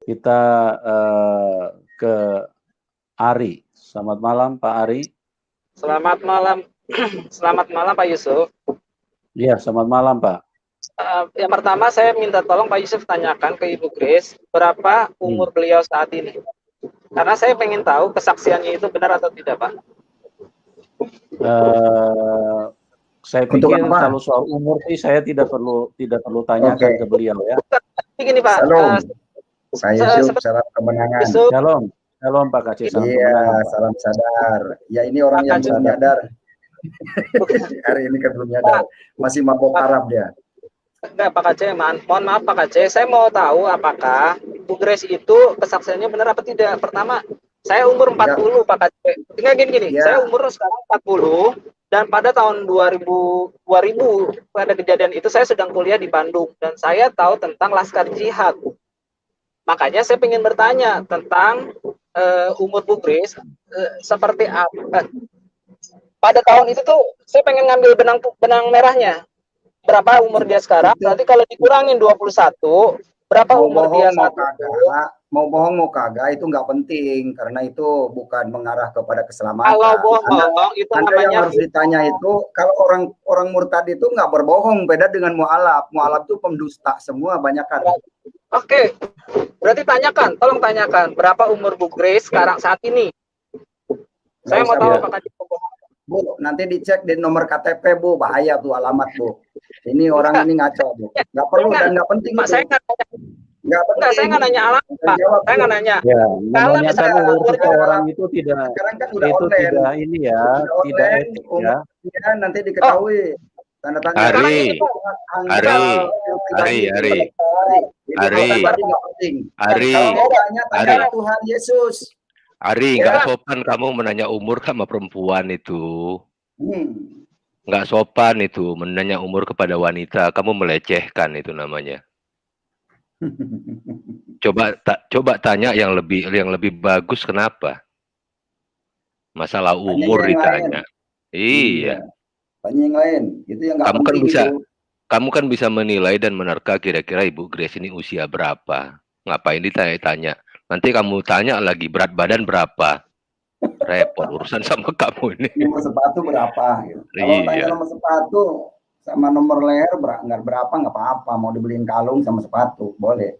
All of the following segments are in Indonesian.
Kita ke Ari. Selamat malam Pak Ari. Selamat malam. Selamat malam Pak Yusuf. Iya, selamat malam Pak. Yang pertama saya minta tolong Pak Yusuf tanyakan ke Ibu Grace berapa umur beliau saat ini. Karena saya pengen tahu kesaksiannya itu benar atau tidak, Pak. Saya pikir kalau soal umur sih saya tidak perlu tanyakan ke beliau ya. Begini Pak. Salam. Saya Yusuf, salam kemenangan. Shalom Pak Kacil. Iya, salam sadar. Ya ini orang yang belum nyadar. Hari ini kan belum nyadar. Masih mabok Arab dia. Enggak Pak Kacil, mohon maaf Pak Kacil. Saya mau tahu apakah Ibu Grace itu kesaksiannya benar apa tidak. Pertama, saya umur 40 Pak Kacil. Tinggal gini. Ya. Saya umur sekarang 40 dan pada tahun 2000 pada kejadian itu saya sedang kuliah di Bandung dan saya tahu tentang Laskar Jihad. Makanya saya ingin bertanya tentang umur Bu Grace seperti apa. Pada tahun itu tuh saya pengen ngambil benang merahnya. Berapa umur dia sekarang? Berarti kalau dikurangin 21, berapa umur dia saat itu? Mau bohong mau kagak itu nggak penting karena itu bukan mengarah kepada keselamatan. Kalau bohong itu namanya yang harus ditanya itu kalau orang murtad itu nggak berbohong, beda dengan mualaf. Mualaf itu pendusta semua banyak kan. Oke. Berarti tolong tanyakan berapa umur Bu Grace sekarang saat ini? Saya mau tahu apakah dia bohong. Bu, nanti dicek di nomor KTP Bu, bahaya tuh alamat Bu. Ini orang ini ngaco Bu. Nggak perlu dan nggak penting. Pak, saya nggak saya nggak nanya alamat Pak. Saya nggak nanya. Ya, kalau misalnya orang itu tidak, sekarang kan udah itu online. tidak ini ya, tidak etik ya. Nanti diketahui. Tanda tanya. Ari. Tuhan Yesus. Ari, nggak sopan kamu menanya umur sama perempuan itu. Nggak sopan itu menanya umur kepada wanita. Kamu melecehkan itu namanya. Coba tanya yang lebih bagus kenapa? Masalah umur ditanya. Iya. Tanya yang lain. Itu yang nggak penting itu. Kamu kan bisa menilai dan menerka kira-kira Ibu Grace ini usia berapa. Ngapain ditanya-tanya? Nanti kamu tanya lagi berat badan berapa. Repot urusan sama kamu ini. Nomor sepatu berapa? Gitu. Kalau tanya nomor sepatu sama nomor leher nggak berapa nggak apa-apa. Mau dibeliin kalung sama sepatu boleh.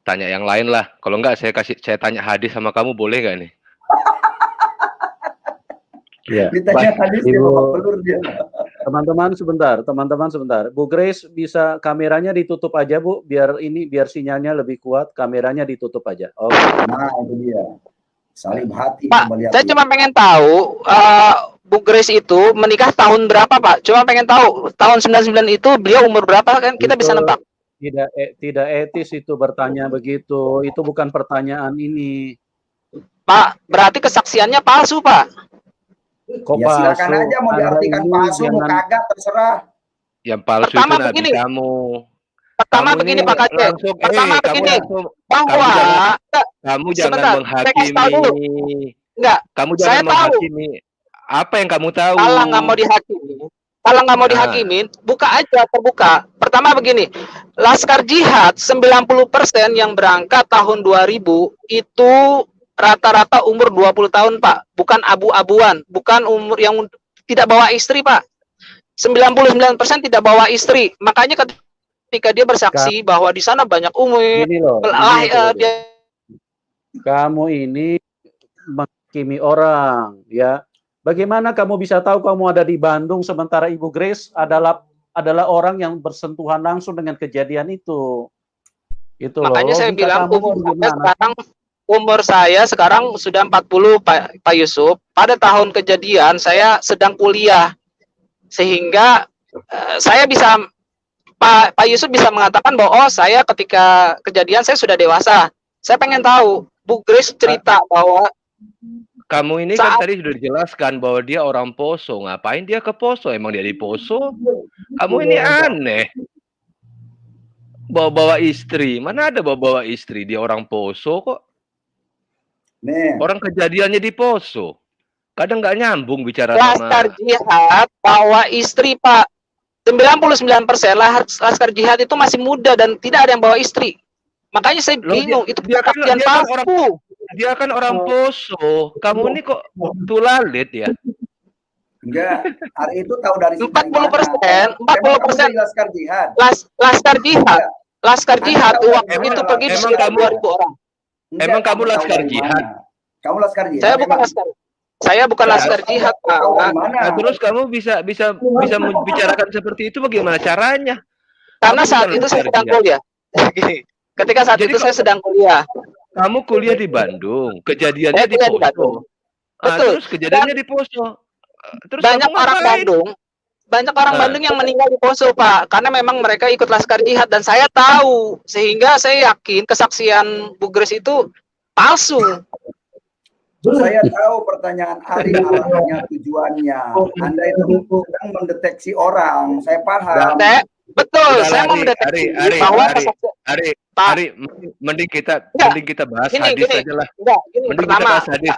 Tanya yang lain lah. Kalau enggak saya tanya hadis sama kamu boleh nggak nih? Ya. Ditanya hadis dia bawa pelur dia. Teman-teman sebentar. Bu Grace bisa kameranya ditutup aja Bu, biar sinyalnya lebih kuat, kameranya ditutup aja. Oke. Nah, itu dia. Salib hati. Pak, saya cuma pengen tahu Bu Grace itu menikah tahun berapa, Pak? Cuma pengen tahu tahun 99 itu beliau umur berapa kan kita bisa nebak. Tidak etis itu bertanya begitu. Itu bukan pertanyaan ini. Pak, berarti kesaksiannya palsu, Pak. Kok ya silakan aja mau diartikan palsu mau kagak terserah. Yang palsu pertama itu begini, kamu. Pertama kamu begini Pak Kacil. Pertama begini bahwa kamu jangan menghakimi. Enggak. Kamu jangan menghakimi. Apa yang kamu tahu? Kalau nggak mau dihakimin, buka aja terbuka. Pertama begini, Laskar Jihad 90% yang berangkat tahun 2000 itu rata-rata umur 20 tahun, Pak. Bukan abu-abuan, bukan umur yang tidak bawa istri, Pak. 99% tidak bawa istri. Makanya ketika dia bersaksi bahwa di sana banyak umur, kamu ini menghakimi orang, ya. Bagaimana kamu bisa tahu kamu ada di Bandung sementara Ibu Grace adalah orang yang bersentuhan langsung dengan kejadian itu. Itu makanya saya bilang umur saya sekarang sudah 40 Pak Yusuf. Pada tahun kejadian saya sedang kuliah. Sehingga saya bisa Pak Yusuf bisa mengatakan bahwa saya ketika kejadian saya sudah dewasa. Saya pengen tahu Bu Grace cerita bahwa kamu ini kan tadi sudah dijelaskan bahwa dia orang Poso. Ngapain dia ke Poso? Emang dia di Poso? Kamu ini aneh. Bawa-bawa istri. Mana ada bawa-bawa istri? Dia orang Poso kok. Nih. Orang kejadiannya di Poso. Kadang nggak nyambung bicara Laskar Jihad bawa istri, Pak. 99% Laskar Jihad itu masih muda dan tidak ada yang bawa istri. Makanya saya Loh, bingung, itu dia kan kesaksian palsu. dia kan orang Poso. Kamu ini kok tulalit ya? Enggak, hari itu tahu dari 40%, 40% Laskar Jihad. Laskar Jihad. Laskar Jihad waktu itu pergi emang sekitar kamu- 2.000 orang. Emang kamu tahu Laskar dari Jihad? mana? Kamu Laskar Jihad? Saya bukan emang? Laskar. Saya bukan Nah, Laskar Jihad, Pak. Tahu dari mana? Nah, terus kamu bisa membicarakan seperti itu bagaimana caranya? Karena Kamu saat bukan itu saya Laskar sedang Jihad. kuliah. Gini, ketika saat Jadi itu saya sedang kuliah. Kamu kuliah di Bandung, kejadiannya Saya di kuliah di Poso. Bandung. Ah, Betul. terus kejadiannya di Poso. Terus Banyak kamu orang ngapain? Banyak orang Nah. Bandung yang meninggal di Poso, Pak, karena memang mereka ikut Laskar Jihad dan saya tahu, sehingga saya yakin kesaksian Bu Grace itu palsu. Saya tahu pertanyaan Ari arahnya, tujuannya. Anda itu sedang mendeteksi orang. Saya paham. Betul, Udah, saya mau Ari, mendeteksi Ari, bahwa Ari. kesaksian Pak, mending kita bahas Gini, hadis gini. aja lah. enggak, gini Mending kita pertama. bahas hadis.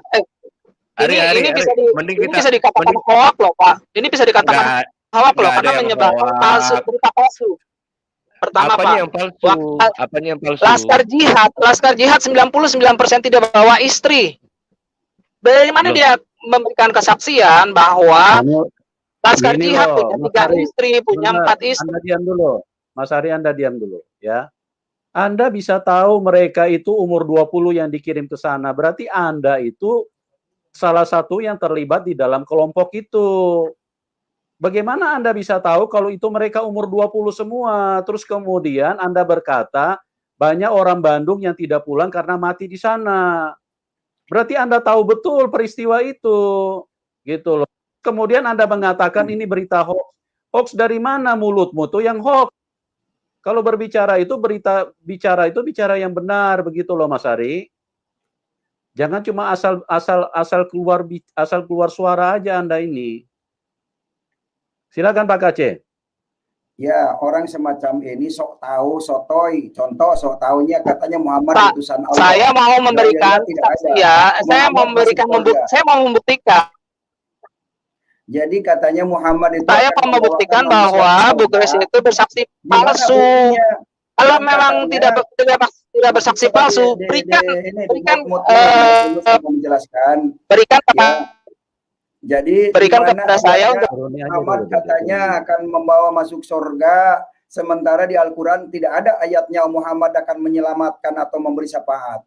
Ini Mending bisa kita dikatakan hoax loh, Pak. Ini bisa dikatakan nggak hoax loh nggak ada karena yang menyebarkan hoax. palsu, berita palsu. Pertama, apanya Pak, yang palsu? Apanya yang palsu? Laskar Jihad 99% tidak bawa istri. Dari mana Loh. dia memberikan kesaksian bahwa Laskar Gini Jihad loh, punya Mas 3 Ari, istri, punya sebentar. 4 istri. Anda diam dulu. Mas Ari, Anda diam dulu ya. Anda bisa tahu mereka itu umur 20 yang dikirim ke sana. Berarti Anda itu salah satu yang terlibat di dalam kelompok itu. Bagaimana Anda bisa tahu kalau itu mereka umur 20 semua? Terus kemudian Anda berkata, banyak orang Bandung yang tidak pulang karena mati di sana. Berarti Anda tahu betul peristiwa itu. Gitu loh. Kemudian Anda mengatakan ini berita hoax. Hoax dari mana? Mulutmu tuh yang hoax. Kalau berbicara itu bicara yang benar, begitu loh Mas Ari. Jangan cuma asal keluar suara aja Anda ini. Silakan Pak Kaceh. Ya, orang semacam ini sok tahu, sotoy. Contoh sok tahunya katanya Muhammad Pak, utusan Allah. Saya mau memberikan tidak ada. saksi ya. Saya mau membuktikan. Jadi katanya Muhammad itu Saya akan mau membuktikan membawakan bahwa manusia Bu Grace surga. itu bersaksi Gimana palsu. buktinya? Kalau Dan memang katanya- tidak bersaksi palsu, berikan menjelaskan. berikan Ya. kepada Jadi berikan gimana kepada saya ayatnya untuk Muhammad katanya akan membawa masuk surga, sementara di Al-Quran tidak ada ayatnya Muhammad akan menyelamatkan atau memberi syafaat.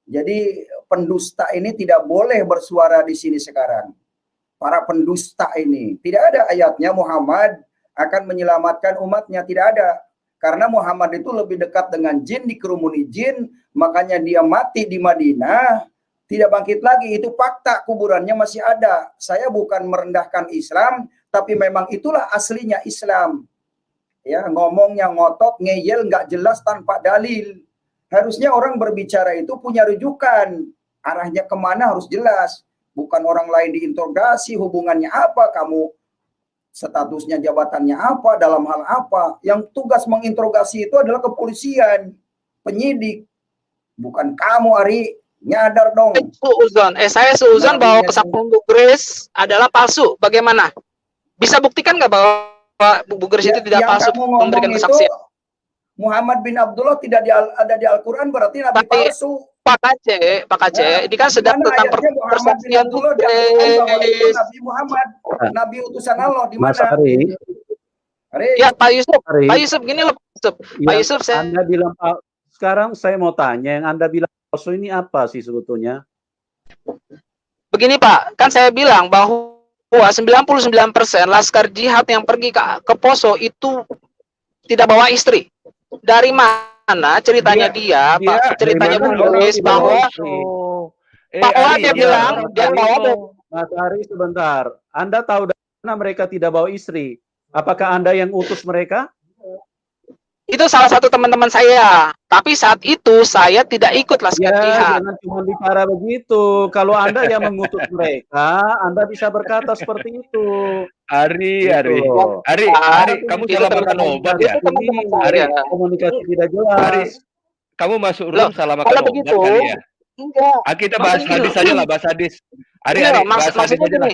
Jadi pendusta ini tidak boleh bersuara di sini sekarang. Para pendusta ini tidak ada ayatnya Muhammad akan menyelamatkan umatnya, tidak ada. Karena Muhammad itu lebih dekat dengan jin, dikerumuni jin, makanya dia mati di Madinah, tidak bangkit lagi. Itu fakta, kuburannya masih ada. Saya bukan merendahkan Islam, tapi memang itulah aslinya Islam. Ya, ngomongnya ngotot, ngeyel, nggak jelas tanpa dalil. Harusnya orang berbicara itu punya rujukan. Arahnya kemana harus jelas. Bukan orang lain diinterogasi, hubungannya apa, kamu statusnya, jabatannya apa, dalam hal apa. Yang tugas menginterogasi itu adalah kepolisian, penyidik. Bukan kamu, Ari. Nyadar dong. saya seuzon bahwa kesaksian Bu Grace adalah palsu. Bagaimana? Bisa buktikan nggak bahwa Bu Grace itu tidak palsu memberikan kesaksian? Muhammad bin Abdullah tidak ada di Al-Quran, berarti Nabi palsu. Pak Aceh, ini kan sedang tentang persaksian Bu Grace. Nabi Muhammad, Nabi utusan Allah, di mana? Mas Ari. Ya Pak Yusuf, gini loh Pak Yusuf, Anda bilang, sekarang saya mau tanya, yang Anda bilang palsu ini apa sih sebetulnya? Begini Pak, kan saya bilang bahwa 99% Laskar Jihad yang pergi ke Poso itu tidak bawa istri. Dari mana ceritanya dia Pak? Ceritanya Bu Grace bahwa dia bilang dia bawa. Mas Ari, sebentar. Anda tahu dari mana mereka tidak bawa istri? Apakah Anda yang utus mereka? Itu salah satu teman-teman saya. Tapi saat itu saya tidak ikut Laskar Jihad. Jangan cuma bicara begitu. Kalau Anda yang mengutus mereka, Anda bisa berkata seperti itu. Ari, kamu salah makan obat ya? Ari, komunikasi tidak jelas. Ari, kamu masuk room salah makan obat kali ya? Enggak. Kita bahas hadis aja lah, bahas hadis. Ari, maksudnya gini.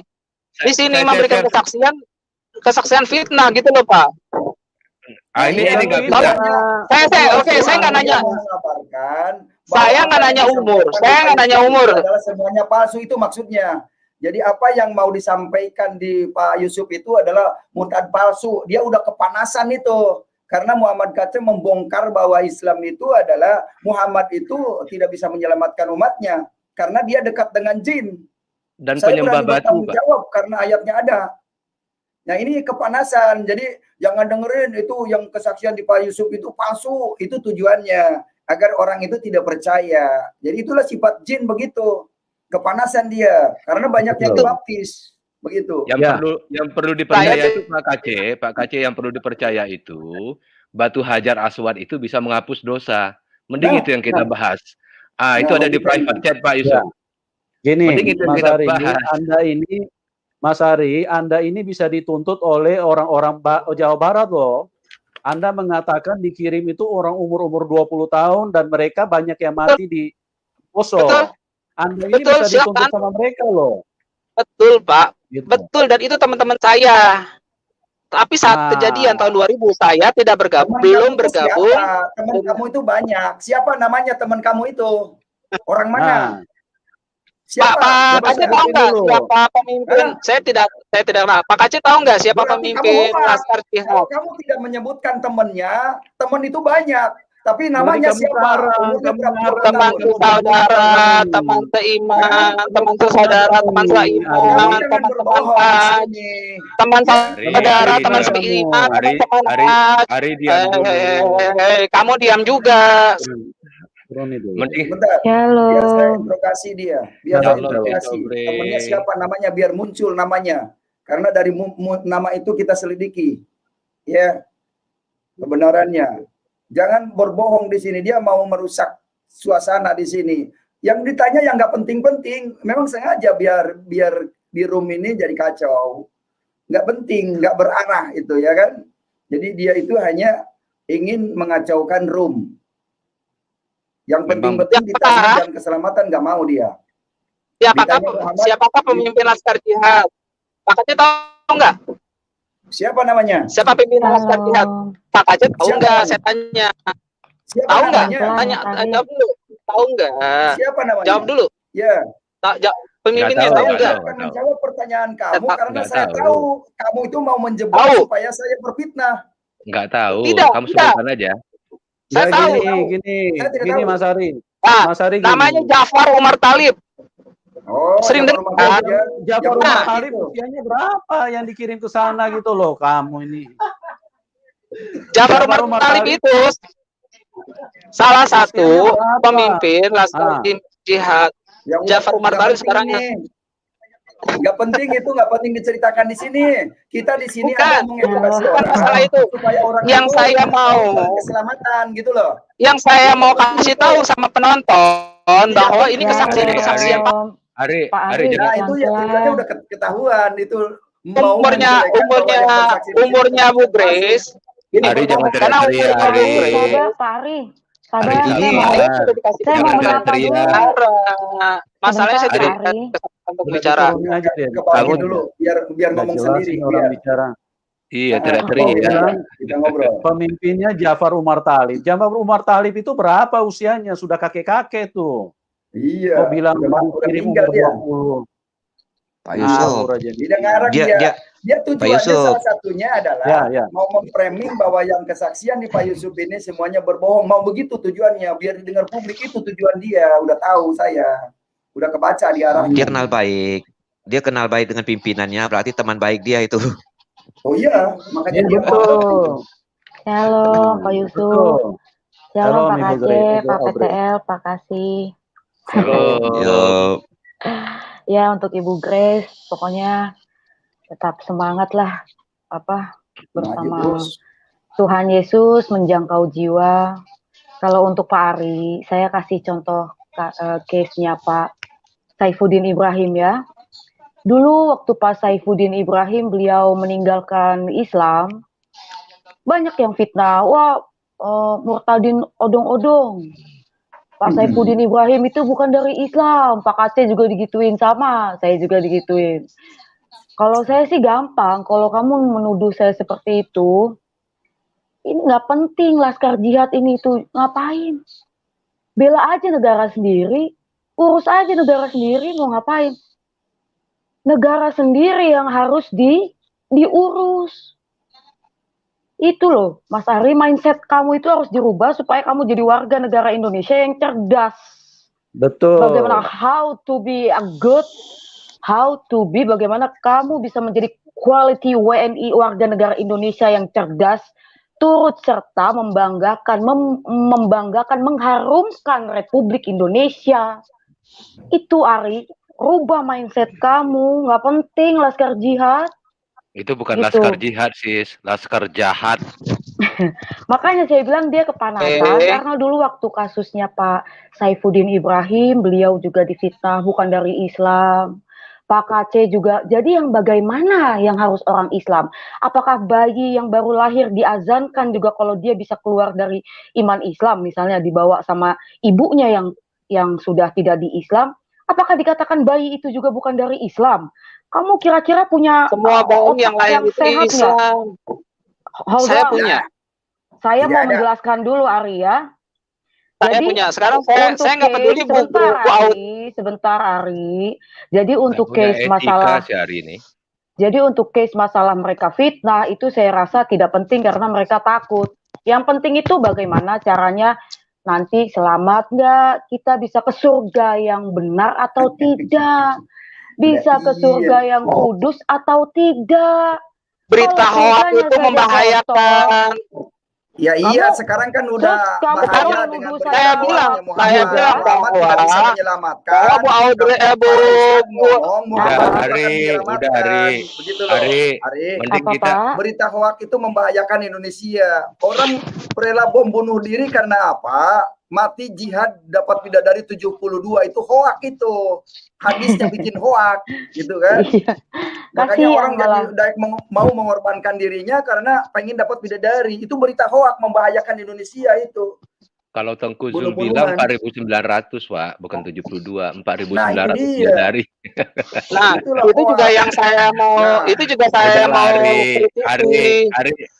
Di sini memberikan kesaksian kesaksian fitnah gitu loh Pak. Ini nggak bisa. Saya nggak nanya. Saya nggak nanya umur. Adalah semuanya palsu itu maksudnya. Jadi apa yang mau disampaikan di Pak Yusuf itu adalah murtad palsu. Dia udah kepanasan itu. Karena Muhammad Kacem membongkar bahwa Islam itu adalah Muhammad itu tidak bisa menyelamatkan umatnya. Karena dia dekat dengan jin. Dan Saya penyembah berani batu, bertanggung jawab karena ayatnya ada. Nah ini kepanasan. Jadi jangan dengerin itu yang kesaksian di Pak Yusuf itu palsu. Itu tujuannya. Agar orang itu tidak percaya. Jadi itulah sifat jin begitu. Kepanasan dia karena banyak yang dibaptis begitu. Yang perlu dipercaya itu Pak KC yang perlu dipercaya itu batu Hajar Aswad itu bisa menghapus dosa. Mending itu yang kita bahas. Itu ada di private chat Pak Yusuf. Gini, Mas Ari, Anda ini bisa dituntut oleh orang-orang Jawa Barat loh. Anda mengatakan dikirim itu orang umur 20 tahun dan mereka banyak yang mati di Poso. Anda ini bisa dituntut sama mereka loh. Betul Pak, gitu. Betul, dan itu teman-teman saya. Tapi saat kejadian tahun 2000 saya tidak bergabung, belum bergabung. Teman kamu itu banyak. Siapa namanya teman kamu itu? Orang mana? Siapa? Pak Kacet tahu nggak siapa pemimpin? Saya tidak tahu. Pak Kacet tahu nggak siapa pemimpin Laskar Jihad? Kamu tidak menyebutkan temannya. Teman itu banyak. Tapi namanya siapa? Teman saudara, teman seiman, teman saudara, teman seiman, teman saudara, teman seiman, kamu diam juga. Bentar. Biar saya interogasi dia. Biar saya interogasi. Temannya siapa namanya? Biar muncul namanya. Karena dari nama itu kita selidiki. Ya. Kebenarannya. Jangan berbohong di sini. Dia mau merusak suasana di sini. Yang ditanya yang nggak penting-penting. Memang sengaja biar di room ini jadi kacau. Nggak penting, nggak berarah itu ya kan. Jadi dia itu hanya ingin mengacaukan room. Yang penting-penting ditanya dan keselamatan nggak mau dia. Siapakah pemimpin Laskar Jihad? Pak Kacet tahu nggak? Siapa namanya? Siapa pimpinan Laskar Jihad? Pak Kacet tahu nggak? Saya tanya. Tahu nggak? Tanya, jawab dulu. Tahu nggak? Siapa namanya? Jawab dulu. Ya. Pemimpinnya tahu nggak? Saya akan menjawab pertanyaan kamu karena saya tahu kamu itu mau menjebak supaya saya berfitnah. Nggak tahu. Kamu sebutkan aja. Saya tahu. Gini Mas Ari. Mas Ari namanya Jafar Umar Talib. Oh, sering dengar. Jafar Umar Talib usianya berapa yang dikirim ke sana gitu loh kamu ini. Jafar Umar Talib itu salah satu pemimpin Laskar Jihad. Jafar Umar Talib sekarang nggak penting itu, nggak penting diceritakan di sini. Kita di sini ada mengedukasi orang masalah itu. Supaya orang yang saya mau keselamatan gitu loh. Yang saya mau kasih tahu sama penonton bahwa ini kesaksian Ari, nah itu ya tujuannya udah ketahuan itu. Umurnya Bu Grace. Ari jangan teriak-teriak, Ari. Hari ini saya mau teriak. Masalahnya saya tidak untuk bicara. Kamu dulu biar ngomong sendiri. Orang bicara. Iya, teriak-teriak. Kita ngobrol. Pemimpinnya Jafar Umar Talib. Jafar Umar Talib itu berapa usianya? Sudah kakek-kakek tuh. Iya. Kau bilang udah meninggal dia. Pak Yusuf. Dia tujuannya salah satunya adalah mau memframing bahwa yang kesaksian di Pak Yusuf ini semuanya berbohong. Mau begitu tujuannya, biar didengar publik itu tujuan dia. Udah tahu saya. Udah kebaca di arahnya. Dia kenal baik. Dia kenal baik dengan pimpinannya, berarti teman baik dia itu. Oh iya, makanya dia betul. Halo Pak Yusuf. Halo Pak Kacet, Pak PTL, Pak Kasih. Halo. Ya untuk Ibu Grace, pokoknya tetap semangat lah bersama Tuhan Yesus menjangkau jiwa. Kalau untuk Pak Ari, saya kasih contoh case-nya Pak Saifuddin Ibrahim ya. Dulu waktu Pak Saifuddin Ibrahim beliau meninggalkan Islam, banyak yang fitnah, murtadin odong-odong. Pak Saifuddin Ibrahim itu bukan dari Islam. Pak Kacet juga digituin sama, saya juga digituin. Kalau saya sih gampang, kalau kamu menuduh saya seperti itu, ini nggak penting Laskar Jihad ini itu ngapain? Bela aja negara sendiri, urus aja negara sendiri mau ngapain? Negara sendiri yang harus diurus. Itu loh, Mas Ari, mindset kamu itu harus dirubah supaya kamu jadi warga negara Indonesia yang cerdas. Betul. Bagaimana bagaimana kamu bisa menjadi quality WNI warga negara Indonesia yang cerdas, turut serta membanggakan, mengharumkan Republik Indonesia. Itu Ari, rubah mindset kamu, nggak penting Laskar Jihad. Itu bukan Gitu. Laskar Jihad, sis. Laskar jahat. Makanya saya bilang dia kepanasan karena dulu waktu kasusnya Pak Saifuddin Ibrahim, beliau juga difitnah bukan dari Islam. Pak KC juga. Jadi yang bagaimana yang harus orang Islam? Apakah bayi yang baru lahir diazankan juga kalau dia bisa keluar dari iman Islam, misalnya dibawa sama ibunya yang sudah tidak di Islam? Apakah dikatakan bayi itu juga bukan dari Islam? Kamu kira-kira punya Semua bayi yang lahir itu di sehat nggak? Islam. Saya punya. Saya Tidak mau ada. menjelaskan dulu Ari ya. Saya Jadi, punya. Sekarang saya nggak peduli Bu Aud. sebentar Ari. Jadi untuk Nggak punya case etika masalah si hari ini. Jadi untuk case masalah mereka fitnah itu saya rasa tidak penting karena mereka takut. Yang penting itu bagaimana caranya nanti selamat nggak, kita bisa ke surga yang benar atau tidak, bisa ke surga yang kudus atau tidak. Berita Kalau hoax surganya itu saja membahayakan. Ya iya, Kamu- sekarang kan terus udah kamu bahaya menuduh dengan saya berita bilang, hoaxnya saya bilang Muhammad bahwa tidak bisa menyelamatkan. bahwa Bu Audrey, Tapi Bu- Islam Bu- ngomong Muhammad Udah, itu akan Ari, menyelamatkan. udah, Ari. Begitu loh. Ari, Ari, mending apa kita Pak? berita hoax itu membahayakan Indonesia. Orang rela bom bunuh diri karena apa? Mati jihad dapat bidadari 72 itu hoax itu. Hadisnya bikin hoax gitu kan. Iya. Makanya Kasihan orang malah. jadi mau mengorbankan dirinya karena pengen dapat bidadari. Itu berita hoax membahayakan Indonesia itu. kalau Tengku Zul Bunuh-bunuhan. bilang 4.900, Pak, bukan 72, 4.900 Nah, itu dia. bidadari. Nah, Itulah itu juga hoax. yang saya mau, Nah, itu juga saya Udah, mau Ari, kritisi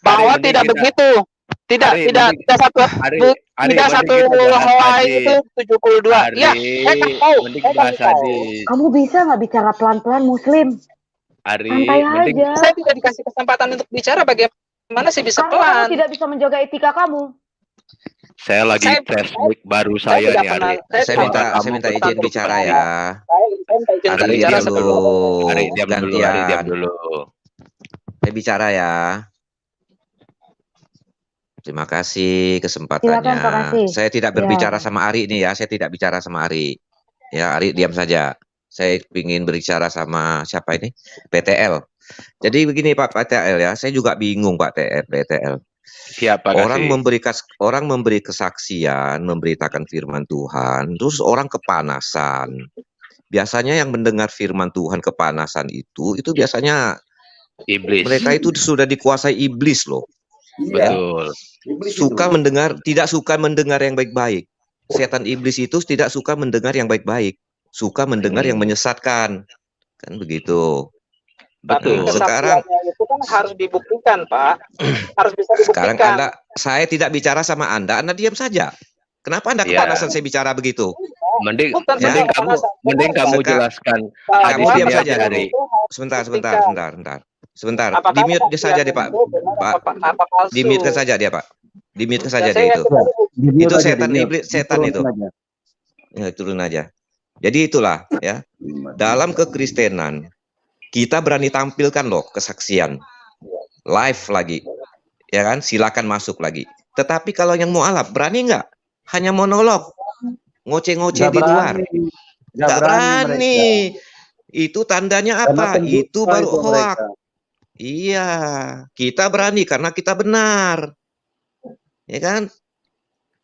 bahwa mending tidak kita- begitu. Tidak, Ari, tidak, mending- tidak satu, Ari, tidak mending satu kita bahas helai hadis. itu 72. Ari, Ya, saya kasih tahu, mending saya bahas kasih tahu. hadis. Kamu bisa nggak bicara pelan-pelan Muslim? Ari, Santai mending aja. Saya tidak dikasih kesempatan untuk bicara, bagaimana sih bisa Karena kamu pelan? tidak bisa menjaga etika kamu. saya lagi Saya- tes mic baru saya saya tidak nih, pernah- Ari. saya Saya tidak minta pernah saya minta kamu izin untuk bicara bicara. ya. Saya minta izin untuk Ari, bicara diam sebelum. dulu. Ari, diam dulu, Ari, diam Gantian. dulu. Saya bicara ya. Terima kasih kesempatannya. Silakan, Pak Kasih. Saya tidak Ya. berbicara sama Ari ini ya. Saya tidak bicara sama Ari. Ya, Ari diam saja. Saya ingin berbicara sama siapa ini? PTL. Jadi begini Pak PTL ya. Saya juga bingung Pak PTL. Siapa Orang kasih? memberi kesaksian, memberitakan firman Tuhan, terus orang kepanasan. Biasanya yang mendengar firman Tuhan kepanasan itu biasanya Iblis. mereka itu sudah dikuasai iblis loh. Iya. Betul. Iblis itu. Tidak suka mendengar yang baik-baik. Setan iblis itu tidak suka mendengar yang baik-baik, suka mendengar yang menyesatkan. Kan begitu. Tapi Betul. Sekarang- kesaksiannya itu kan harus dibuktikan, Pak. Harus bisa Sekarang dibuktikan. saya tidak bicara sama Anda diam saja. Kenapa Anda Ya. kepanasan saya bicara begitu? Mending Bukan Ya. mending kamu kamu Sekarang- jelaskan Bahwa Kamu diam hadisnya saja, aja, Ari. Sebentar. Apakah Di-mute saja deh, Pak. kesaksian itu benar Pak, apa palsu? Di-mute saja dia, Pak. Di-mute saja Ya, dia saya itu. yakin Itu setan iblis, setan itu. Aja. Ya, turun aja. Jadi itulah ya. Dalam kekristenan kita berani tampilkan loh kesaksian live lagi, ya kan? Silakan masuk lagi. Tetapi kalau yang mualaf berani nggak? Hanya monolog, ngoceh-ngoceh di luar. Nggak berani. Itu tandanya apa? Itu baru hoak. Iya, kita berani karena kita benar, ya kan?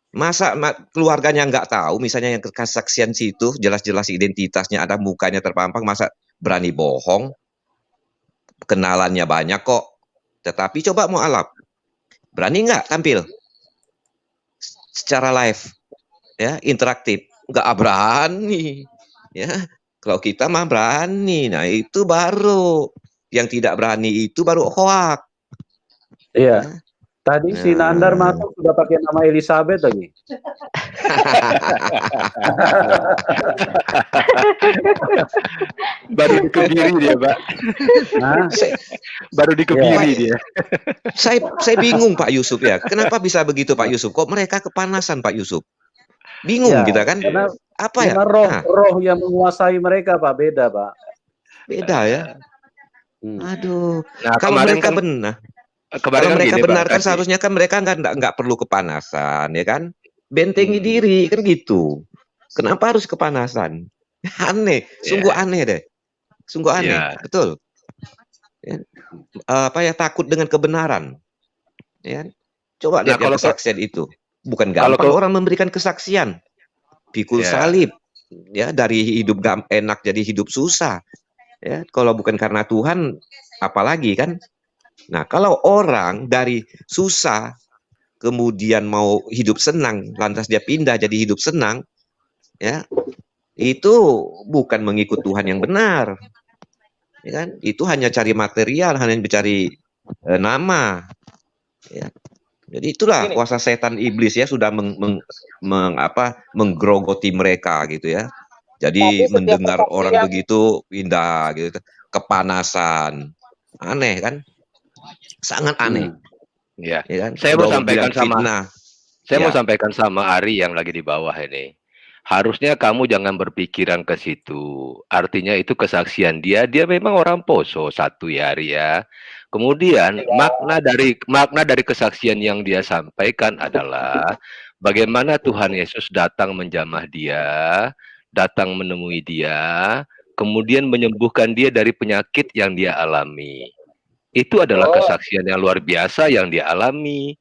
Masa keluarganya nggak tahu, misalnya yang kesaksian situ jelas-jelas identitasnya ada, mukanya terpampang, masa berani bohong? Kenalannya banyak kok. Tetapi coba mualaf, berani nggak tampil secara live, ya interaktif? Nggak berani, ya. Kalau kita mah berani, nah itu baru yang tidak berani itu baru hoak. Iya. Tadi si Nandar masuk sudah pakai nama Elizabeth lagi. Baru dikebiri dia, Pak. Nah, Baru dikebiri dia. Saya bingung Pak Yusuf ya. Kenapa bisa begitu Pak Yusuf? Kok mereka kepanasan Pak Yusuf? Bingung ya, kita kan? karena, Apa ya? karena roh yang menguasai mereka, Pak, beda, Pak. Beda ya. Aduh. Nah, Kalau kemarin mereka kan- benar, Kemarin kalau kan mereka gini, Pak, benar kan tadi. seharusnya kan mereka nggak perlu kepanasan ya kan? Bentengi diri kan gitu. Kenapa harus kepanasan? Aneh, sungguh aneh deh. Sungguh aneh, Ya. betul. Ya. Apa ya, takut dengan kebenaran. Ya. Coba Nah, lihat yang kalau kesaksian itu. Bukan kalau gampang orang memberikan kesaksian. Pikul Ya. salib. Ya, dari hidup enak jadi hidup susah. Ya, kalau bukan karena Tuhan, apalagi kan? Nah, kalau orang dari susah kemudian mau hidup senang, lantas dia pindah jadi hidup senang, ya, itu bukan mengikut Tuhan yang benar. Ya kan? Itu hanya cari material, hanya mencari nama. Ya. Jadi itulah Gini. kuasa setan iblis ya sudah menggerogoti mereka gitu ya. Jadi Tapi setiap mendengar kesaksian- orang begitu pindah gitu, kepanasan, aneh kan? Sangat aneh. Ya. Ya kan? Saya mau Udah sampaikan bilang fitnah. Saya mau Ya. sampaikan sama Ari yang lagi di bawah ini. Harusnya kamu jangan berpikiran ke situ. Artinya itu kesaksian dia memang orang Poso satu ya, Ari ya. Kemudian makna dari kesaksian yang dia sampaikan adalah bagaimana Tuhan Yesus datang menjamah dia, datang menemui dia, kemudian menyembuhkan dia dari penyakit yang dia alami. Itu adalah kesaksian yang luar biasa yang dia alami.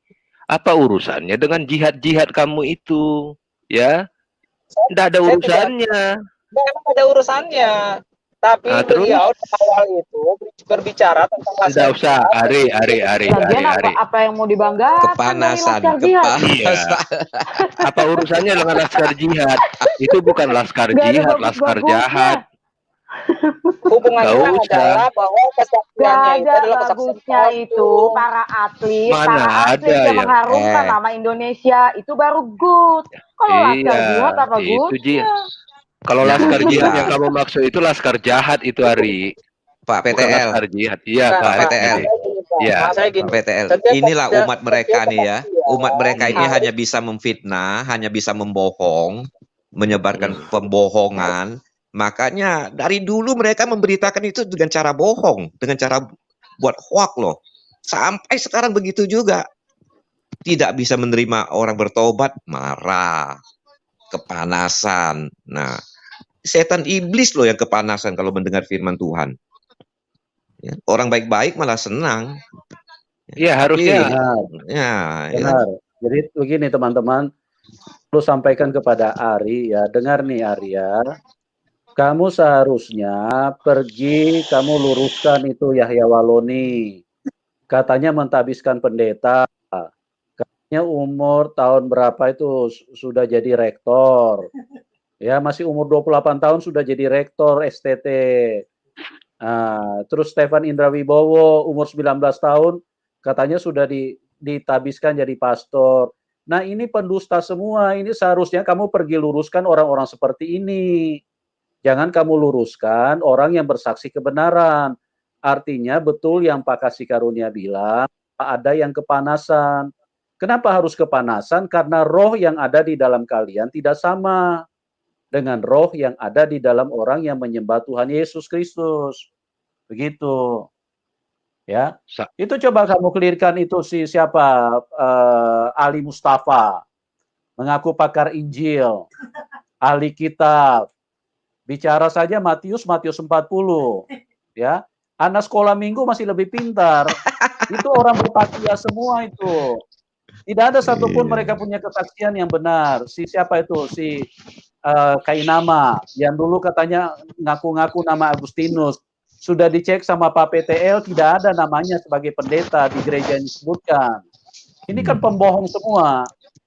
Apa urusannya dengan jihad-jihad kamu itu? Ya, tidak ada urusannya. Memang ada urusannya. Tapi Terus? beliau di awal itu berbicara tentang Tidak usah, Ari. Lagian apa yang mau dibanggakan Kepanasan, dari Laskar Jihad? Iya. Apa urusannya dengan laskar jihad? Itu bukan laskar Nggak ada jihad, laskar bagus-bagusnya. jahat. Hubungannya Nggak usah. adalah bahwa Gak kesaksiannya itu ada adalah kesaksian bagusnya itu para atlet, Mana ada yang yang- mengharumkan nama Indonesia itu baru good. Kalau Laskar Iya, Jihad apa itu goodnya? Kalau laskar Iya. jihad yang kamu maksud itu laskar jahat itu, Ari. Pak Bukan PTL, laskar jihad. Iya, Nah, Pak PTL. Iya. Saya gini. Pak PTL. Setiap- Inilah setiap- umat mereka setiap nih ya. kesaksian Umat mereka ini harus- hanya bisa memfitnah, hanya bisa membohong, menyebarkan pembohongan. Makanya dari dulu mereka memberitakan itu dengan cara bohong, dengan cara buat hoak loh. Sampai sekarang begitu juga. Tidak bisa menerima orang bertobat, marah, kepanasan. Nah, setan iblis loh yang kepanasan kalau mendengar firman Tuhan. Ya, orang baik-baik malah senang. Iya, harusnya. Ya, ya. Benar. Jadi begini teman-teman, perlu sampaikan kepada Ari ya, dengar nih Ari ya. Kamu seharusnya pergi, kamu luruskan itu Yahya Waloni. Katanya mentabiskan pendeta. Katanya umur tahun berapa itu sudah jadi rektor. Ya, masih umur 28 tahun sudah jadi rektor STT. Terus Stefan Indra Wibowo umur 19 tahun katanya sudah ditabiskan jadi pastor. Nah, ini pendusta semua. Ini seharusnya kamu pergi luruskan orang-orang seperti ini. Jangan kamu luruskan orang yang bersaksi kebenaran. Artinya betul yang Pak Kasih Karunia bilang, ada yang kepanasan. Kenapa harus kepanasan? Karena roh yang ada di dalam kalian tidak sama dengan roh yang ada di dalam orang yang menyembah Tuhan Yesus Kristus. Begitu. Ya. Itu coba kamu clearkan itu siapa? Ali Mustafa. Mengaku pakar Injil. Ahli kitab. Bicara saja Matius 40. Ya. Anak sekolah minggu masih lebih pintar. Itu orang berpakaian semua itu. Tidak ada satupun mereka punya kesaksian yang benar. Siapa itu? Si Kainama yang dulu katanya ngaku-ngaku nama Agustinus. Sudah dicek sama Pak PTL, tidak ada namanya sebagai pendeta di gereja yang disebutkan. Ini kan pembohong semua.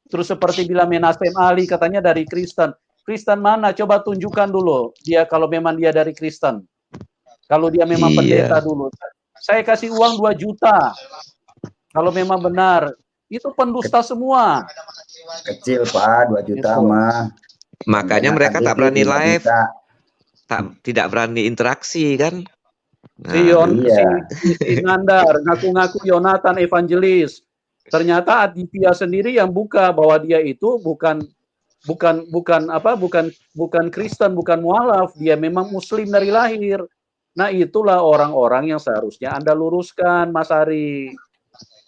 Terus seperti bilang Menasem Ali katanya dari Kristen. Kristen mana? Coba tunjukkan dulu. Dia kalau memang dia dari Kristen. Kalau dia memang pendeta dulu. saya kasih uang 2 juta. Kalau memang benar, itu pendusta semua. Kecil Pak, 2 juta Gitu. mah. Makanya Kebanyakan mereka tak TV berani 5 live, juta. tidak berani interaksi kan. Si Nah, Iya. si Nandar ngaku-ngaku Yonatan evangelis. Ternyata Aditya sendiri yang buka bahwa dia itu bukan Kristen, bukan mualaf, dia memang Muslim dari lahir. Nah, itulah orang-orang yang seharusnya Anda luruskan, Mas Ari.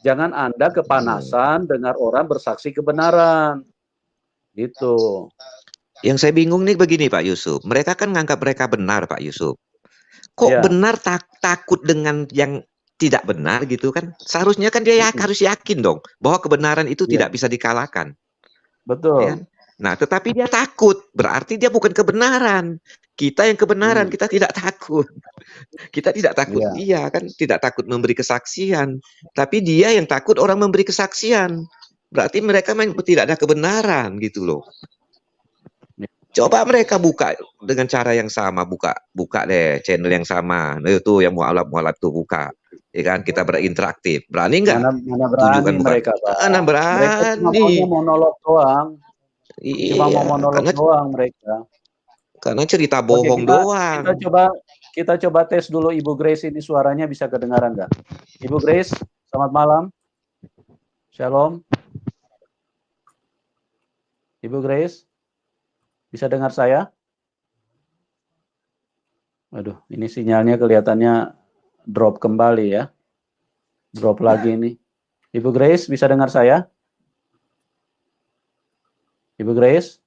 Jangan Anda kepanasan dengar orang bersaksi kebenaran. Gitu. yang saya bingung nih begini Pak Yusuf, mereka kan nganggap mereka benar Pak Yusuf. Kok Ya. benar takut dengan yang tidak benar gitu kan? Seharusnya kan dia harus yakin dong bahwa kebenaran itu Iya. tidak bisa dikalahkan. Betul. Ya kan? Nah, tetapi dia takut, berarti dia bukan kebenaran. Kita yang kebenaran, kita tidak takut. Kita tidak takut Iya. dia kan, tidak takut memberi kesaksian. Tapi dia yang takut orang memberi kesaksian. Berarti mereka tidak ada kebenaran gitu loh. Coba mereka buka dengan cara yang sama, buka deh channel yang sama. Nah, itu yang mualaf tuh buka. Ya kan, kita berinteraktif. Berani nggak? Mana berani Tunjukkan muka. mereka, Pak. Mana Mereka cuma berani. maunya monolog doang. Cuma mau Iya, monolog doang mereka. karena cerita Oke, bohong doang. kita coba tes dulu Ibu Grace, ini suaranya bisa kedengaran nggak? Ibu Grace, selamat malam. Shalom. Ibu Grace, bisa dengar saya? Aduh, ini sinyalnya kelihatannya drop kembali ya. Drop lagi ini. Ibu Grace, bisa dengar saya? Ibu Grace?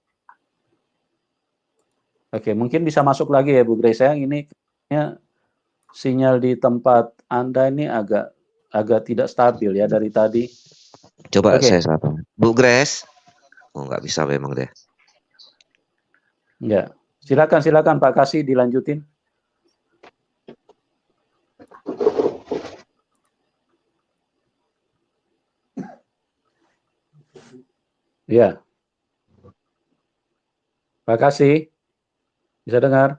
Oke, mungkin bisa masuk lagi ya Bu Grace ya. Ini sinyal di tempat Anda ini agak tidak stabil ya dari tadi. Coba Oke. saya sapa. Bu Grace. Oh, nggak bisa memang deh. Ya, silakan Pak Kasih dilanjutin. Ya. Pak Kasih, bisa dengar?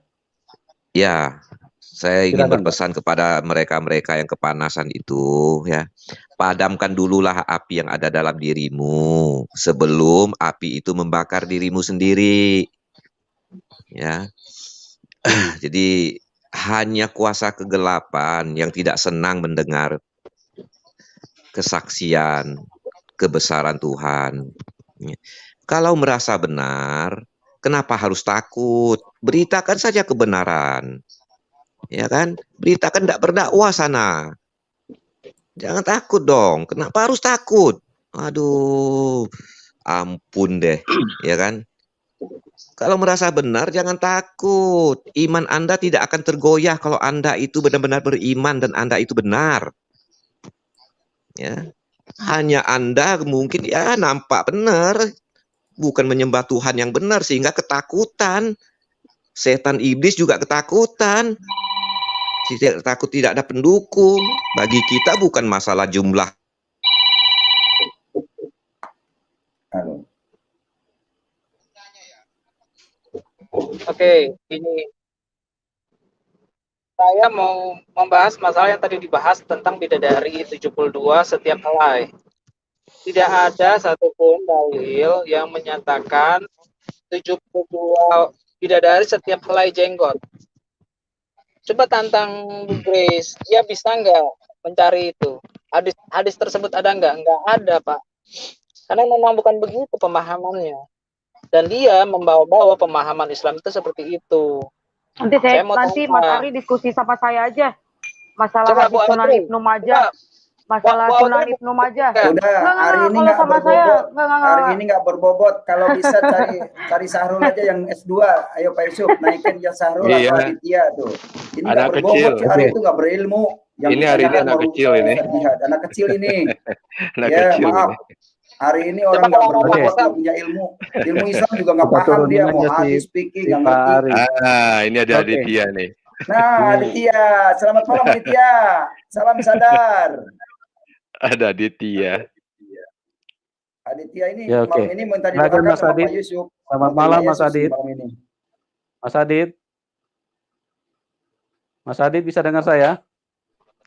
Ya, saya ingin Silakan, berpesan kepada mereka-mereka yang kepanasan itu ya. Padamkan dululah api yang ada dalam dirimu sebelum api itu membakar dirimu sendiri. Ya. Jadi hanya kuasa kegelapan yang tidak senang mendengar kesaksian kebesaran Tuhan. Kalau merasa benar, kenapa harus takut? Beritakan saja kebenaran. Ya kan? Beritakan, tidak berdakwah sana. Jangan takut dong. Kenapa harus takut? Aduh, ampun deh. Ya kan? Kalau merasa benar, jangan takut. Iman Anda tidak akan tergoyah kalau Anda itu benar-benar beriman dan Anda itu benar. Ya. Hanya Anda mungkin ya nampak benar. Bukan menyembah Tuhan yang benar sehingga ketakutan. Setan iblis juga ketakutan. Tidak ada pendukung. Bagi kita bukan masalah jumlah. Oke, ini saya mau membahas masalah yang tadi dibahas tentang bidadari 72 setiap helai. Tidak ada satupun dalil yang menyatakan 72 bidadari setiap helai jenggot. Coba tantang Bu Grace, dia bisa nggak mencari itu? Hadis tersebut ada nggak? Nggak ada, Pak. Karena memang bukan begitu pemahamannya. Dan dia membawa-bawa pemahaman Islam itu seperti itu. Nanti Mas Ari diskusi sama saya aja. Masalah hadis Sunan Ibnu Majah. Masalah Sunan Ibnu Majah. Udah, hari ini nggak berbobot. Hari ini nggak berbobot. Kalau bisa cari Sahrul aja yang S2. Ayo Pak Yusuf, naikin ya Sahrul atau Aditya tuh. Ini nggak berbobot sih, hari itu nggak berilmu. Yang ini hari ini anak kecil ini. Anak kecil ini. Anak ya kecil maaf. ini. Hari ini orang nggak berbobot, nggak punya ilmu. Ilmu Islam juga nggak paham dia. Mau hadis, fikih, nggak ngerti. Ini ada Aditya nih. Nah, Aditya. Selamat malam Aditya. Salam sadar. Ada Aditya. Aditya ini Ya, malam ini minta didoakan sama Pak Yusuf. Selamat malam Mas Adit. Mas Adit. Mas Adit bisa dengar saya?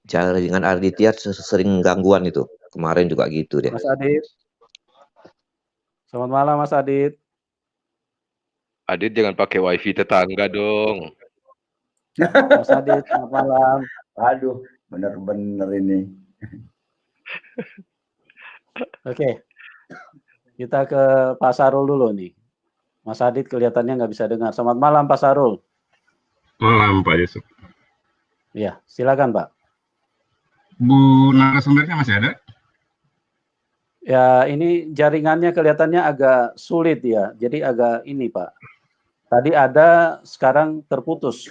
Jaringan Aditya sering gangguan itu. Kemarin juga gitu deh. Mas Adit. Selamat malam Mas Adit. Adit jangan pakai wifi tetangga dong. Mas Adit, selamat malam. Aduh, bener-bener ini. Oke. Kita ke Pak Sarul dulu nih. Mas Adit kelihatannya nggak bisa dengar. Selamat malam Pak Sarul. Malam Pak Yusuf. Iya, silakan Pak. Bu narasumbernya masih ada? Ya, ini jaringannya kelihatannya agak sulit ya. Jadi agak ini Pak. Tadi ada, sekarang terputus.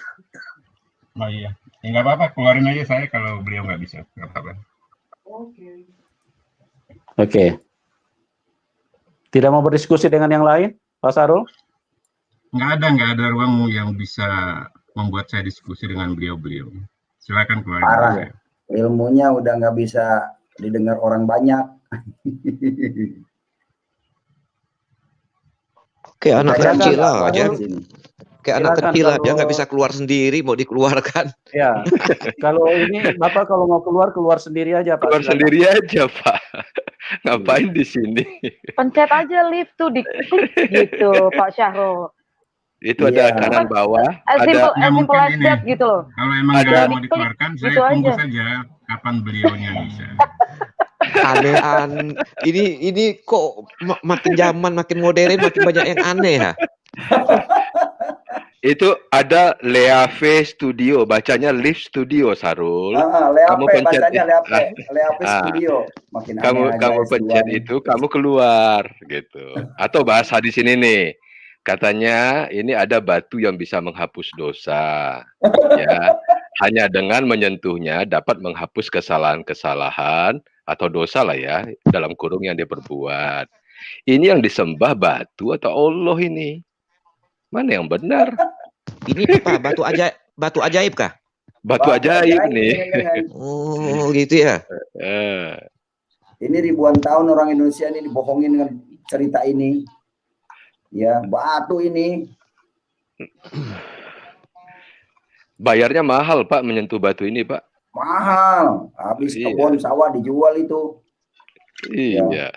Oh iya. Ya nggak apa-apa, keluarin aja saya kalau beliau nggak bisa. Nggak apa-apa. Oke. Tidak mau berdiskusi dengan yang lain, Pak Sarul? Nggak ada ruang yang bisa membuat saya diskusi dengan beliau-beliau. Silakan keluarin aja Parah. saya. Ilmunya udah nggak bisa didengar orang banyak. Kayak anak Silakan, kecil Pak aja. Sarul. Kayak anak Silakan, kecil aja kalau- nggak bisa keluar sendiri, mau dikeluarkan. Ya, kalau ini Bapak kalau mau keluar sendiri aja Pak. Keluar silakan. sendiri aja, Pak. Ngapain di sini? Pencet aja lift tuh di gitu, Pak Syahrul. Itu Iya. ada kanan bawah, As ada simple, Nggak as simple mungkin as ini. that gitu loh. Kalau emang Ada. nggak mau dikeluarkan, saya Gitu tunggu aja. saja kapan beliaunya bisa. Aneh-aneh. Ini kok makin zaman, makin modern, makin banyak yang aneh ya. itu ada Leave Studio, bacanya Live Studio, Sarul. Kamu Leape, pencet bacanya Leape Ah. Studio. Makin Kamu aneh aja kamu S2 pencet nih. itu, kamu keluar gitu. Atau bahasa di sini nih. Katanya ini ada batu yang bisa menghapus dosa. Ya, hanya dengan menyentuhnya dapat menghapus kesalahan-kesalahan atau dosa lah ya dalam kurung yang dia perbuat. Ini yang disembah batu atau Allah ini? Mana yang benar? Ini apa? Batu ajaib kah? Batu ajaib nih. jangan-jangan. Oh, gitu ya. Eh, Ini ribuan tahun orang Indonesia ini dibohongin dengan cerita ini. Ya, batu ini. bayarnya mahal Pak menyentuh batu ini Pak. Mahal. Habis Iya. kebun sawah dijual itu. Iya.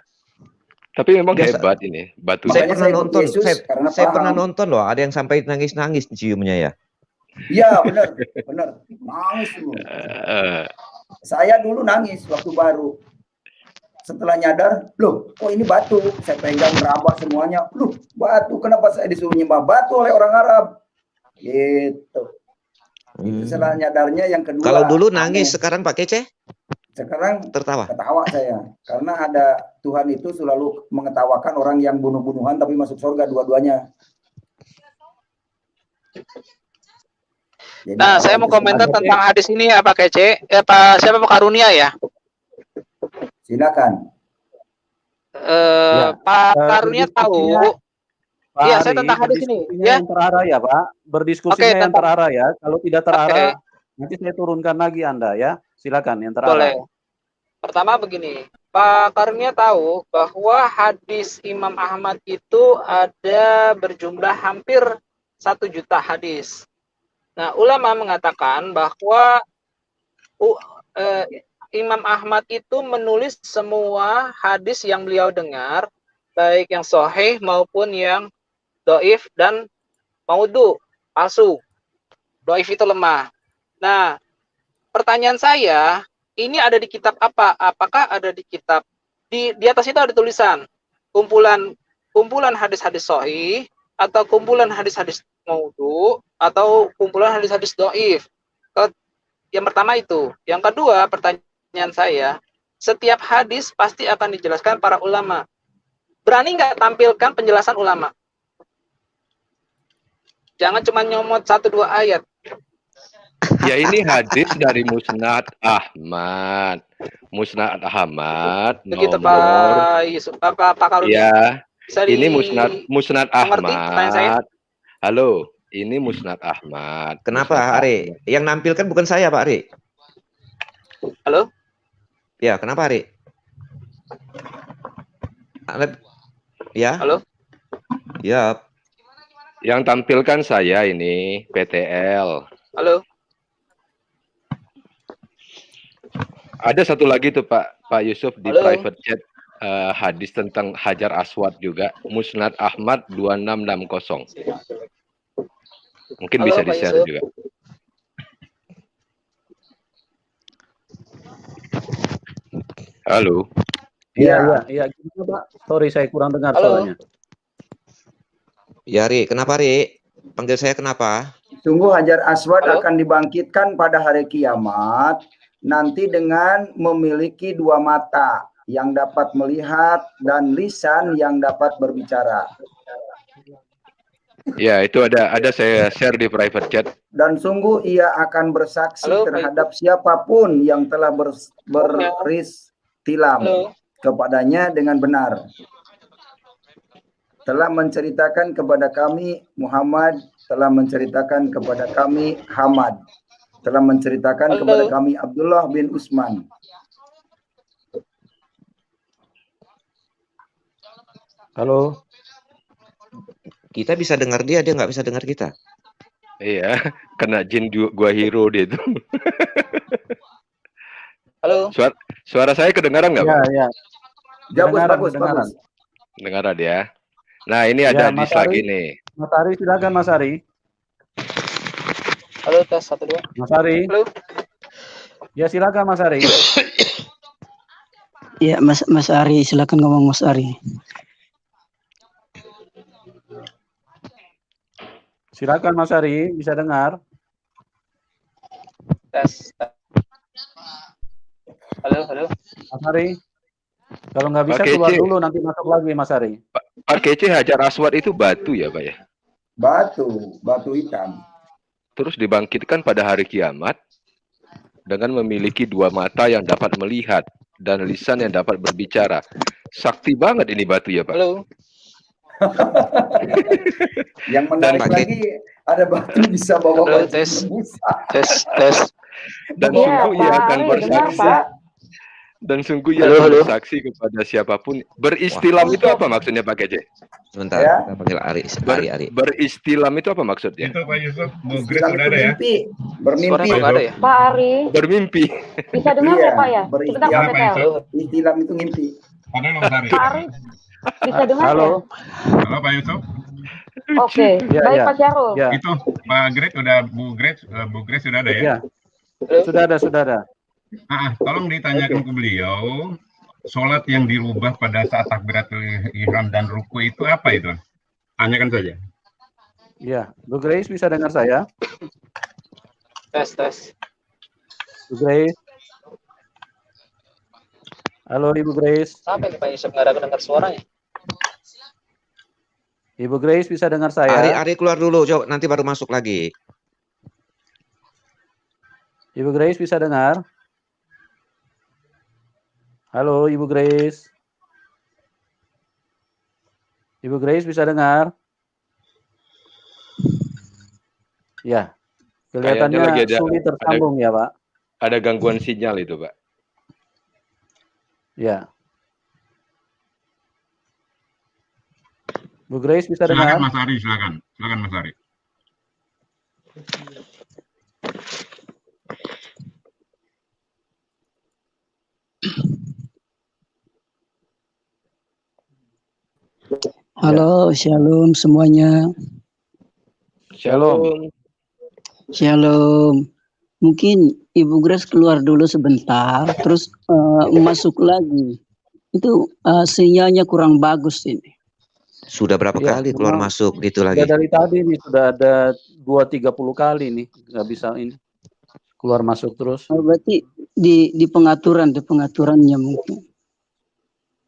Tapi memang Biasa. hebat ini batu. Makanya Saya pernah saya ikut nonton, Yesus karena saya pernah paham. nonton loh, ada yang sampai nangis-nangis ciumnya ya. Iya, benar. Benar. Nangis dulu. Eh, Saya dulu nangis waktu baru. Setelah nyadar, loh, kok ini batu? Saya pegang meraba semuanya. Loh, batu. Kenapa saya disuruh nyembah batu oleh orang Arab? Gitu. Itu setelah nyadarnya yang kedua. Kalau dulu nangis, aneh. sekarang Pak Kece Sekarang tertawa. ketawa saya. Karena ada Tuhan itu selalu mengetawakan orang yang bunuh-bunuhan tapi masuk surga dua-duanya. Jadi, Nah, saya mau komentar tentang hadis ini ya Pak Kece. Pak siapa Pak Karunia ya? silakan. Pak Karunia tahu. Pak Iya, saya Ari, tentang hadis ini, berdiskusinya ya. yang terarah ya Pak. Berdiskusinya Oke, yang tentang- terarah ya. Kalau tidak terarah, Oke. nanti saya turunkan lagi Anda ya. Silakan yang terarah. Boleh. Pertama begini, Pak Karunia tahu bahwa hadis Imam Ahmad itu ada berjumlah hampir 1 juta hadis. Nah, ulama mengatakan bahwa Imam Ahmad itu menulis semua hadis yang beliau dengar, baik yang sahih maupun yang doif dan maudhu, palsu. Doif itu lemah. Nah, pertanyaan saya, ini ada di kitab apa? Apakah ada di kitab di atas itu ada tulisan kumpulan hadis-hadis sahih atau kumpulan hadis-hadis maudhu atau kumpulan hadis-hadis doif? Yang pertama itu. Yang kedua, pertanyaan saya, setiap hadis pasti akan dijelaskan para ulama. Berani nggak tampilkan penjelasan ulama? Jangan cuma nyomot 1-2 ayat. Ya ini hadis dari Musnad Ahmad. Musnad Ahmad Begitu nomor. Pak Yusuf, Pak Karunia. Ya, Bisa ini Musnad mengerti pertanyaan saya? Ahmad. Halo, ini Musnad Ahmad. Kenapa Musnad Ari? Ahmad. Yang nampilkan bukan saya Pak Ari. Halo? Ya, kenapa Ari? Ya. Halo? Ya, Yang tampilkan saya ini PTL. Halo? Ada satu lagi tuh Pak Yusuf di Halo. private chat, hadis tentang Hajar Aswad juga, Musnad Ahmad 2660. Mungkin Halo, bisa Pak di-share Yusuf. juga. Halo. Iya. Gimana, Pak? Sorry, saya kurang dengar Halo. suaranya. Ya, Ri, kenapa, Ri? Panggil saya kenapa? Sungguh Hajar Aswad Halo? akan dibangkitkan pada hari kiamat nanti dengan memiliki dua mata yang dapat melihat dan lisan yang dapat berbicara. Ya, itu ada saya share di private chat. Dan sungguh ia akan bersaksi Halo, Pak terhadap siapapun yang telah beris tilam Halo. kepadanya dengan benar. Telah menceritakan kepada kami Muhammad, telah menceritakan kepada kami Hamad, telah menceritakan Halo. kepada kami Abdullah bin Utsman. Halo. Kita bisa dengar dia nggak bisa dengar kita. Iya, kena jin gua hero dia itu. Halo. Suara saya kedengaran nggak, Pak? Iya. Bagus. Kedengaran ya. Nah, ini Ya, ada Mas hadis lagi Ari. nih. Mas Ari, silakan Mas Ari. Halo, tes 1 2. Mas Ari. Halo. Ya, silakan Mas Ari. Ya, Mas Ari, silakan ngomong Mas Ari. Silakan Mas Ari, bisa dengar? Tes. Halo. Mas Ari. Kalau nggak bisa Pak keluar Kece. dulu, nanti masuk lagi Mas Ari. Pak Kece, Hajar Aswad itu batu ya, Pak ya? Batu hitam. Terus dibangkitkan pada hari kiamat dengan memiliki dua mata yang dapat melihat dan lisan yang dapat berbicara. Sakti banget ini batu ya, Pak. Halo. Yang menarik Dan lagi ada batu bisa bawa Halo, baju tes. Musa. Tes. Dan Iya, sungguh ia Pak akan Ari, bersaksi. dengar, Pak. Dan sungguh ia Halo, akan halo. bersaksi kepada siapapun. Beristilam itu apa maksudnya, Pak Kece? Sebentar, Ya. kita panggil Ari. Ari. Beristilam itu apa maksudnya? Itu Pak Yusuf, Bu Grace Istilah sudah itu ada ya? bermimpi. Suaranya nggak ada ya? Pak Ari, Bermimpi. bisa dengar Iya, ya Pak ya? beristilah. Sebentar, Apa Pak itu? Istilah itu ngimpi. Ada Mas Ari. Pak Ari, bisa dengar Halo. Halo Pak Yusuf. ya? Oke, Ya, baik ya. Pak Syarul. Ya, Itu Pak Grace udah Bu Grace sudah ada ya? ya. Sudah ada. Tolong ditanyakan ke beliau, sholat yang dirubah pada saat takbiratul ihram dan ruku itu apa itu? Tanyakan saja. Ya, Bu Grace bisa dengar saya? Tes. Bu Grace. Halo Ibu Grace. Sampai nih Pak Yusuf nggak ada dengar suaranya. Ibu Grace bisa dengar saya? Ari keluar dulu, coba nanti baru masuk lagi. Ibu Grace bisa dengar? Halo Ibu Grace. Ibu Grace bisa dengar? Ya. Kayaknya lagi Kelihatannya sulit tersambung ya, Pak. Ada gangguan sinyal itu, Pak. Ya. Bu Grace bisa Silakan dengar? Mas Ari, silakan Mas Ari. Halo, shalom semuanya. Shalom. Shalom. Mungkin Ibu Grace keluar dulu sebentar, terus masuk lagi. Itu sinyalnya kurang bagus ini. Sudah berapa Ya, kali keluar memang masuk gitu Sudah lagi? dari tadi nih, sudah ada 2-30 kali nih, nggak bisa ini keluar masuk terus. Berarti di pengaturannya mungkin.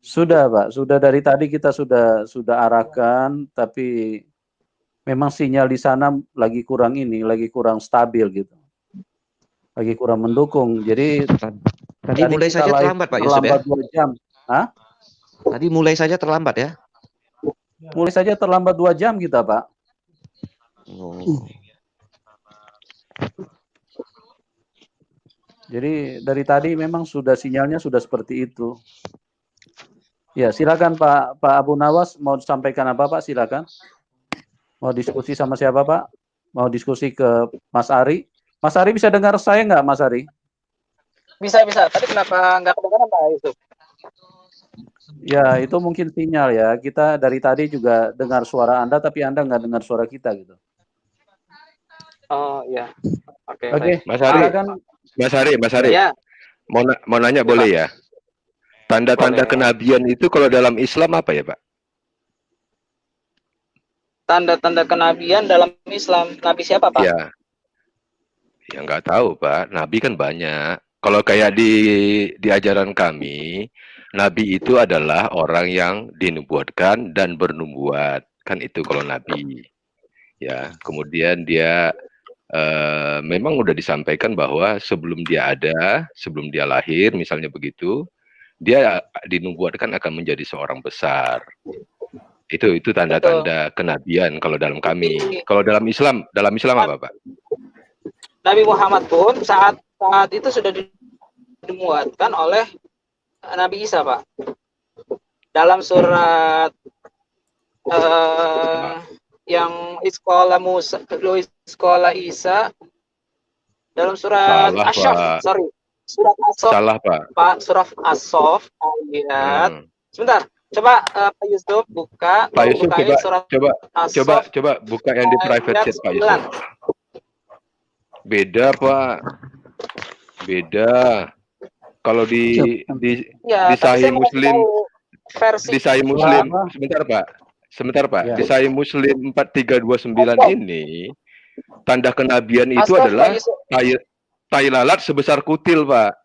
Sudah, Pak. Sudah dari tadi kita sudah arahkan, tapi memang sinyal di sana lagi kurang stabil gitu. Lagi kurang mendukung. Jadi Tadi mulai saja terlambat Pak Yusuf ya? terlambat 2 jam. Hah? Tadi mulai saja terlambat ya? Mulai saja terlambat 2 jam kita, Pak. Oh. Jadi dari tadi memang sinyalnya sudah seperti itu. Ya, silakan Pak Abu Nawas, mau sampaikan apa Pak? Silakan. Mau diskusi sama siapa Pak? Mau diskusi ke Mas Ari? Mas Ari bisa dengar saya nggak, Mas Ari? Bisa. Tadi kenapa nggak kedengaran Pak Yusuf? Ya, itu mungkin sinyal ya. Kita dari tadi juga dengar suara Anda, tapi Anda nggak dengar suara kita gitu. Oh iya. Oke. Oke, Mas Hari, silakan. Mas Hari, Ya. mau nanya Ya, boleh Pak. ya? Tanda-tanda Boleh. kenabian itu kalau dalam Islam apa ya, Pak? Tanda-tanda kenabian dalam Islam. Nabi siapa, Pak? Ya, ya nggak tahu, Pak. Nabi kan banyak. Kalau kayak di ajaran kami, Nabi itu adalah orang yang dinubuatkan dan bernubuat. Kan itu kalau Nabi. Ya, kemudian dia memang udah disampaikan bahwa sebelum dia ada, sebelum dia lahir, misalnya begitu, dia dinubuatkan akan menjadi seorang besar. Itu tanda-tanda kenabian kalau dalam kami. Kalau dalam Islam apa, Pak? Nabi Muhammad pun saat itu sudah dimuatkan oleh Nabi Isa, Pak. Dalam surat yang Iskola Musa, Iskola Isa, dalam surat Asyaf, surat Asof. Salah, Pak. Surat Asof ayat. Sebentar, coba Pak Yusuf buka. Pak Yusuf coba buka yang di private chat, Pak Yusuf. Beda, Pak. Beda. Kalau di Sahih Muslim, di Sahih Muslim, sebentar Pak. Di Sahih Muslim 4329 ini tanda kenabian itu adalah tai lalat sebesar kutil, Pak.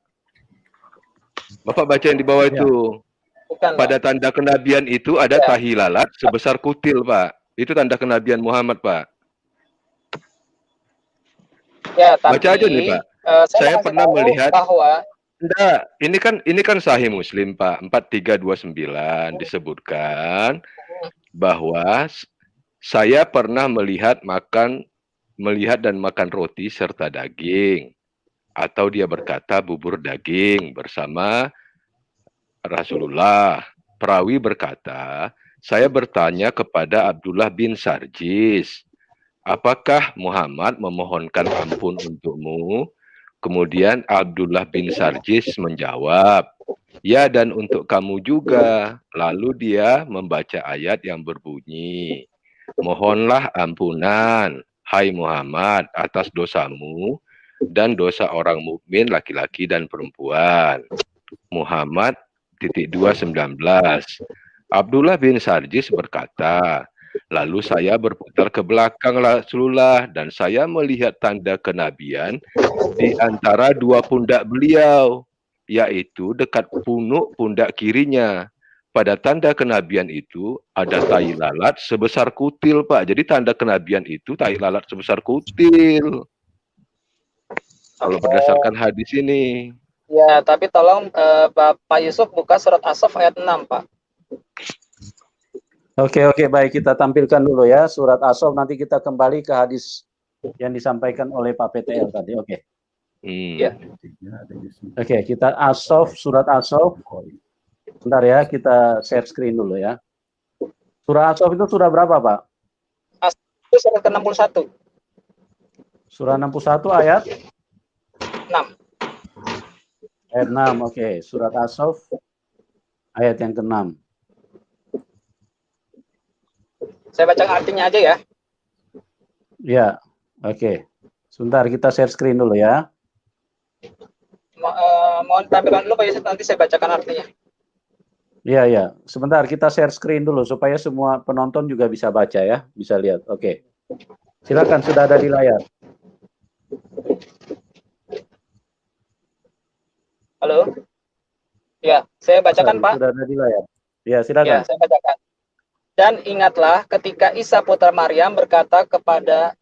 Bapak baca yang di bawah itu. Bukan, pada tanda kenabian itu ada tahi lalat sebesar kutil, Pak. Itu tanda kenabian Muhammad, Pak. Ya, tapi, baca aja nih, Pak. Saya pernah melihat bahwa ini kan Sahih Muslim, Pak. 4329 disebutkan bahwa saya pernah melihat dan makan roti serta daging, atau dia berkata bubur daging bersama Rasulullah. Perawi berkata, saya bertanya kepada Abdullah bin Sarjis, apakah Muhammad memohonkan ampun untukmu? Kemudian Abdullah bin Sarjis menjawab, ya, dan untuk kamu juga. Lalu dia membaca ayat yang berbunyi, mohonlah ampunan, hai Muhammad, atas dosamu dan dosa orang mukmin laki-laki dan perempuan. Muhammad 2:19. Abdullah bin Sarjis berkata, lalu saya berputar ke belakang Rasulullah dan saya melihat tanda kenabian di antara dua pundak beliau, yaitu dekat pundak kirinya. Pada tanda kenabian itu ada tai lalat sebesar kutil, Pak. Jadi tanda kenabian itu tai lalat sebesar kutil. Kalau berdasarkan hadis ini. Ya, tapi tolong Pak Yusuf buka surat As-Saff ayat 6, Pak. Oke, baik, kita tampilkan dulu ya surat As-Saff, nanti kita kembali ke hadis yang disampaikan oleh Pak PTL tadi. Oke. Ya. Oke, kita As-Saff, surat As-Saff. Bentar ya, kita share screen dulu ya. Surah As-Saff itu surah berapa, Pak? As-Saff itu surat ke-61. Surah 61 ayat 6. Ayat 6, oke. Surat As-Saff ayat yang ke-6. Saya baca artinya aja ya. Ya, oke. Sebentar, kita share screen dulu ya. Mohon tampilkan dulu Pak Yusuf, nanti saya bacakan artinya. Iya. Sebentar, kita share screen dulu supaya semua penonton juga bisa baca ya, bisa lihat. Oke. Silakan, sudah ada di layar. Halo? Ya, saya bacakan, Pak. Sudah ada di layar. Ya, silakan. Ya, saya bacakan. Dan ingatlah ketika Isa putra Maryam berkata kepada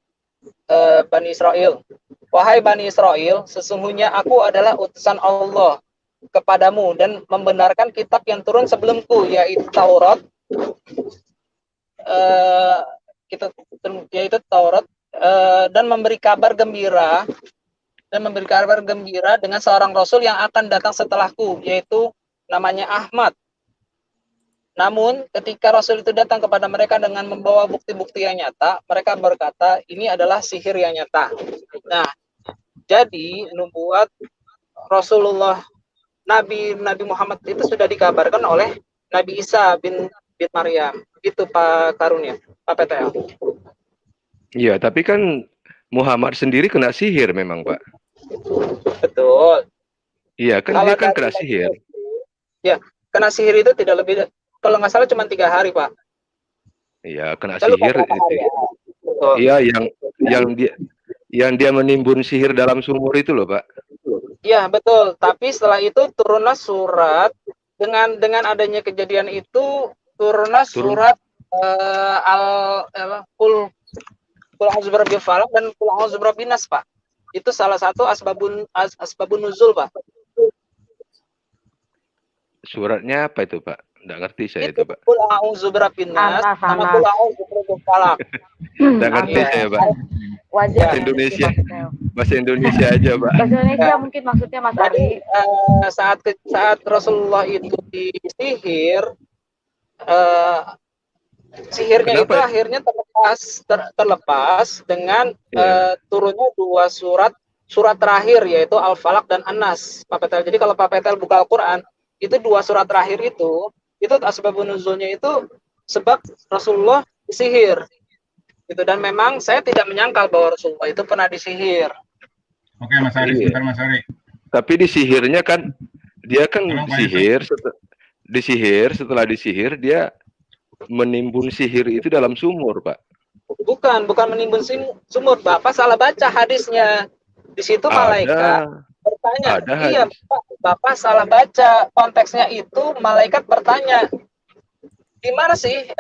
Bani Israel, wahai Bani Israel, sesungguhnya aku adalah utusan Allah kepadamu dan membenarkan kitab yang turun sebelumku, yaitu Taurat, dan memberi kabar gembira dengan seorang rasul yang akan datang setelahku, yaitu namanya Ahmad. Namun ketika rasul itu datang kepada mereka dengan membawa bukti-bukti yang nyata, mereka berkata ini adalah sihir yang nyata. Nah, jadi nubuat Rasulullah Nabi Muhammad itu sudah dikabarkan oleh Nabi Isa bin Maryam. Itu Pak Karunia, Pak PTL. Iya, tapi kan Muhammad sendiri kena sihir memang, Pak. Betul. Iya, kan Kalau dia kan dari kena sihir. Ya, kena sihir itu tidak lebih, kalau nggak salah cuma 3 hari, Pak. Iya, kena Saya lupa sihir berapa itu. hari ya. Betul. Iya, yang dia menimbun sihir dalam sumur itu loh, Pak. Iya, betul. Tapi setelah itu turunlah surat dengan adanya kejadian itu turunlah surat Qul a'udzu birabbil falaq dan Qul a'udzu birabbin nas, Pak. Itu salah satu asbabun nuzul, Pak. Suratnya apa itu, Pak? Nggak ngerti saya itu, Pak. Qul a'udzu birabbin nas sama Qul a'udzu birabbil falaq. Nggak ngerti saya, Pak. Wajar. Bahasa Indonesia. Bahasa Indonesia aja, Pak. Bahasa Indonesia mungkin maksudnya Mas Ari. Saat Rasulullah itu disihir, sihirnya Kenapa? itu akhirnya terlepas dengan turunnya 2 surat terakhir, yaitu Al-Falaq dan An-Nas, Pak Petel. Jadi kalau Pak Petel buka Al-Quran, itu 2 surat terakhir itu asbabun nuzulnya itu sebab Rasulullah disihir. Gitu. Dan memang saya tidak menyangkal bahwa Rasulullah itu pernah disihir. Oke, Mas Ari, sebentar Mas Ari. Tapi disihirnya kan, dia kan Tolong, Pak setelah disihir dia menimbun sihir itu dalam sumur, Pak. Bukan menimbun sumur. Bapak salah baca hadisnya. Di situ malaikat bertanya. Iya, Bapak salah baca. Konteksnya itu malaikat bertanya, di mana sih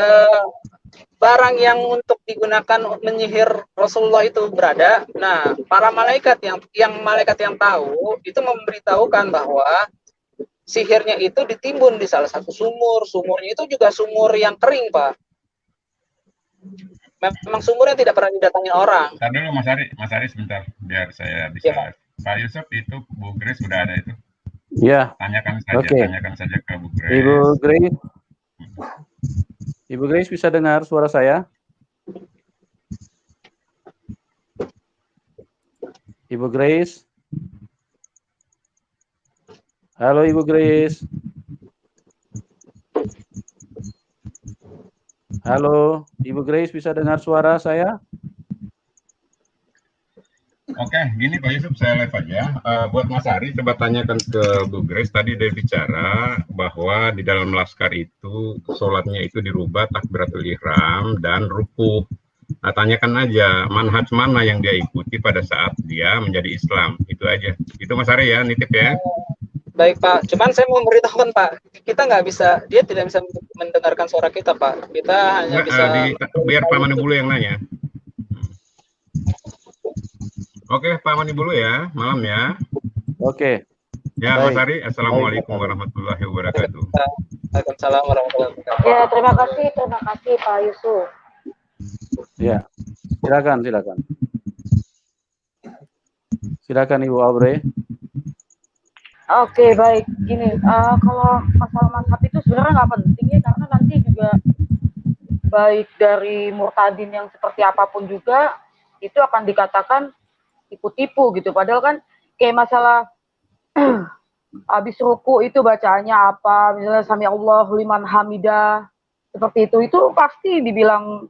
barang yang untuk digunakan menyihir Rasulullah itu berada? Nah, para malaikat yang malaikat yang tahu itu memberitahukan bahwa sihirnya itu ditimbun di salah satu sumur. Sumurnya itu juga sumur yang kering, Pak. Memang sumurnya tidak pernah didatangi orang. Tadi dulu Mas Ari sebentar biar saya bisa. Ya, Pak Yusuf, itu Bu Grace sudah ada itu. Ya. Tanyakan saja ke Bu Grace. Ibu Grace bisa dengar suara saya? Ibu Grace? Halo Ibu Grace. Halo, Ibu Grace bisa dengar suara saya? Oke, gini Pak Yusuf, saya live aja. Buat Mas Ari, coba tanyakan ke Bu Grace. Tadi dia bicara bahwa di dalam laskar itu, sholatnya itu dirubah takbiratul ihram dan rukuh. Nah, tanyakan aja, manhaj mana yang dia ikuti pada saat dia menjadi Islam. Itu aja. Itu Mas Ari ya, nitip ya. Baik Pak, cuman saya mau memberitahukan Pak, kita nggak bisa, dia tidak bisa mendengarkan suara kita Pak. Kita hanya bisa... biar Pak Manibulu yang nanya. Oke, Pak Manibulu ya, malam ya. Oke. Ya, Mas Ari, Assalamualaikum warahmatullahi wabarakatuh. Waalaikumsalam warahmatullahi wabarakatuh. Ya, terima kasih Pak Yusuf. Ya, silakan. Silakan Ibu Aubrey. Oke, baik. Gini, kalau masalah mazhab itu sebenarnya nggak penting ya, karena nanti juga baik dari murtadin yang seperti apapun juga itu akan dikatakan tipu-tipu gitu. Padahal kan kayak masalah habis ruku itu bacaannya apa, misalnya sami Allahu liman hamidah, seperti itu pasti dibilang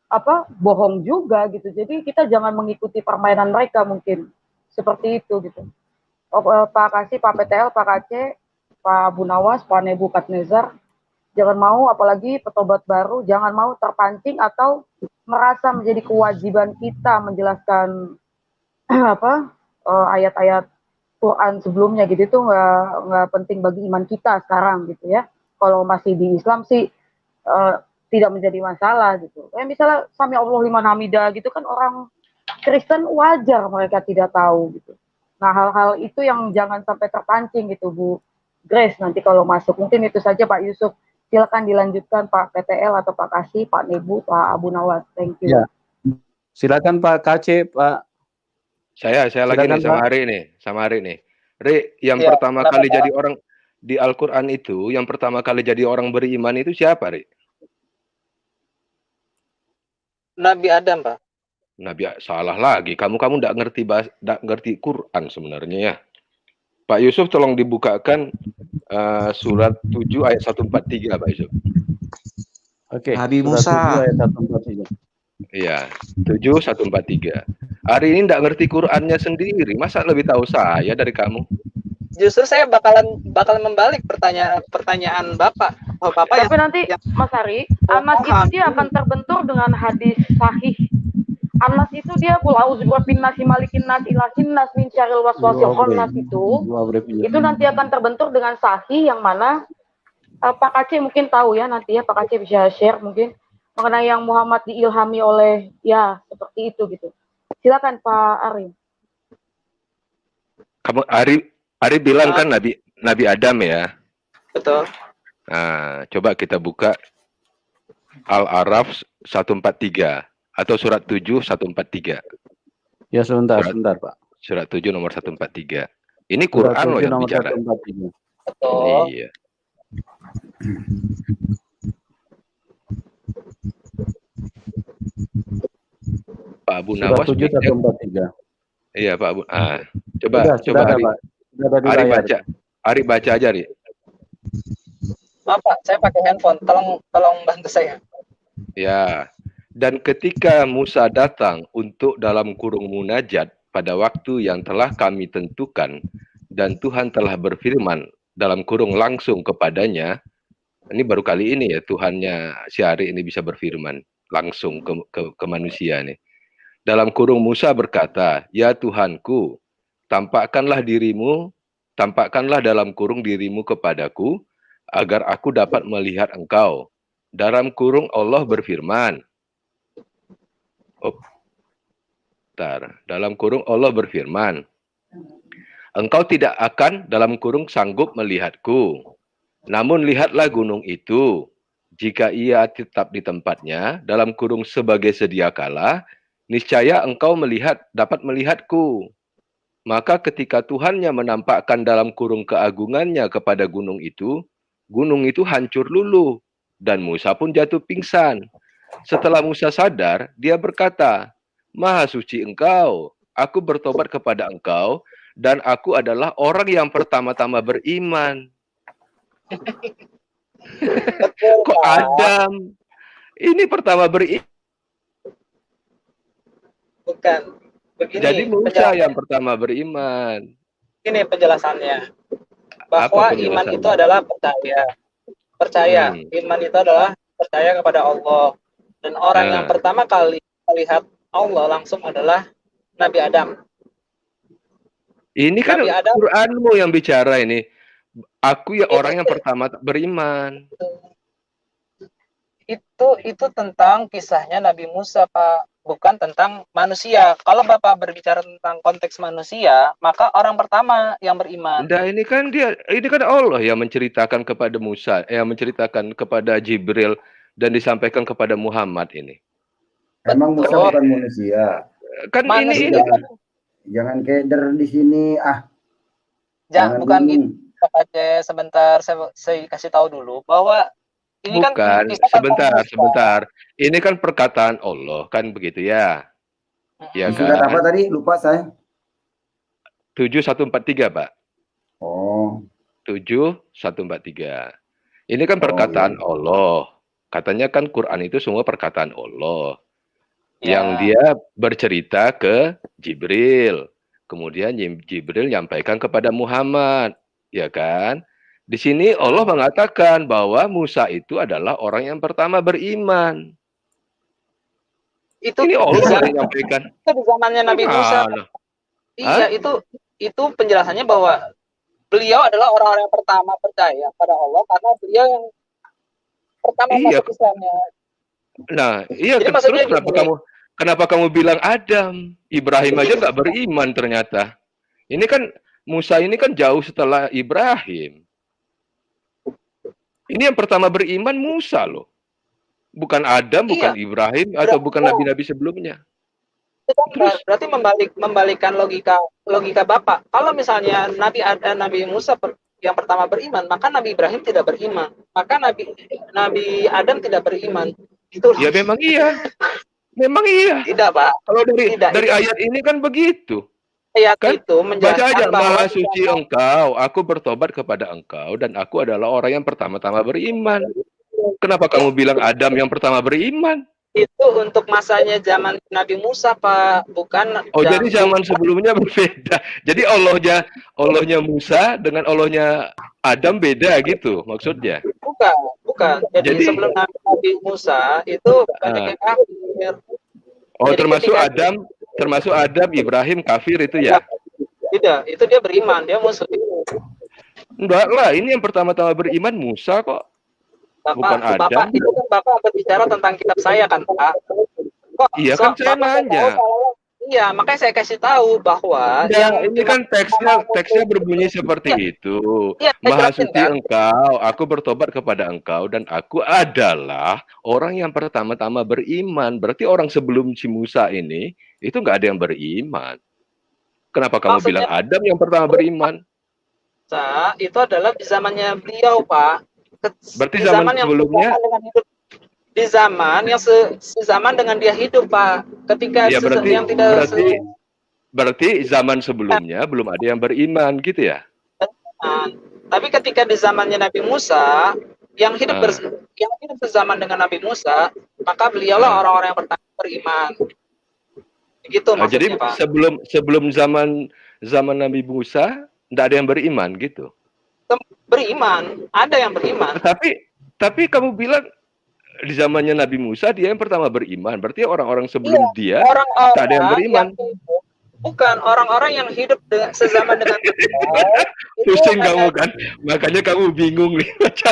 apa bohong juga gitu. Jadi kita jangan mengikuti permainan mereka mungkin seperti itu gitu. Pak Kasih, Pak PTL, Pak Aceh, Pak Abu Nawas, Pak Nebukadnezar, jangan mau, apalagi petobat baru, jangan mau terpancing atau merasa menjadi kewajiban kita menjelaskan ayat-ayat Quran sebelumnya gitu. Itu nggak penting bagi iman kita sekarang gitu ya. Kalau masih di Islam sih tidak menjadi masalah gitu. Misalnya sami Allah liman hamidah gitu kan, orang Kristen wajar mereka tidak tahu gitu. Nah, hal-hal itu yang jangan sampai terpancing gitu Bu Grace nanti kalau masuk. Mungkin itu saja Pak Yusuf. Silakan dilanjutkan Pak PTL atau Pak Kasih, Pak Nebu, Pak Abu Nawas. Thank you. Ya. Silakan Pak KC, Pak. Saya lagi nih sama Ari nih. Ri, yang pertama kali jadi orang di Al-Quran itu, yang pertama kali jadi orang beriman itu siapa, Ri? Nabi Adam, Pak. Nabi, salah lagi. Kamu nggak ngerti Quran sebenarnya ya. Pak Yusuf tolong dibukakan surat 7 ayat 143 Pak Yusuf. Oke. Nabi Surat Musa. 7 ayat 143. Iya, 7 143. Hari ini nggak ngerti Qur'annya sendiri, masa lebih tahu saya dari kamu? Justru saya bakalan membalik pertanyaan Bapak. Oh, Bapak Tapi nanti Mas Ari, Anas itu dia akan terbentur dengan hadis sahih. Anas itu dia qul a'udzu nasi malikin nas ilahin nas min syarril waswasil khannas itu nanti akan terbentur dengan sahih yang mana Pak Aceh mungkin tahu ya, nanti ya Pak Aceh bisa share mungkin mengenai yang Muhammad diilhami oleh ya seperti itu gitu. Silakan Pak Ari. Kamu Ari bilang kan Nabi Adam ya. betul. Nah, coba kita buka Al-A'raf 143 atau surat 7 143. Ya sebentar Pak. Surat 7 nomor 143. Ini Quran loh yang bicara. 143. Betul. Iya. Pak Abu Surat Nawas 7 143. Iya Pak Abu. Coba Sudah ada, Ari. Pak. Sudah ada di Ari layar. baca. Ari baca aja, Ari. Maaf Pak, saya pakai handphone. Tolong bantu saya. Ya. Dan ketika Musa datang untuk dalam kurung munajat pada waktu yang telah kami tentukan dan Tuhan telah berfirman dalam kurung langsung kepadanya, ini baru kali ini ya Tuhannya si Ari ini bisa berfirman langsung ke manusia nih. Dalam kurung Musa berkata, "Ya Tuhanku, tampakkanlah dalam kurung dirimu kepadaku agar aku dapat melihat Engkau." Dalam kurung Allah berfirman, dalam kurung Allah berfirman, "Engkau tidak akan dalam kurung sanggup melihatku. Namun lihatlah gunung itu. Jika ia tetap di tempatnya, dalam kurung sebagai sedia kala, niscaya engkau dapat melihatku." Maka ketika Tuhannya menampakkan dalam kurung keagungannya kepada gunung itu hancur luluh, dan Musa pun jatuh pingsan. Setelah Musa sadar, dia berkata, "Maha suci Engkau, aku bertobat kepada Engkau, dan aku adalah orang yang pertama-tama beriman." Kok Adam? Ini pertama beriman. Bukan. Begini, Jadi Musa yang pertama beriman. Ini penjelasannya. Bahwa iman itu adalah percaya. Iman itu adalah percaya kepada Allah. Dan orang yang pertama kali melihat Allah langsung adalah Nabi Adam. Ini kan Quranmu yang bicara ini. Aku ya orang yang pertama beriman. Itu tentang kisahnya Nabi Musa, Pak. Bukan tentang manusia. Kalau Bapak berbicara tentang konteks manusia, maka orang pertama yang beriman. Nah, ini kan Allah yang menceritakan kepada Musa, yang menceritakan kepada Jibril dan disampaikan kepada Muhammad ini. Emang Musa bukan manusia. Kan manusia. ini Jangan keder di sini Jangan bukan gitu. Pak Aceh, sebentar saya kasih tahu dulu bahwa ini bukan, kan sebentar. Ini kan perkataan Allah, kan begitu ya? Ya kan? Surat apa tadi? Lupa saya. 7143, Pak. Oh. 7143. Ini kan perkataan Allah. Katanya kan Quran itu semua perkataan Allah. Ya. Yang dia bercerita ke Jibril. Kemudian Jibril nyampaikan kepada Muhammad, ya kan? Di sini Allah mengatakan bahwa Musa itu adalah orang yang pertama beriman. Ini Allah yang menyampaikan. Itu di zamannya Nabi Musa. Iya, itu penjelasannya bahwa beliau adalah orang-orang yang pertama percaya pada Allah karena beliau yang pertama masuk Islamnya. Nah, iya. Terus kenapa kamu bilang Adam? Ibrahim aja nggak beriman ternyata. Ini kan Musa ini kan jauh setelah Ibrahim. Ini yang pertama beriman Musa loh. Bukan Adam, bukan Ibrahim, atau bukan nabi-nabi sebelumnya. Terus berarti membalikkan logika Bapak. Kalau misalnya Nabi Musa yang pertama beriman, maka Nabi Ibrahim tidak beriman. Maka Nabi Adam tidak beriman. Itu ya memang iya. Memang iya. Tidak, Pak. Kalau dari ayat ini kan begitu. ayat Kan itu baca menjelaskan aja, bahwa Maha Suci Engkau, aku bertobat kepada Engkau dan aku adalah orang yang pertama-tama beriman. Kenapa kamu bilang Adam yang pertama beriman? itu untuk masanya zaman Nabi Musa, Pak, bukan Oh, jadi zaman sebelumnya berbeda. Jadi Allahnya Musa dengan Allahnya Adam beda gitu maksudnya. bukan. Jadi sebelum Nabi Musa itu banyak yang kafir. Oh, Jadi termasuk Adam, Ibrahim kafir itu ya? Tidak, itu dia beriman, dia muslim. Enggak lah, ini yang pertama-tama beriman Musa kok. Bukan Adam. Bapak itu kan Bapak berbicara tentang kitab saya kan, Pak. Kok, Iya kan saya nanya. Iya, makanya saya kasih tahu bahwa ini kan teksnya berbunyi seperti itu. Maha Suci Engkau, aku bertobat kepada Engkau dan aku adalah orang yang pertama-tama beriman. Berarti orang sebelum si Musa ini itu nggak ada yang beriman. Kenapa kamu bilang Adam yang pertama beriman? Itu adalah di zamannya beliau, Pak. Berarti zaman sebelumnya di zaman yang sezaman dengan dia hidup, Pak. Ketika ya, yang tidak berarti zaman sebelumnya belum ada yang beriman gitu ya. Tapi ketika di zamannya Nabi Musa yang hidup sezaman dengan Nabi Musa, maka beliaulah orang-orang yang pertama beriman. Begitu maksudnya, jadi Pak. sebelum zaman Nabi Musa tidak ada yang beriman gitu. Beriman, ada yang beriman. Tapi kamu bilang di zamannya Nabi Musa dia yang pertama beriman. Berarti orang-orang sebelum dia tak ada yang beriman. Bukan orang-orang yang hidup sezaman dengan pusing kamu kan, makanya kamu bingung nih.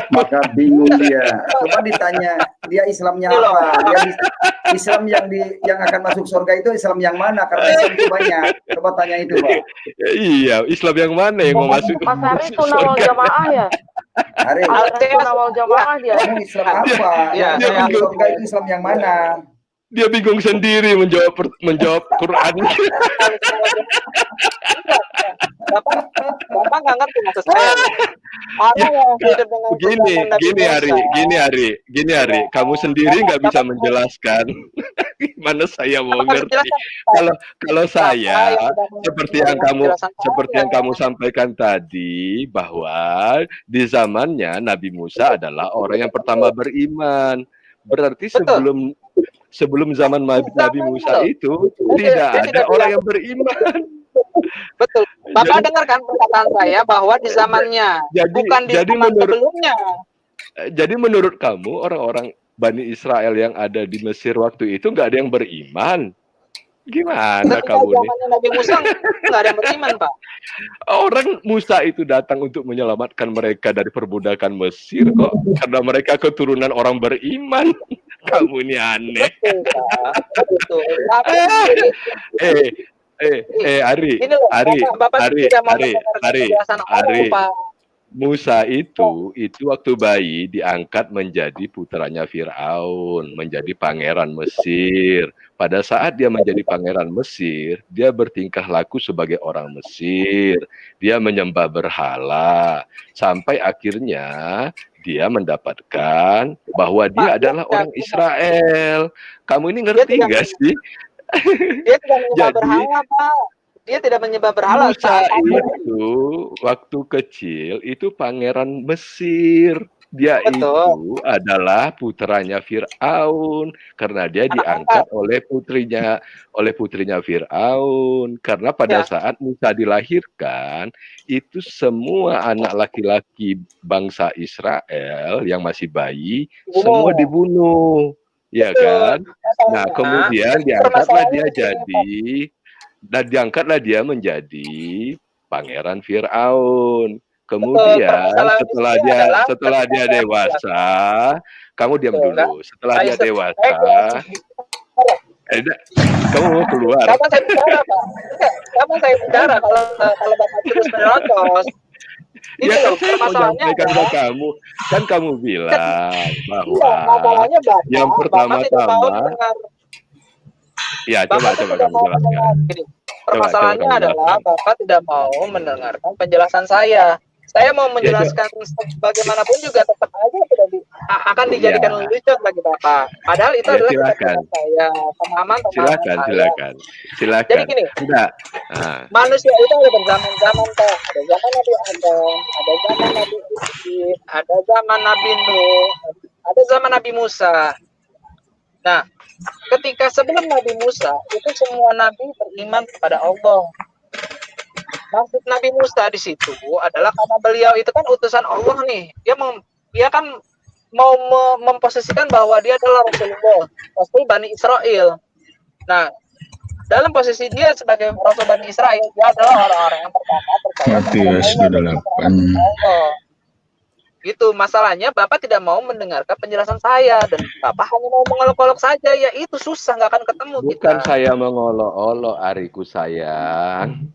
Maka bingung dia. Coba ditanya dia Islamnya apa? Dia Islam yang akan masuk surga itu Islam yang mana? Karena Islam itu banyak. Coba tanya itu, Pak. Iya, Islam yang mana yang mau masuk? Mas Ari Sunnah wal Jamaah ya? Ari, Sunnah wal Jamaah dia. Kamu Islam apa? Yang masuk surga itu Islam yang mana? Dia bingung sendiri menjawab Quran. Bapak nggak ngerti maksud saya. Gini Ari, kamu sendiri nggak bisa menjelaskan. Gimana saya mau ngerti? Kalau saya seperti yang kamu sampaikan tadi bahwa di zamannya Nabi Musa adalah orang yang pertama beriman. Berarti sebelum zaman Nabi Musa itu tidak ada orang yang beriman. Betul. Bapak dengarkan perkataan saya bahwa di zamannya, bukan di zaman sebelumnya. Jadi menurut kamu orang-orang Bani Israel yang ada di Mesir waktu itu nggak ada yang beriman? Gimana kamu nih? Zamannya Nabi Musa nggak ada yang beriman, Pak. Orang Musa itu datang untuk menyelamatkan mereka dari perbudakan Mesir kok, karena mereka keturunan orang beriman. Kamu ini aneh. Betul. Ari. Musa itu waktu bayi diangkat menjadi putranya Firaun, menjadi pangeran Mesir. Pada saat dia menjadi pangeran Mesir, dia bertingkah laku sebagai orang Mesir. Dia menyembah berhala sampai akhirnya dia mendapatkan bahwa dia adalah orang Israel. Kamu ini ngerti nggak sih? Dia tidak menyembah berhala, Pak. Dia tidak menyembah berhala. Musa itu waktu kecil itu pangeran Mesir. Dia itu adalah putranya Firaun karena dia diangkat oleh putrinya Firaun. Karena pada saat Musa dilahirkan itu semua anak laki-laki bangsa Israel yang masih bayi semua dibunuh, ya kan? Nah, kemudian diangkatlah dia menjadi pangeran Firaun. Kemudian setelah dia dewasa, kamu diam dulu. Setelah dia dewasa, kamu mau keluar. Kapan saya bicara kalau Bapak terus menerobos. Ya kan saya mau sampaikan ke kamu. Kan kamu bilang bahwa yang pertama-tama. Ya, coba kamu jelaskan. Permasalahannya adalah Bapak tidak mau mendengarkan penjelasan saya. Saya mau menjelaskan bagaimanapun juga tetap aja akan dijadikan lelucon bagi Bapak. Padahal itu adalah keyakinan saya, pemahaman saya. Silakan. Jadi gini, manusia itu ada berzaman-zaman, Pak. Ada zaman Nabi Adam, ada zaman Nabi Ibrahim, ada zaman Nabi Nuh, ada zaman Nabi Musa. Nah, ketika sebelum Nabi Musa, itu semua nabi beriman kepada Allah. Maksud Nabi Musa di situ adalah karena beliau itu kan utusan Allah nih. Dia kan mau memposisikan bahwa dia adalah Rasulullah, Rasul Bani Israel. Nah, dalam posisi dia sebagai Rasul Bani Israel, dia adalah orang-orang yang pertama percaya kepada Allah. Gitu, masalahnya Bapak tidak mau mendengarkan penjelasan saya dan Bapak hanya mau mengolok-olok saja, ya itu susah, nggak akan ketemu. Bukan kita. Saya mengolok-olok, Ariku sayang.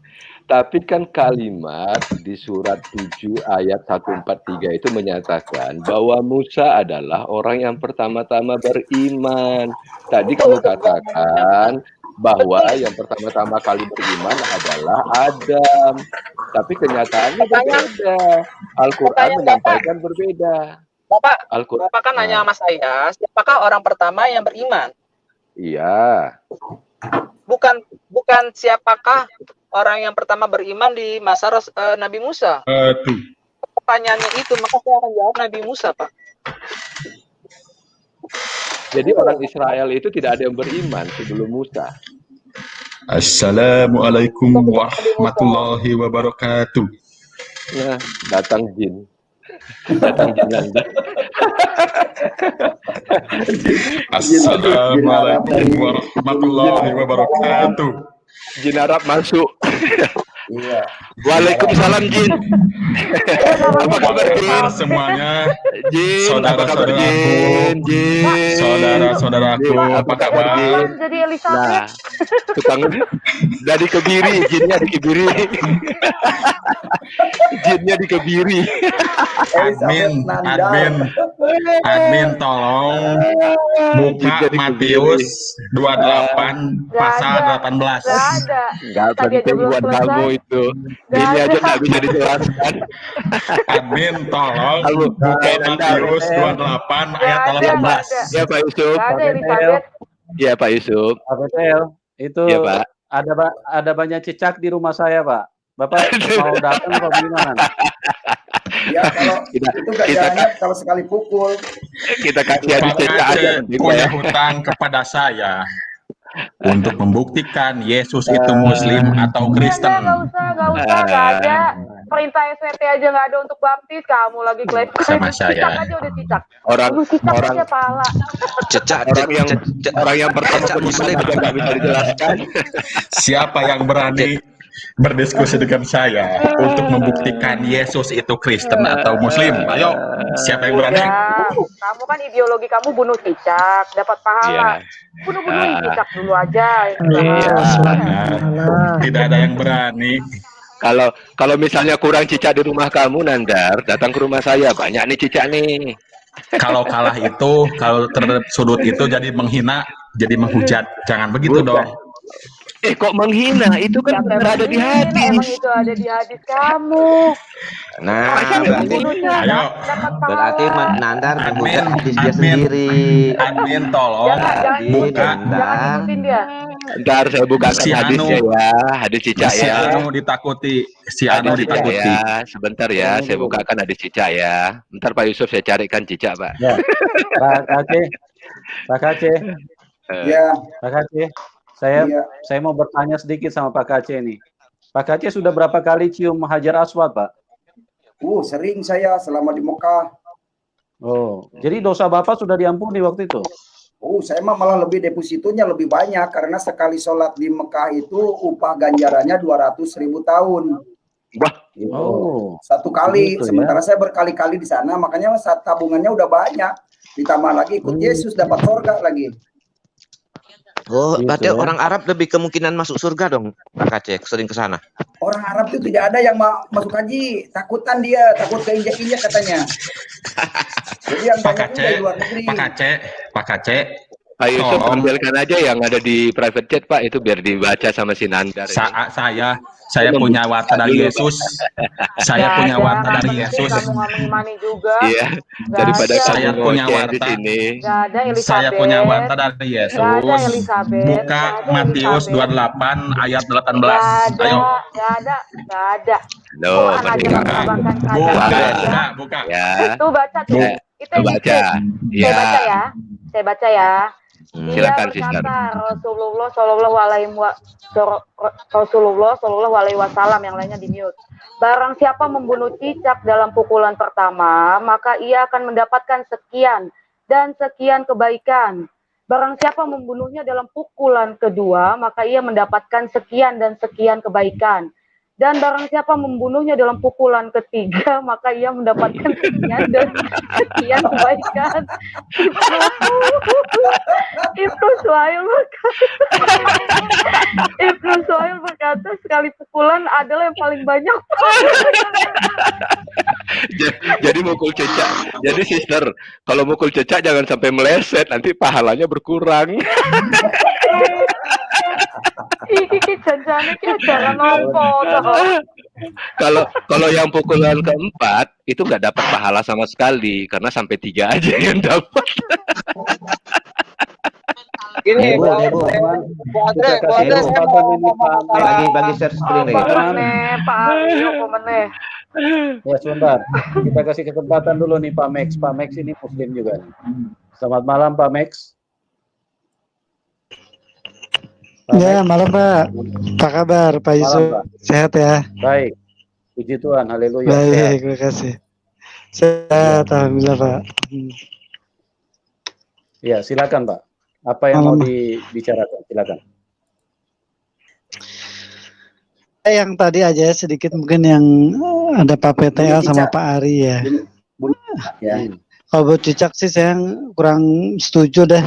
Tapi kan kalimat di surat 7 ayat 143 itu menyatakan bahwa Musa adalah orang yang pertama-tama beriman. Tadi kamu katakan bahwa yang pertama-tama kali beriman adalah Adam. Tapi kenyataannya berbeda. Al-Quran menyampaikan berbeda. Bapak kan nanya sama saya, siapakah orang pertama yang beriman? Iya. Bukan siapakah orang yang pertama beriman di masa Nabi Musa. Pertanyaannya itu, maka saya akan jawab Nabi Musa, Pak. Jadi orang Israel itu tidak ada yang beriman sebelum Musa. Assalamualaikum warahmatullahi wabarakatuh. Nah, datang jin. Datang jin Anda. Assalamualaikum warahmatullahi wabarakatuh. Jin Arab masuk. Iya. Waalaikumsalam Jin. Apa kabar Jin? Semuanya. Jin, saudara-saudaraku, saudara-saudaraku, apa kabar? Jadi Elizabeth. Nah, tukang dari Kebiri, jinnya di Kebiri. Jinnya di Kebiri. Admin tolong buka Matius 28 pasal 18. Enggak penting buat kamu itu. Ini aja nggak bisa dijelaskan. Admin tolong buka Matius 28 ayat 18. Ya Pak Yusuf. Ya Pak Yusuf. Pak Betel, itu ya, Pak. Ada banyak cicak di rumah saya, Pak. Bapak mau datang apa gimana? Ya kalau itu gajahnya kalau sekali pukul. Kita kasih aja cicak punya hutang kepada saya untuk membuktikan Yesus itu Muslim atau Kristen. Nggak usah, nggak ada. Perintah SWT aja nggak ada untuk baptis. Kamu lagi klaim sama saya. Cicak aja udah cicak. Orang aja pala. Orang yang pertama Muslim aja nggak bisa dijelaskan. Siapa yang berani berdiskusi dengan saya untuk membuktikan Yesus itu Kristen atau Muslim? Ayo, siapa yang berani? Ya, kamu kan ideologi kamu bunuh cicak, dapat pahala. Bunuh-bunuhin cicak dulu aja. Tidak ada yang berani. Kalau misalnya kurang cicak di rumah kamu, Nandar, datang ke rumah saya, banyak nih cicak nih. Kalau kalah itu, kalau tersudut itu jadi menghina, jadi menghujat. Jangan begitu dong. Kok menghina? Itu kan ada di hadis. Emang itu ada di hadis kamu. Nah, berarti Nandar menghujat hadis dia sendiri. Admin tolong buka. Ntar saya buka hadisnya ya, hadis cicak ya. Si Anu ditakuti. Ya, sebentar ya, saya bukakan hadis cicak ya. Ntar Pak Yusuf saya carikan cicak, Pak. Ya. Pak Aceh. Ya. Pak Aceh. Saya mau bertanya sedikit sama Pak Aceh nih. Pak Aceh sudah berapa kali cium Hajar Aswad, Pak? Sering saya selama di Mekah. Jadi dosa Bapak sudah diampuni waktu itu? Saya malah lebih depositonya lebih banyak karena sekali sholat di Mekah itu upah ganjarannya 200.000 tahun. Wah. Satu kali. Gitu, sementara saya berkali-kali di sana, makanya tabungannya udah banyak. Ditambah lagi ikut Yesus dapat surga lagi. Berarti orang Arab lebih kemungkinan masuk surga dong, Pak Aceh, sering ke sana. Orang Arab itu tidak ada yang masuk haji, takutan dia, takut keinjak-injak katanya. Jadi yang banyak dari luar negeri. Pak Aceh, Pak Yusuf Tolong. tampilkan aja yang ada di private chat Pak, itu biar dibaca sama si Nandar. Saya punya warta dari Yesus. Saya punya warta dari Yesus. Kamu nggak mengimani juga. Iya, Nggak daripada ada. Saya kamu punya ngoceh di warta. sini. Nggak ada Elizabeth. Saya punya warta dari Yesus. Nggak ada Elizabeth. Buka Nggak ada Matius Elizabeth. 28 ayat 18. Nggak ada, Ayo. nggak ada. Loh, Quran aja berarti mengkabarkan Buka, keadaan. buka. ya. Tuh baca tuh. Ya, Itu yang baca. dicek. Ya. Saya baca ya. Saya baca ya. Dia Silakan, Sister. berkata Rasulullah Shallallahu Alaihi Wasallam, yang lainnya di mute. Barang siapa membunuh cicak dalam pukulan pertama, maka ia akan mendapatkan sekian dan sekian kebaikan. Barang siapa membunuhnya dalam pukulan kedua, maka ia mendapatkan sekian dan sekian kebaikan. Dan barang siapa membunuhnya dalam pukulan ketiga, maka ia mendapatkan sekian dan sekian kebaikan. Ibnu Suhail berkata, sekali pukulan adalah yang paling banyak. Jadi mukul cecak. Jadi sister, kalau mukul cecak jangan sampai meleset, nanti pahalanya berkurang. Iki janjane ki ajaran nopo toh. Kalau yang pukulan keempat itu nggak dapat pahala sama sekali karena sampai 3 aja yang dapat. Gini, Bu Ibu, Andre, kita kasih kesempatan ini Pak. Bagi share screen Apa lagi. meneh, Pak Ari, apa meneh? Ya sebentar, kita kasih kesempatan dulu nih Pak Max. Pak Max ini Muslim juga. Selamat malam Pak Max. Ya, malam Pak. Apa kabar Pak Yusuf? Malam, Pak. Sehat ya? Baik, puji Tuhan, haleluya. Baik, terima kasih. Sehat, alhamdulillah Pak. Ya, silakan Pak. Apa yang Malam. mau dibicarakan? Silakan. Yang tadi aja sedikit mungkin yang ada Pak PTL sama Pak Ari ya. Ya. Kalau buat cicak sih saya kurang setuju deh.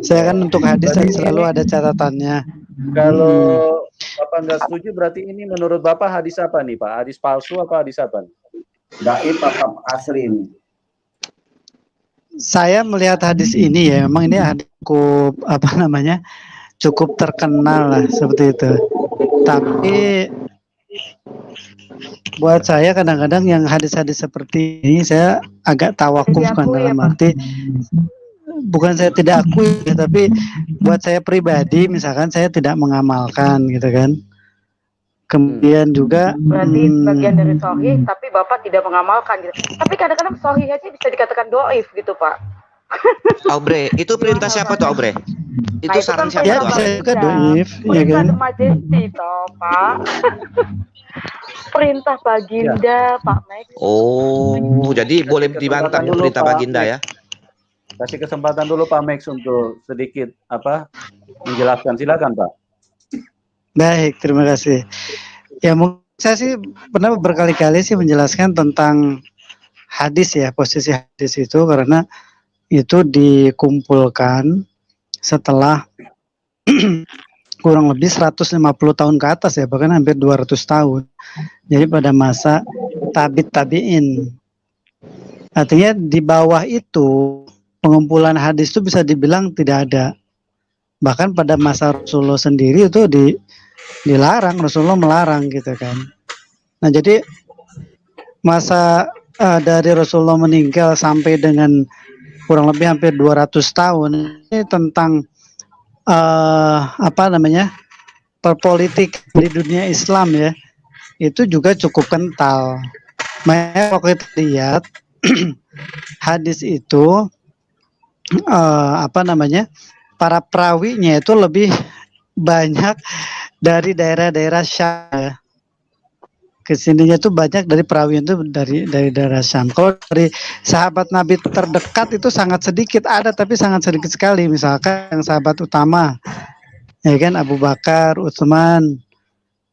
Saya kan untuk hadis Berarti selalu ini- ada catatannya. Kalau Bapak nggak setuju, berarti ini menurut Bapak hadis apa nih Pak? Hadis palsu apa hadis apa? Gaib atau asli ini? Saya melihat hadis ini ya, memang ini hadis cukup apa namanya, cukup terkenal lah seperti itu. Tapi buat saya kadang-kadang yang hadis-hadis seperti ini saya agak tawakuf kan, Diakui ya, dalam Pak? arti bukan saya tidak akui ya, tapi buat saya pribadi misalkan saya tidak mengamalkan gitu kan. Kemudian juga Berarti bagian dari sahih, tapi Bapak tidak mengamalkan gitu. Tapi kadang-kadang sahih aja bisa dikatakan doif gitu, Pak. Aubre, itu perintah siapa tuh Aubre? Itu Nah, saran kan siapa ya tuh? bisa Aubre? juga doif ya Perintah kan. The Majesty toh, Pak. Perintah baginda, Pak Max. Oh, jadi boleh dibantah Kesempatan dulu, perintah Pak. baginda ya? Kasih kesempatan dulu Pak Max untuk sedikit menjelaskan. Silakan Pak. Baik, terima kasih. Ya mungkin saya sih pernah berkali-kali sih menjelaskan tentang hadis ya, posisi hadis itu karena itu dikumpulkan setelah kurang lebih 150 tahun ke atas ya, bahkan hampir 200 tahun. Jadi pada masa tabi'in. Artinya di bawah itu pengumpulan hadis itu bisa dibilang tidak ada. Bahkan pada masa Rasulullah sendiri itu dilarang, Rasulullah melarang gitu kan. Nah jadi masa dari Rasulullah meninggal sampai dengan kurang lebih hampir 200 tahun ini tentang perpolitik di dunia Islam ya, itu juga cukup kental. Makanya kalau kita lihat hadis itu para perawinya itu lebih banyak dari daerah-daerah Syam ya. Kesininya tuh banyak dari perawi itu dari daerah Syam. Kalau dari sahabat Nabi terdekat itu sangat sedikit, ada tapi sangat sedikit sekali. Misalkan yang sahabat utama ya kan, Abu Bakar, Utsman,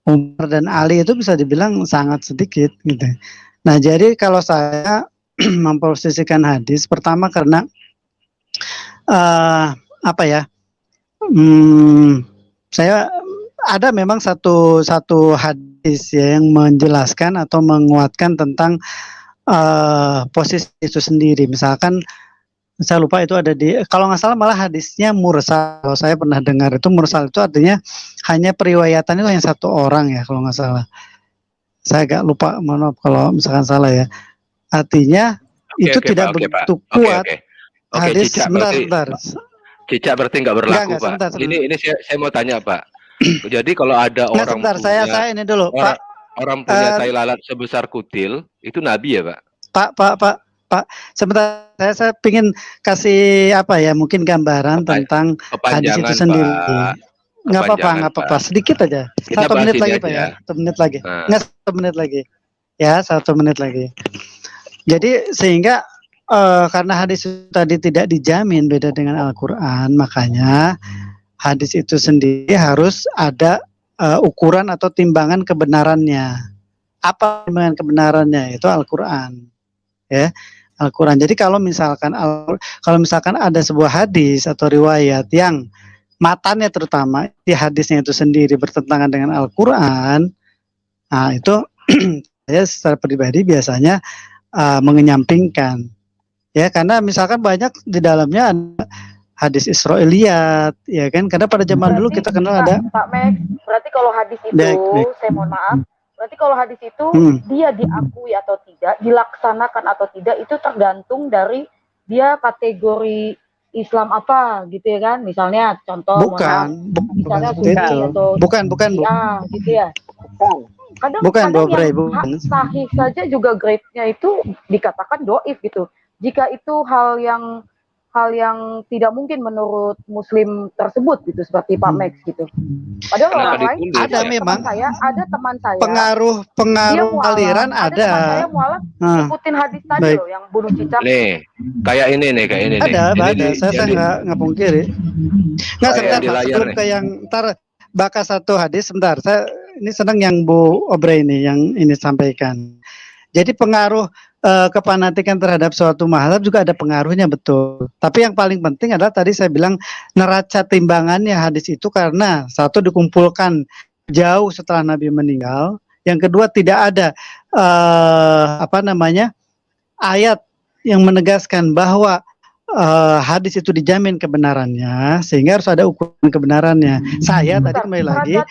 Umar dan Ali itu bisa dibilang sangat sedikit gitu. Nah jadi kalau saya memposisikan hadis, pertama karena saya ada memang satu hadis ya, yang menjelaskan atau menguatkan tentang posisi itu sendiri. Misalkan saya lupa itu ada di, kalau nggak salah malah hadisnya mursal. Kalau saya pernah dengar itu mursal itu artinya hanya periwayatan itu hanya satu orang ya kalau nggak salah. Saya agak lupa, mohon maaf kalau misalkan salah ya. Artinya itu tidak begitu kuat. Hadis sebentar. Cicak berarti nggak berlaku, Pak. Sebentar. Ini saya mau tanya, Pak. Jadi kalau ada orang sebentar, saya ini dulu, Pak. Orang punya tai lalat sebesar kutil, itu nabi ya, Pak? Pak, sebentar, saya ingin kasih apa ya, mungkin gambaran tentang hadis itu sendiri. Nggak apa-apa, sedikit aja. 1 menit lagi, Pak ya. 1 menit lagi. Nggak, 1 menit lagi. Ya, 1 menit lagi. Jadi sehingga karena hadis itu tadi tidak dijamin beda dengan Al-Quran, makanya hadis itu sendiri harus ada ukuran atau timbangan kebenarannya. Apa timbangan kebenarannya? Itu Al-Quran. Ya. Al-Quran. Jadi kalau misalkan ada sebuah hadis atau riwayat yang matanya terutama di hadisnya itu sendiri bertentangan dengan Al-Quran, nah itu saya secara pribadi biasanya mengenyampingkan, ya, karena misalkan banyak di dalamnya ada hadis Israiliyat, ya kan? Karena pada zaman dulu kita kenal ada. Pak Max, berarti kalau hadis itu, saya mohon maaf. Berarti kalau hadis itu dia diakui atau tidak, dilaksanakan atau tidak, itu tergantung dari dia kategori Islam apa gitu ya kan? Misalnya contoh misalnya Sunni atau bukan gitu ya. Kadang sahih saja juga grade-nya itu dikatakan doif gitu. Jika itu hal yang tidak mungkin menurut Muslim tersebut gitu, seperti Pak Max gitu. Padahal orang lain ada memang ada teman saya pengaruh aliran ada. Teman saya mualaf ikutin hadis tadi loh yang bunuh cicak. Nih, kayak ini nih. Ada. Saya nggak pungkiri. Nggak, sebentar sebelum ke yang bakas satu hadis sebentar. Saya ini senang yang Bu Obre ini yang ini sampaikan. Jadi pengaruh kefanatikan terhadap suatu mazhab juga ada pengaruhnya, betul. Tapi yang paling penting adalah tadi saya bilang neraca timbangannya hadis itu, karena satu dikumpulkan jauh setelah Nabi meninggal, yang kedua tidak ada ayat yang menegaskan bahwa hadis itu dijamin kebenarannya, sehingga harus ada ukuran kebenarannya. Saya tadi kembali lagi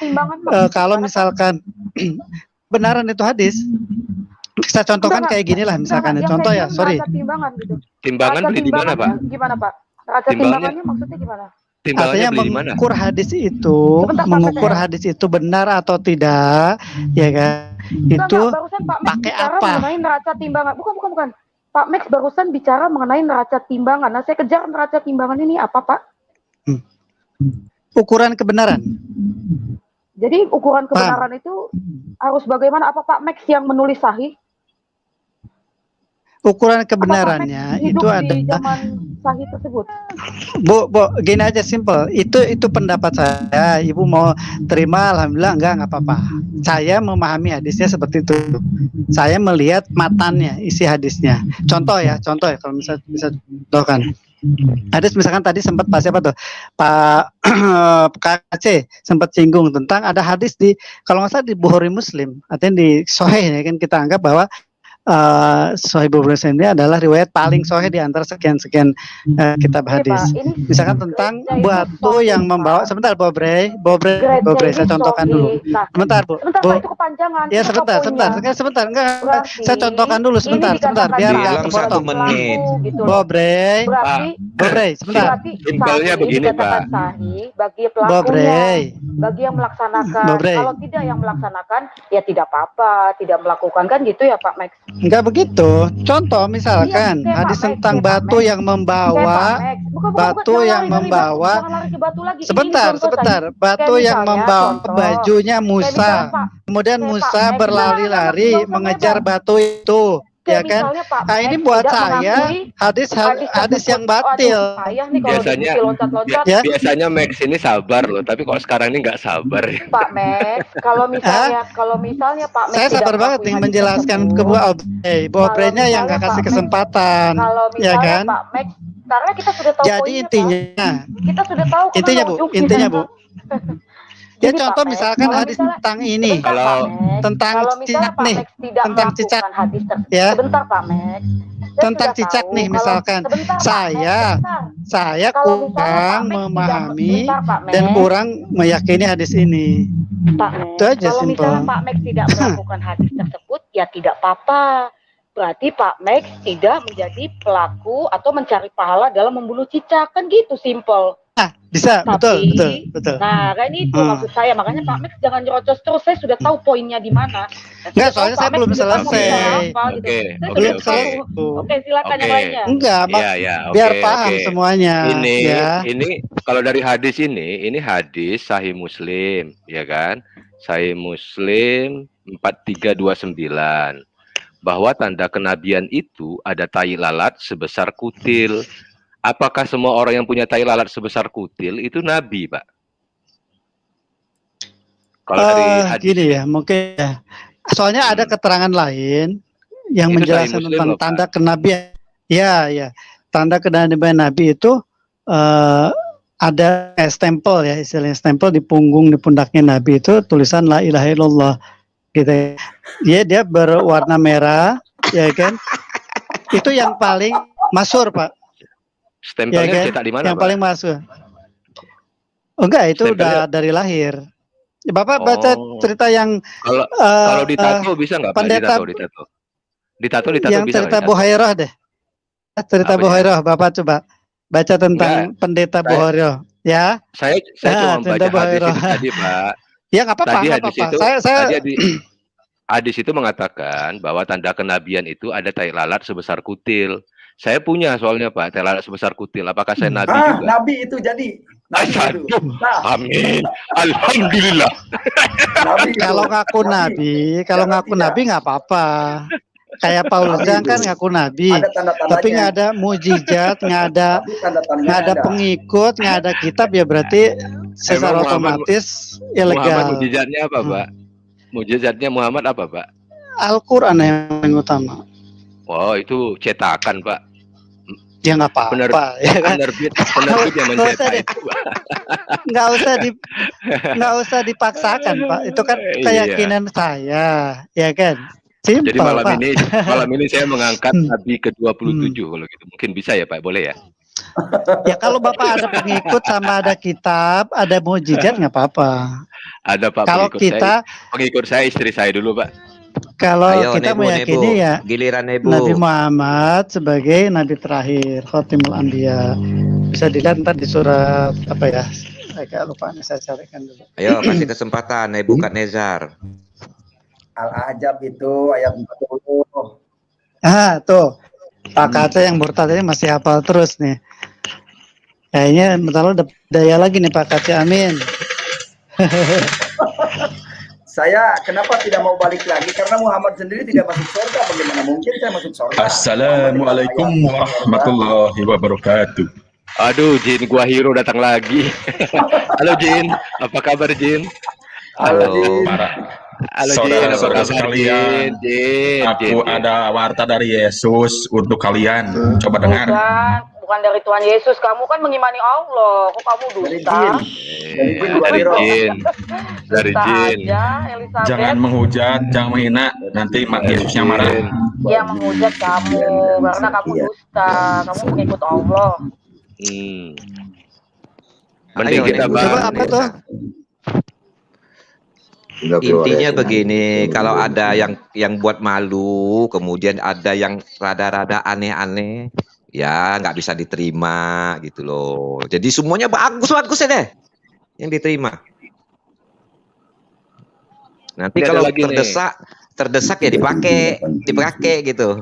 kalau misalkan benaran itu hadis, saya contohkan kayak gini lah misalkan, contoh ya, sorry. Timbangan beli di mana, Pak? Gimana, Pak? Neraca timbangannya maksudnya gimana? Artinya mengukur hadis itu, hadis itu benar atau tidak, ya kan? Itu pakai apa? Mengenai neraca timbangan. Bukan. Pak Max barusan bicara mengenai neraca timbangan. Nah, saya kejar neraca timbangan ini apa, Pak? Ukuran kebenaran. Jadi ukuran kebenaran itu harus bagaimana? Apa Pak Max yang menulis sahih? Ukuran kebenarannya itu ada di zaman sahih tersebut. Bu, gini aja simple. Itu pendapat saya. Ibu mau terima, alhamdulillah, enggak apa-apa. Saya memahami hadisnya seperti itu. Saya melihat matannya, isi hadisnya. Contoh ya kalau bisa contohkan. Hadis misalkan tadi sempat Pak siapa tuh? Pak KC sempat singgung tentang ada hadis di, kalau nggak salah di Bukhari Muslim, artinya di Sahih ya kan, kita anggap bahwa Sahih Bukhari ini adalah riwayat paling sahih di antara sekian-sekian kitab hadis. Misalkan tentang batu yang membawa, sebentar Bobre, saya contohkan dulu. Sebentar Bu. Itu kepanjangan. Ya sebentar. Enggak. Saya contohkan dulu sebentar biar enggak kepotong. Bobre, sebentar. Simpelnya begini, Pak. Bagi pelakunya, bagi yang melaksanakan. Kalau tidak yang melaksanakan, ya tidak apa-apa, tidak melakukan, kan gitu ya Pak Max. Enggak begitu. Contoh misalkan hadis tentang batu yang membawa sebentar. Batu yang membawa bajunya Musa. Kemudian Musa berlari-lari mengejar batu itu. Ya kan? Nah ini buat saya hadis yang batil. Biasanya Max ini sabar loh, tapi kok sekarang ini nggak sabar. Pak Max, kalau misalnya Pak Max, saya sabar banget nih menjelaskan ke Bu Obrenya yang nggak kasih kesempatan, ya kan? Pak Max, karena kita sudah tahu. Jadi intinya, kita sudah tahu. Intinya Bu. Ya Gini, contoh Pak Max, misalkan kalau hadis misalnya tentang ini, sebentar, Pak Kalau- Max. tentang Kalau misalnya cicak Pak nih, Max tidak tentang cicak, melakukan hadis tersebut, ya. sebentar Pak Max. Saya Tentang sudah cicak tahu nih kalau misalkan, sebentar Pak Max, saya sebentar. kurang Kalau misalnya Pak Max tidak memahami sebentar Pak Max, dan kurang meyakini hadis ini. Pak Max, Itu aja kalau simple. misalnya Pak Max tidak melakukan hadis tersebut, ya tidak apa-apa. Berarti Pak Max tidak menjadi pelaku atau mencari pahala dalam membunuh cicak, kan gitu simple. Ah, bisa, Tapi, betul. nah kan itu maksud saya, makanya Pak Max jangan nyerocos terus. Saya sudah tahu poinnya di mana. Enggak, soalnya saya belum selesai. Gitu. Belum Saya selesai. Oke, silakan yang lainnya. Enggak, Ya, biar oke, paham oke. semuanya. ya. Ini kalau dari hadis ini hadis Sahih Muslim, ya kan? Sahih Muslim 4329. Bahwa tanda kenabian itu ada tai lalat sebesar kutil. Apakah semua orang yang punya tai lalat sebesar kutil itu nabi, Pak? Kalau dari hadis Gini ya, mungkin ya. Soalnya ada keterangan lain yang Itu Sahih menjelaskan Muslim tentang loh, Pak. tanda kenabian. Ya. Tanda kenabian Nabi itu ada stempel ya, istilahnya stempel di punggung, di pundaknya Nabi itu tulisan la ilaha illallah gitu ya. Dia berwarna merah, ya kan? Itu yang paling masyhur, Pak. Stempelnya Ya kan? cetak di mana, Yang Pak? paling masyhur. Oh, enggak, itu Stempelnya- udah dari lahir. Ya, Bapak baca cerita yang Kalau ditato bisa nggak, Pak? pendeta Ditato yang bisa cerita nggak? Buhairah deh. Cerita Apa ya? Buhairah, Bapak coba baca tentang pendeta saya- Buhairah, ya. Saya cuma cerita baca hadis Buhairah. itu tadi, Pak. Ya nggak apa-apa, Tadi nggak hadis apa-apa. itu, Saya hadis itu mengatakan bahwa tanda kenabian itu ada tai lalat sebesar kutil. Saya punya soalnya, Pak, tai lalat sebesar kutil. Apakah saya nabi juga? Nabi itu jadi. Nabi itu. Nah, Amin. Alhamdulillah. Nabi itu. kalau ngaku nabi, nggak apa-apa. Kayak Paulus Nabi kan itu. ngaku nabi, Ada tanda-tandanya. tapi nggak ada mujizat, nggak ada pengikut, nggak ada kitab, ya berarti secara Emang Muhammad- otomatis Muhammad ilegal. mujizatnya apa, Pak? Mujizatnya Muhammad apa, Pak? Al-Quran yang utama. Oh, itu cetakan, Pak. Ya nggak apa-apa, ya kan? Penerbit yang Nggak usah mencetak deh. itu, Pak. nggak usah dipaksakan, Pak. Itu kan Iya. keyakinan saya, ya kan? Simple, Jadi malam Pak. ini saya mengangkat Nabi ke-27 kalau gitu. Mungkin bisa ya, Pak? Boleh ya? Ya kalau Bapak ada pengikut sama ada kitab, ada mujizat nggak apa-apa. Ada, Pak, Kalau pengikut saya istri saya dulu, Pak. Kalau Ayo, kita Nebu, meyakini Nebu. ya Giliran Nebu. Nabi Muhammad sebagai Nabi terakhir, Khotimul Anbiya. Bisa dilihat ntar di surat apa ya? Agak lupa nih, saya carikan dulu. Ayo, kasih kesempatan Nebukadnezar. Al-Ahzab itu ayat 40. Tuh. Pak Kaca yang murtad ini masih hafal terus nih. Kayaknya bentar lo daya lagi nih Pak Kaca, amin. Saya kenapa tidak mau balik lagi? Karena Muhammad sendiri tidak masuk surga. Bagaimana mungkin saya masuk surga? Assalamualaikum warahmatullahi wabarakatuh. Aduh, Jin, gua hero datang lagi. Halo, Jin. Apa kabar, Jin? Halo, Jin. Halo, Jin. Saudara-saudara Apa kabar, sekalian, Jin? aku ada warta dari Yesus untuk kalian. Coba dengar. Bukan dari Tuhan Yesus. Kamu kan mengimani Allah. Kok kamu dusta? Dari Jin. Aja, Elizabeth. Jangan menghujat, jangan menghina, nanti Yesusnya marah. Yang menghujat kamu karena kamu dusta. Kamu pengikut Allah. Mending kita bahas. Apa tuh? Intinya begini, kalau ada yang buat malu, kemudian ada yang rada-rada aneh-aneh, ya nggak bisa diterima gitu loh. Jadi semuanya bagus-bagus ya deh yang diterima. Nanti Ini ada kalau lagi nih. terdesak ya dipakai gitu.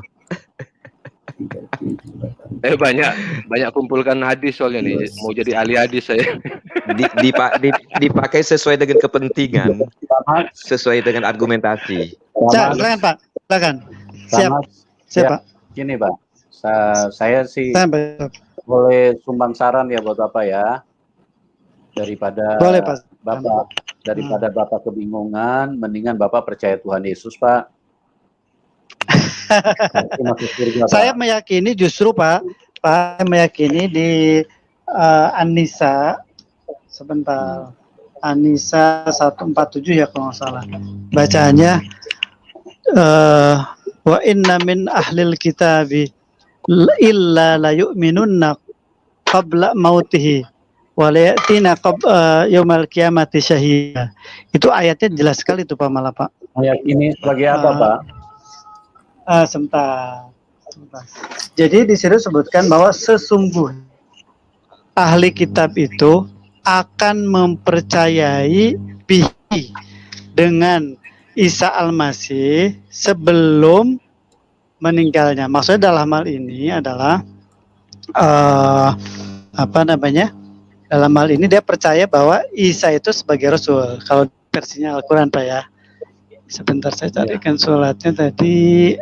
Banyak kumpulkan hadis soalnya nih, mau jadi ahli hadis saya. Dipakai sesuai dengan kepentingan, sesuai dengan argumentasi. Silakan Pak, silakan. Siap Pak. Gini Pak, saya sih Siap. boleh sumbang saran ya buat Bapak ya. Daripada Boleh, Pak. Bapak kebingungan, mendingan Bapak percaya Tuhan Yesus, Pak. Saya meyakini justru Pak meyakini di An-Nisa sebentar. An-Nisa 147 ya kalau nggak salah. Bacaannya wa inna min ahlil kitabi illa la yu'minunna qabla mautihi wa la yatina yaumal qiyamati syahida. Itu ayatnya jelas sekali tuh Pak Malah Pak. Ayat ini sebagai apa Pak? Sebentar. Jadi di sini disebutkan bahwa sesungguhnya ahli kitab itu akan mempercayai bihi dengan Isa Al-Masih sebelum meninggalnya. Maksudnya dalam hal ini adalah dalam hal ini dia percaya bahwa Isa itu sebagai Rasul. Kalau versinya Al-Quran Pak ya. Sebentar saya carikan suratnya tadi.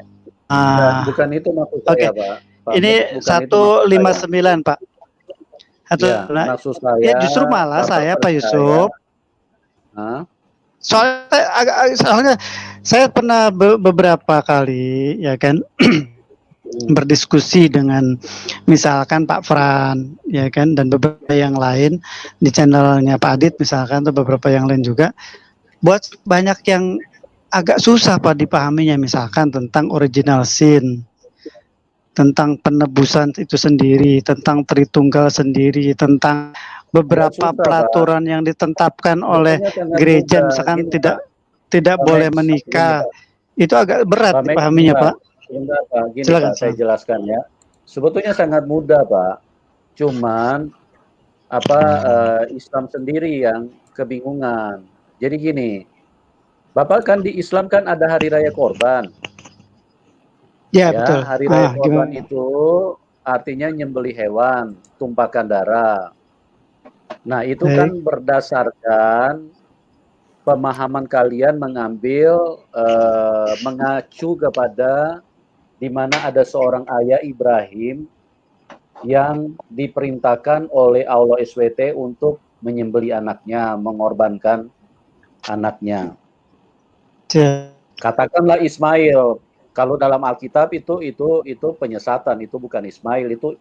Bukan itu maksud saya Pak. Ini 159 Pak. Maksud saya. Ya justru malah saya Pak Yusuf. Soalnya saya pernah beberapa kali ya kan berdiskusi dengan misalkan Pak Fran ya kan dan beberapa yang lain di channelnya Pak Adit misalkan atau beberapa yang lain juga, buat banyak yang agak susah Pak dipahaminya, misalkan tentang original sin, tentang penebusan itu sendiri, tentang Tritunggal sendiri, tentang beberapa peraturan yang ditetapkan oleh gereja, misalkan tidak boleh menikah. Itu agak berat dipahaminya Pak. Sebentar Pak, gini Silakan, Pak, saya jelaskan ya. Sebetulnya sangat mudah Pak. Cuman Islam sendiri yang kebingungan. Jadi gini, Bapak kan di Islam kan ada hari raya korban. Ya, betul. Hari raya korban itu artinya nyembelih hewan, tumpahkan darah. Nah, itu kan berdasarkan pemahaman kalian mengambil mengacu kepada di mana ada seorang ayah Ibrahim yang diperintahkan oleh Allah SWT untuk menyembelih anaknya, mengorbankan anaknya. Katakanlah Ismail. Kalau dalam Alkitab itu penyesatan, itu bukan Ismail, itu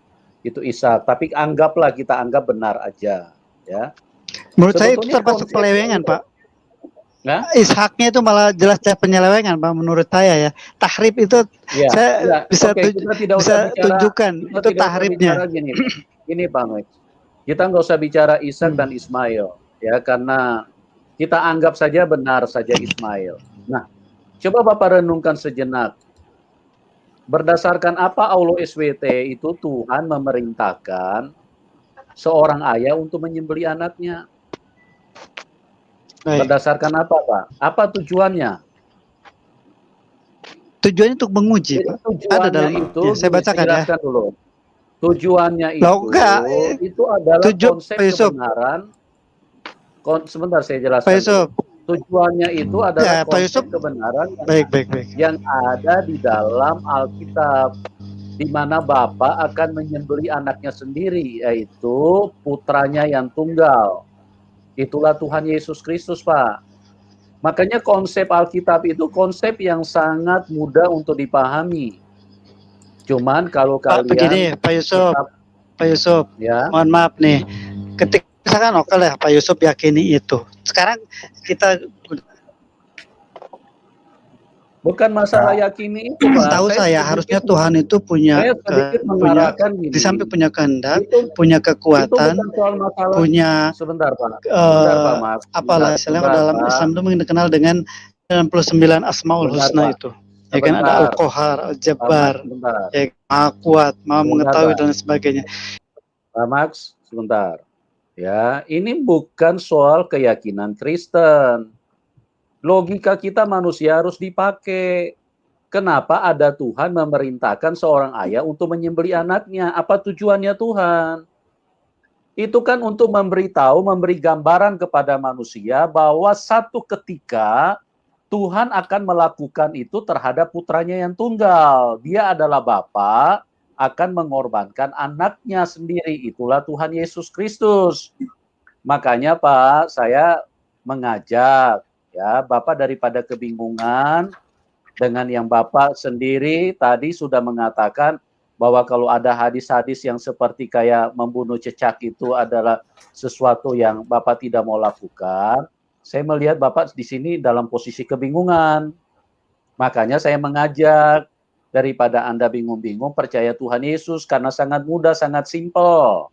Ishak. Tapi kita anggap benar aja, ya. Menurut saya itu termasuk pelewengan, Pak. Nah? Ishaknya itu malah jelas penyelewengan, Pak. Menurut saya ya, tahrib itu saya bisa tunjukkan itu tahribnya. Gini, Pak Max. Kita nggak usah bicara Ishak dan Ismail, ya, karena kita anggap saja benar saja Ismail. Nah, coba Bapak renungkan sejenak. Berdasarkan apa Allah SWT itu Tuhan memerintahkan seorang ayah untuk menyembelih anaknya? Berdasarkan apa, Pak? Apa tujuannya? Tujuannya untuk menguji, Pak. Ada dalam itu. Ya, saya bacakan ya. Dulu. Tujuannya itu adalah konsep kebenaran. Sebentar saya jelaskan. Pak Yusuf. Tujuannya itu adalah konsep kebenaran yang ada di dalam Alkitab, di mana Bapa akan menyembelih anaknya sendiri, yaitu putranya yang tunggal. Itulah Tuhan Yesus Kristus, Pak. Makanya konsep Alkitab itu konsep yang sangat mudah untuk dipahami. Cuman kalau kalian begini, Pak Yusuf, ya. Mohon maaf nih, ketika misalkan oke lah Pak Yusuf yakini itu. Sekarang kita bukan masalah yakini itu, Pak. Tahu saya harusnya Tuhan itu punya di samping punya kehendak, punya kekuatan, punya sebentar Pak. Apalah istilahnya dalam Islam itu dikenal dengan 99 Asmaul Husna itu. Ya kan ada Al-Qahar, Al-Jabbar, ya, Maha Kuat, Maha Mengetahui dan sebagainya. Pak Max, sebentar. Ya, ini bukan soal keyakinan Kristen. Logika kita manusia harus dipakai. Kenapa ada Tuhan memerintahkan seorang ayah untuk menyembelih anaknya? Apa tujuannya Tuhan? Itu kan untuk memberitahu, memberi gambaran kepada manusia bahwa satu ketika Tuhan akan melakukan itu terhadap putranya yang tunggal. Dia adalah Bapa, akan mengorbankan anaknya sendiri. Itulah Tuhan Yesus Kristus. Makanya Pak, saya mengajak ya Bapak daripada kebingungan dengan yang Bapak sendiri tadi sudah mengatakan bahwa kalau ada hadis-hadis yang seperti kayak membunuh cecak itu adalah sesuatu yang Bapak tidak mau lakukan, saya melihat Bapak di sini dalam posisi kebingungan. Makanya saya mengajak, daripada Anda bingung-bingung, percaya Tuhan Yesus karena sangat mudah, sangat simpel.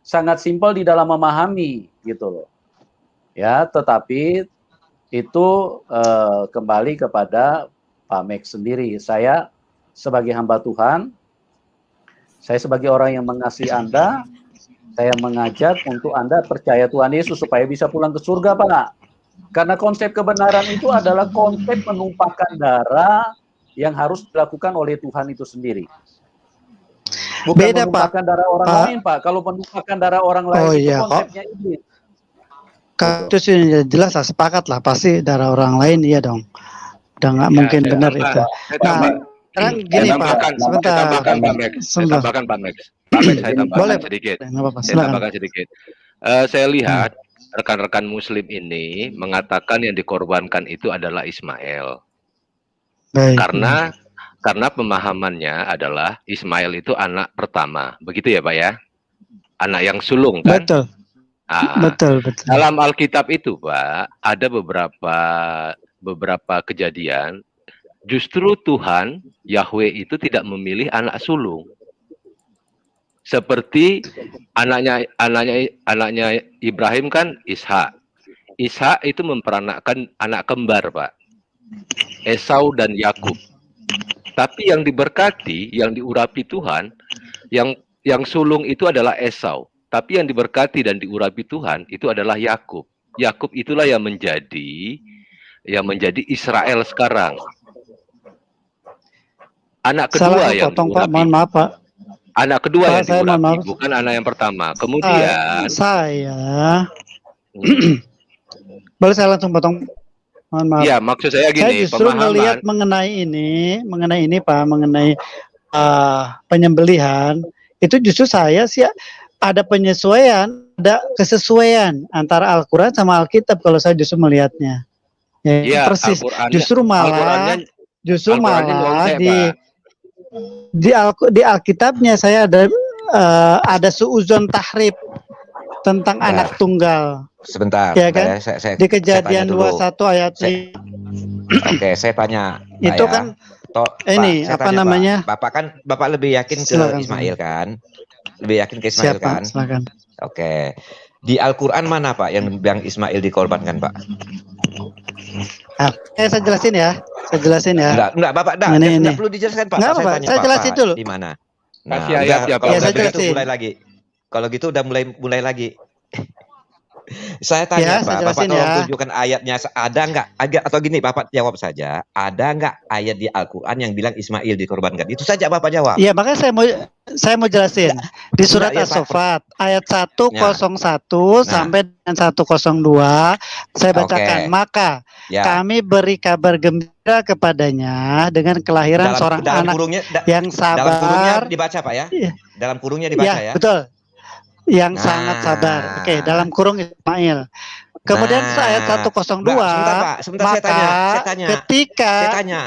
Sangat simpel di dalam memahami gitu loh. Ya, tetapi itu kembali kepada Pak Max sendiri. Saya sebagai hamba Tuhan, saya sebagai orang yang mengasihi Anda, saya mengajak untuk Anda percaya Tuhan Yesus supaya bisa pulang ke surga, Pak. Karena konsep kebenaran itu adalah konsep menumpahkan darah yang harus dilakukan oleh Tuhan itu sendiri. Bukan Beda, menumpahkan darah orang lain, Pak. Kalau menumpahkan darah orang lain itu konsepnya iblis. Kalau itu sih jelas lah, sepakat lah, pasti darah orang lain, iya dong. Udah nggak mungkin benar itu. Nah, sekarang gini Pak, sebentar. Saya tambahkan Pak Max. Saya tambahkan sedikit. Saya tambahkan sedikit. Saya lihat rekan-rekan Muslim ini mengatakan yang dikorbankan itu adalah Ismail. Baik. Karena pemahamannya adalah Ismail itu anak pertama, begitu ya Pak ya? Anak yang sulung kan? Betul. Betul. Dalam Alkitab itu Pak, ada beberapa kejadian justru Tuhan Yahweh itu tidak memilih anak sulung. Seperti anaknya Ibrahim kan Ishak. Ishak itu memperanakkan anak kembar, Pak. Esau dan Yakub. Tapi yang diberkati, yang diurapi Tuhan, yang sulung itu adalah Esau. Tapi yang diberkati dan diurapi Tuhan itu adalah Yakub. Yakub itulah yang menjadi Israel sekarang. Anak kedua yang potong, Pak, mohon maaf, Pak. Anak kedua Pak, yang diurapi, bukan anak yang pertama. Kemudian boleh saya langsung potong? Mohon maaf. Ya, maksud saya gini, saya justru melihat mengenai ini Pak, mengenai penyembelihan, itu justru saya sih ada penyesuaian, ada kesesuaian antara Al-Quran sama Alkitab kalau saya justru melihatnya. Ya, persis. Justru malah di Alkitabnya saya ada suuzon tahrib tentang anak tunggal. Sebentar, ya kan? Di Kejadian 21 ayat 5. Oke, saya tanya. Itu ya. kan ini Pak, apa namanya? Bapak lebih yakin ke Ismail kan? Lebih yakin ke Ismail kan? Silakan. Oke. Di Al-Qur'an mana Pak yang Ismail dikorbankan, Pak? Saya jelasin ya. Enggak, Bapak enggak perlu dijelaskan, Pak. Saya jelasin dulu. Di mana? Nah, kalau gitu mulai lagi. Kalau gitu udah mulai lagi. Saya tanya Pak, Bapak tolong tunjukkan ayatnya, ada nggak? Atau gini, Bapak jawab saja, ada nggak ayat di Al-Quran yang bilang Ismail dikorbankan? Itu saja Bapak jawab. Iya, makanya saya mau jelasin. Di surat As-Saffat ayat 101 sampai dengan 102, saya bacakan. Maka kami beri kabar gembira kepadanya dengan kelahiran seorang anak yang sabar. Dalam kurungnya dibaca Pak ya? Dalam kurungnya dibaca ya? Betul. Yang sangat sabar. Oke, dalam kurung Ismail. Kemudian ayat 102, sebentar, saya tanya.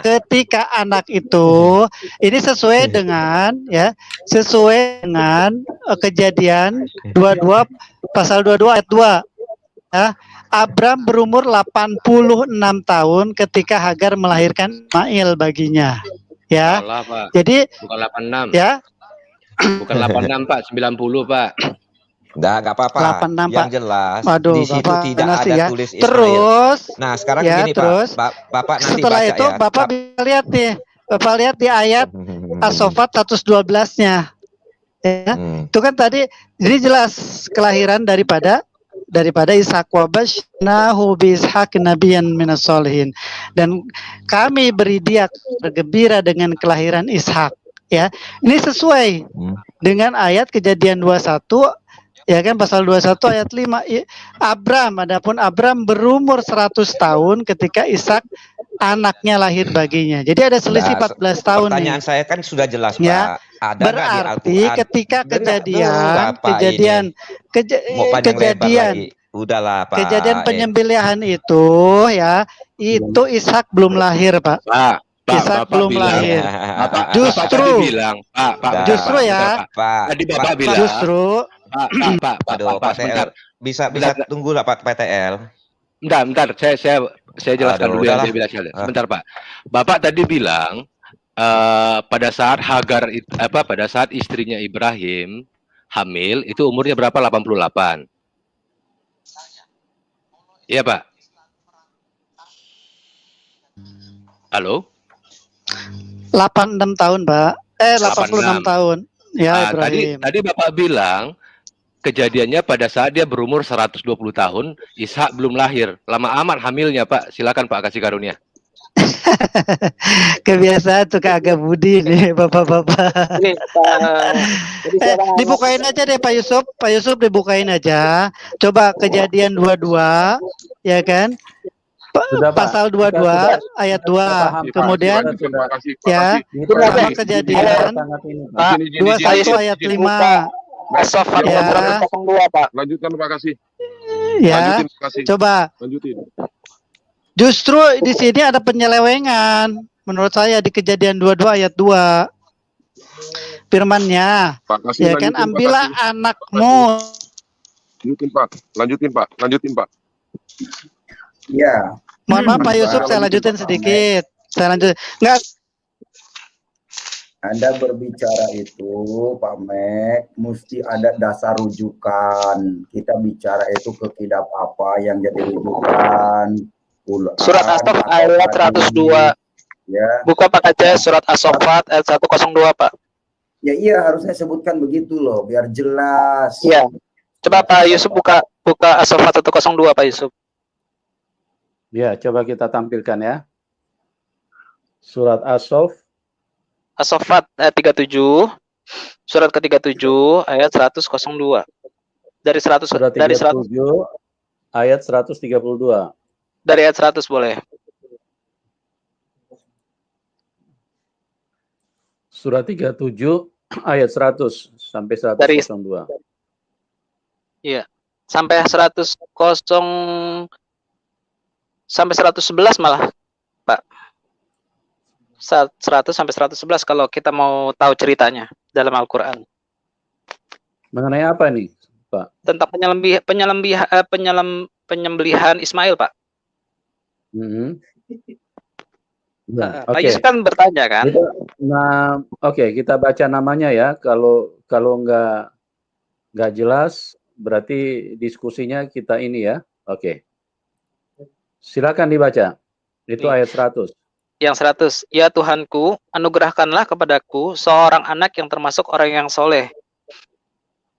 Ketika anak itu ini sesuai dengan Kejadian 22 pasal 22 ayat 2. Ya, Abram berumur 86 tahun ketika Hagar melahirkan Ismail baginya. Ya. Salah, Pak. Jadi bukan 86. Ya. Bukan 86 Pak, 90 Pak. Nggak apa-apa. Yang jelas di situ Bapak tidak ada tulis Ismail. Terus, nah sekarang gini Pak, Bapak nanti setelah baca itu Bapak bisa lihat nih, Bapak lihat di ayat As-Saffat 112-nya. Ya, itu kan tadi jadi jelas kelahiran daripada Ishak, wa basynahu bi Ishaq nabiyyan minas sholihin, dan kami beri dia bergembira dengan kelahiran Ishak. Ya, ini sesuai dengan ayat Kejadian 21. Ya kan, pasal 21 ayat 5. Adapun Abram berumur 100 tahun ketika Ishak anaknya lahir baginya. Jadi ada selisih 14 tahun. Pertanyaan saya kan sudah jelas Pak. Ada berarti ketika kejadian udahlah Pak. Kejadian penyembelihan itu Ishak belum lahir Pak. Ishak belum lahir. Justru tadi bilang, Pak, justru ya, Pak, tadi Bapak bilang, justru Pak, aduh, Pak sebentar. TL, bisa tunggu lah Pak PTL. Bentar, saya jelaskan Aduh, dulu yang udahlah. dia bilang. Sebentar, Pak. Bapak tadi bilang pada saat Hagar pada saat istrinya Ibrahim hamil itu umurnya berapa? 88. Iya, Pak. Halo? 86 tahun, Pak. 86 tahun. Ya, Ibrahim. Tadi Bapak bilang kejadiannya pada saat dia berumur 120 tahun, Ishak belum lahir. Lama amat hamilnya, Pak. Silakan Pak kasih karunia. Kebiasaan tuh agak budi nih bapak-bapak. Dibukain aja deh Pak Yusuf. Pak Yusuf dibukain aja. Coba Kejadian 22, ya kan? Pasal 22 ayat 2. Kemudian ya, sama Kejadian 21 ayat 5. Ya. Lanjutkan Pak Kasih. Ya. Lanjutin, Pak Kasih. Coba. Lanjutin. Justru di sini ada penyelewengan menurut saya di Kejadian 22 ayat 2. Firman-Nya, ya kan, ambillah anakmu. Lanjutin Pak. Ya. Mohon maaf Pak Yusuf, saya lanjutin sedikit. Enggak. Anda berbicara itu, Pak Mek, mesti ada dasar rujukan. Kita bicara itu ke kitab apa yang jadi rujukan. Surat As-Saff ayat 102. Ya. Buka Pak Aceh, surat As-Saffat ayat 102, Pak. Ya iya, harusnya sebutkan begitu loh, biar jelas. Iya. Coba Pak Yusuf buka As-Saffat 102, Pak Yusuf. Ya, coba kita tampilkan ya. Surat As-Saffat ayat 37. Surat ke-37 ayat 102. Dari 100 Surat 37 dari 100 ayat 132. dari ayat 100 boleh. Surat 37 ayat 100 sampai 102. Iya. Sampai 111 malah, Pak. 100 sampai 111 kalau kita mau tahu ceritanya dalam Al-Qur'an. Mengenai apa nih, Pak? Tentang penyembelihan Ismail, Pak. Nah, Pak Yusuf kan bertanya kan. Nah, oke, kita baca namanya ya. Kalau nggak jelas, berarti diskusinya kita ini ya. Oke. Silakan dibaca. Itu ayat 100. Yang 100, ya Tuhanku, anugerahkanlah kepadaku seorang anak yang termasuk orang yang soleh.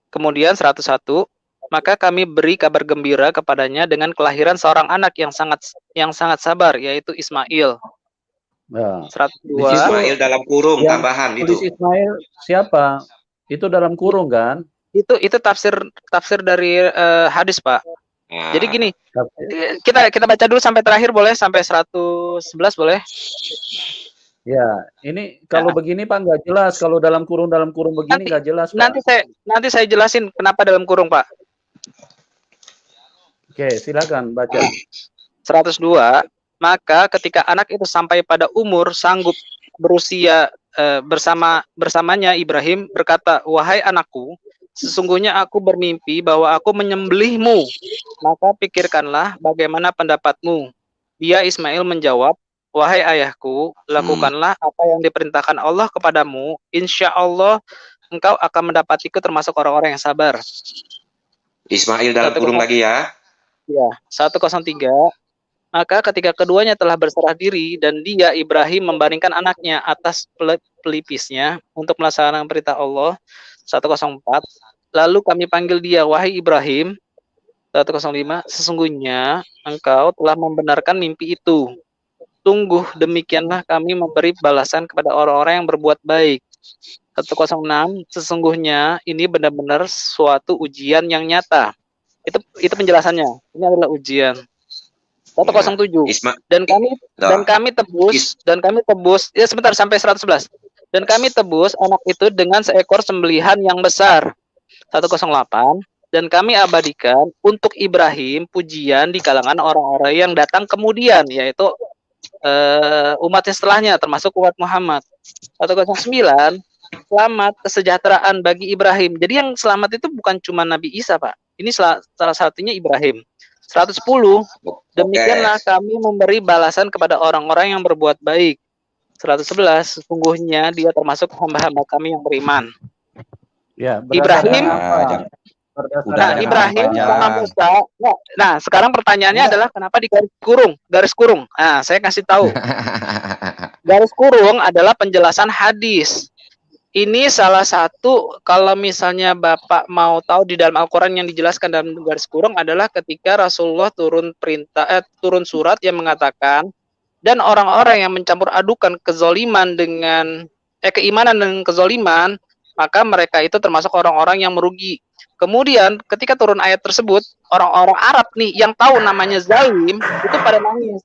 Kemudian 101, maka kami beri kabar gembira kepadanya dengan kelahiran seorang anak yang sangat sabar, yaitu Ismail. Nah, 102. Ismail dalam kurung tambahan itu. Ismail siapa? Itu dalam kurung kan? Itu tafsir dari hadis, Pak. Jadi gini, kita baca dulu sampai terakhir boleh, sampai 111 boleh? Ya, ini kalau begini Pak nggak jelas. Kalau dalam kurung begini nggak jelas, Pak. Nanti saya jelasin kenapa dalam kurung, Pak. Oke, silakan baca. 102, maka ketika anak itu sampai pada umur sanggup berusia bersamanya Ibrahim berkata, wahai anakku, sesungguhnya aku bermimpi bahwa aku menyembelihmu, maka pikirkanlah bagaimana pendapatmu. Dia Ismail menjawab, wahai ayahku, lakukanlah apa yang diperintahkan Allah kepadamu, insya Allah engkau akan mendapatiku termasuk orang-orang yang sabar. Ismail dalam kurung lagi ya. Ya, 103. Maka ketika keduanya telah berserah diri dan dia Ibrahim membaringkan anaknya atas pelipisnya untuk melaksanakan perintah Allah. 104. Lalu kami panggil dia, wahai Ibrahim. 105. Sesungguhnya engkau telah membenarkan mimpi itu. Sungguh demikianlah kami memberi balasan kepada orang-orang yang berbuat baik. 106. Sesungguhnya ini benar-benar suatu ujian yang nyata. Itu penjelasannya. Ini adalah ujian. 107. Dan kami tebus ya sebentar sampai 111. Dan kami tebus anak itu dengan seekor sembelihan yang besar. 108. Dan kami abadikan untuk Ibrahim pujian di kalangan orang-orang yang datang kemudian, yaitu umatnya setelahnya, termasuk umat Muhammad. 109, selamat kesejahteraan bagi Ibrahim. Jadi yang selamat itu bukan cuma Nabi Isa, Pak. Ini salah satunya Ibrahim. 110, demikianlah kami memberi balasan kepada orang-orang yang berbuat baik. 111, sesungguhnya dia termasuk hamba-hamba kami yang beriman. Ya, Ibrahim, Ibrahim sama Musa. Nah, sekarang pertanyaannya adalah kenapa di garis kurung? Garis kurung. Nah, saya kasih tahu. Garis kurung adalah penjelasan hadis. Ini salah satu, kalau misalnya Bapak mau tahu di dalam Al-Quran yang dijelaskan dalam garis kurung adalah ketika Rasulullah turun surat yang mengatakan, dan orang-orang yang mencampur adukan kezoliman dengan keimanan dengan kezoliman, maka mereka itu termasuk orang-orang yang merugi. Kemudian ketika turun ayat tersebut, orang-orang Arab nih yang tahu namanya zalim itu pada nangis,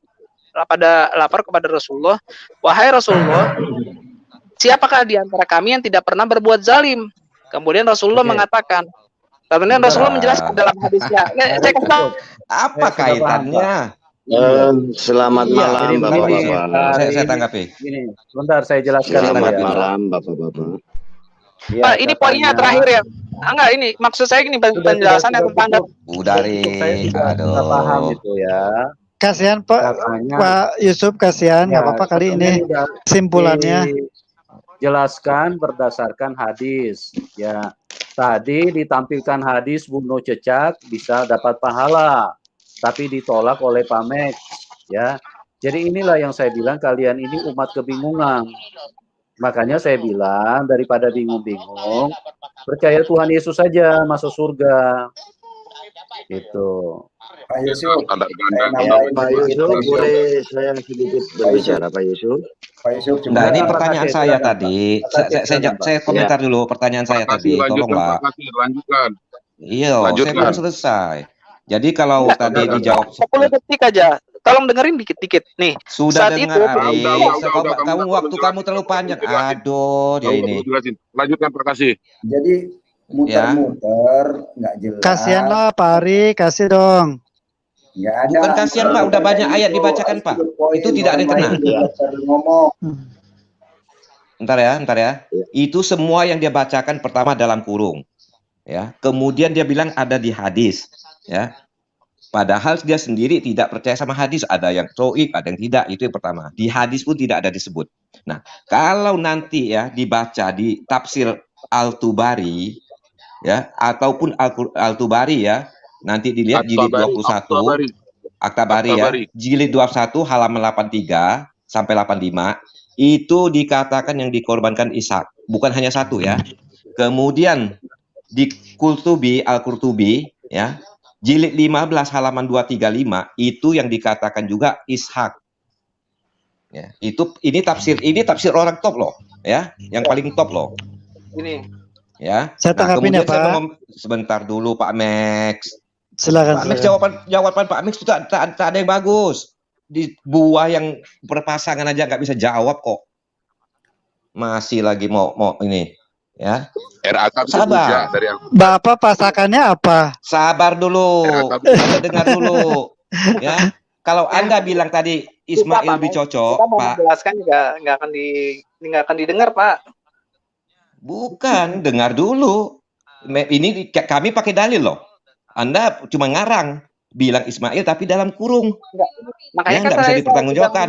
pada lapor kepada Rasulullah, wahai Rasulullah, siapakah di antara kami yang tidak pernah berbuat zalim? Kemudian Rasulullah mengatakan, kemudian Rasulullah menjelaskan dalam hadisnya. Saya kasih tahu. Apa kaitannya? Selamat malam, Bapak-Bapak. Saya tanggapi. Ini, sebentar saya jelaskan. Selamat malam, Bapak-Bapak. Ya, Pak, ini poinnya terakhir ya. Enggak, ini maksud saya gini penjelasan yang tentang Sudah paham itu ya. Kasihan Pak Yusuf, kasihan, nggak apa-apa kali ini simpulannya. Jelaskan berdasarkan hadis. Ya, tadi ditampilkan hadis bunuh cecak bisa dapat pahala, tapi ditolak oleh Pak Max. Ya, jadi inilah yang saya bilang kalian ini umat kebingungan. Makanya saya bilang daripada bingung-bingung, percaya Tuhan Yesus saja masuk surga. Itu. Pak Yusuf, Pak Yusuf, boleh saya sedikit berbicara, Pak Yusuf? Pak Yusuf, nah ini pertanyaan saya tadi. Saya komentar dulu pertanyaan saya tadi. Tolong Pak. Lanjutkan. Iya, saya belum selesai. Jadi kalau tadi dijawab 10 detik aja. Tolong dengerin dikit-dikit nih. Sudah saat dengar, itu kamu waktu kamu terlalu panjang. Aduh, dia ini. Lanjutkan, Pak Kasih. Jadi muter-muter nggak jelas. Kasihanlah Pak Ari, kasih dong. Nggak ada. Bukan kasihan Pak, udah banyak ayat dibacakan Pak. Itu tidak ada yang kena. Ngomong. Ntar ya. Itu semua yang dia bacakan pertama dalam kurung. Ya, kemudian dia bilang ada di hadis. Ya. Padahal dia sendiri tidak percaya sama hadis, ada yang soik, ada yang tidak, itu yang pertama. Di hadis pun tidak ada disebut. Nah, kalau nanti ya dibaca di tafsir Al-Tubari ya ataupun Al-Tubari ya, nanti dilihat jilid 21 At-Tabari ya, jilid 21 halaman 83 sampai 85 itu dikatakan yang dikorbankan Ishak, bukan hanya satu ya. Kemudian di Qurtubi, Al-Qurtubi ya, jilid 15 halaman 235 itu yang dikatakan juga Ishak. Ya, ini tafsir orang top loh, ya, yang paling top loh. Ini. Ya. Saya tanggapin ya, Pak. Sebentar dulu Pak Max. Silakan. Pak Max jawaban Pak Max itu tak ada yang bagus. Di buah yang berpasangan aja nggak bisa jawab kok. Masih lagi mau ini, ya. Sabar. Bapak pasakannya apa? Sabar dulu. Anda dengar dulu. Ya. Kalau Anda bilang tadi Ismail lebih cocok, Pak. Menjelaskan nggak akan didengar, Pak. Bukan, dengar dulu. Ini kami pakai dalil loh. Anda cuma ngarang, bilang Ismail tapi dalam kurung. Makanya kan bisa dipertanggungjawabkan.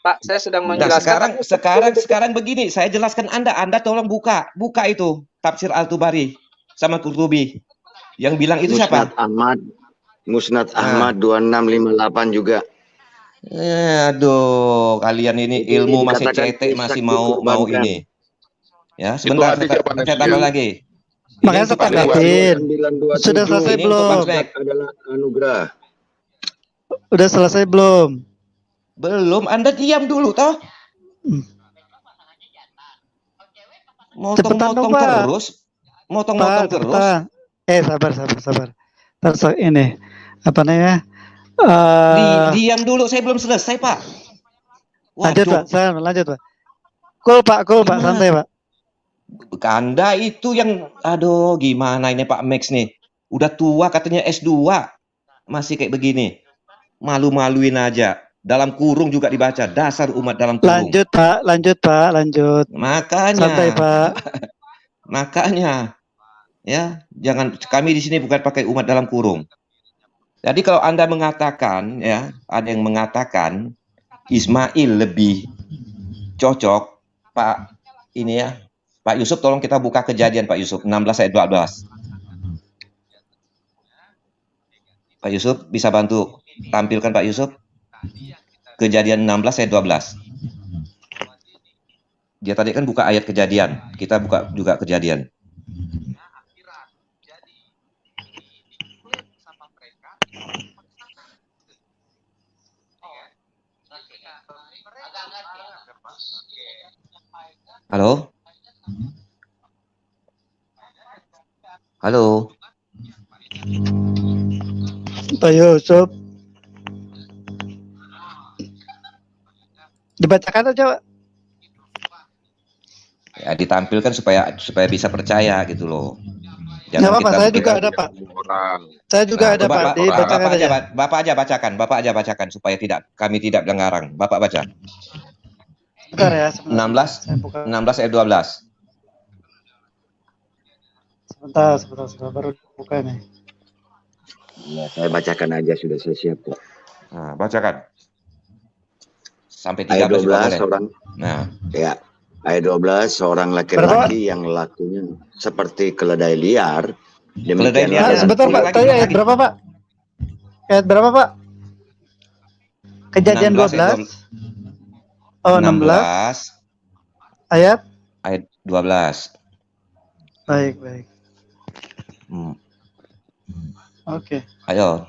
Pak, saya sedang menjelaskan. Nah, sekarang begini, saya jelaskan Anda tolong buka itu tafsir Al-Tubari sama Qurtubi. Yang bilang itu siapa? Musnad Ahmad 2658 juga. Aduh, kalian ini ilmu masih cetek, masih mau ini. Ya, sebentar saya tambah lagi. Makanya saya tanggapin. Sudah selesai belum? Adalah anugerah. Udah selesai belum? Belum, Anda diam dulu toh. Motong-motong terus. Motong-motong terus. Sabar. Terus ini apa namanya? Diam dulu, saya belum selesai, Pak. Lanjut, Pak. Cool, Pak, santai, Pak. Anda itu yang, aduh, gimana ini Pak Max nih? Udah tua katanya S2, masih kayak begini. Malu-maluin aja. Dalam kurung juga dibaca, dasar umat dalam kurung. Lanjut Pak, lanjut. Makanya. Santai Pak. Makanya, ya, jangan, kami di sini bukan pakai umat dalam kurung. Jadi kalau Anda mengatakan, ya, ada yang mengatakan Ismail lebih cocok, Pak, ini ya, Pak Yusuf, tolong kita buka Kejadian Pak Yusuf 16 ayat 12. Pak Yusuf bisa bantu tampilkan Pak Yusuf Kejadian 16 ayat 12. Dia tadi kan buka ayat Kejadian, kita buka juga Kejadian. Halo? Halo? Pak Yusuf. Dibacakan aja, Pak. Ya, ditampilkan supaya bisa percaya gitu loh. Nggak apa-apa, saya juga ada Pak. Saya juga ada Pak. Dibacakan aja. Bapak aja bacakan supaya kami tidak ngarang. Bapak baca. Bentar ya. 16 ayat 12. Sebentar, baru buka nih. Ya, saya bacakan aja, sudah saya siap kok. Nah, bacakan. Sampai 13 ayat 12 juga orang. Nah, ya. Ayat 12, seorang laki-laki yang lakunya seperti keledai liar. Demikianlah. Sebentar Pak, tadi ayat berapa Pak? Ayat berapa Pak? Kejadian 12. Oh, 16. Ayat 12. Baik. Oke. Ayo,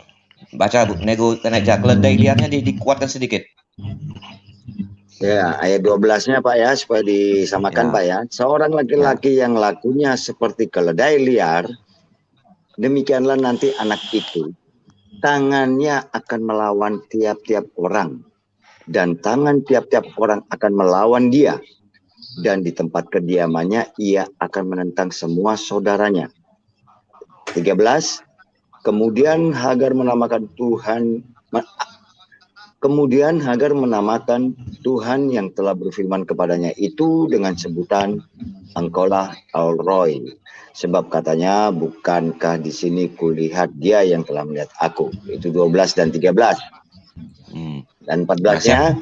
baca Bu, nego tenaga keledai liarnya dikuatkan sedikit. Ya, ayat 12-nya Pak ya, supaya disamakan Pak ya. Seorang laki-laki yang lakunya seperti keledai liar, demikianlah nanti anak itu. Tangannya akan melawan tiap-tiap orang. Dan tangan tiap-tiap orang akan melawan dia. Dan di tempat kediamannya, ia akan menentang semua saudaranya. 13. Kemudian Hagar menamakan Tuhan yang telah berfirman kepadanya itu dengan sebutan, engkaulah El-Roy. Sebab katanya, bukankah di sini kulihat dia yang telah melihat aku. Itu 12 dan 13. Dan 14-nya.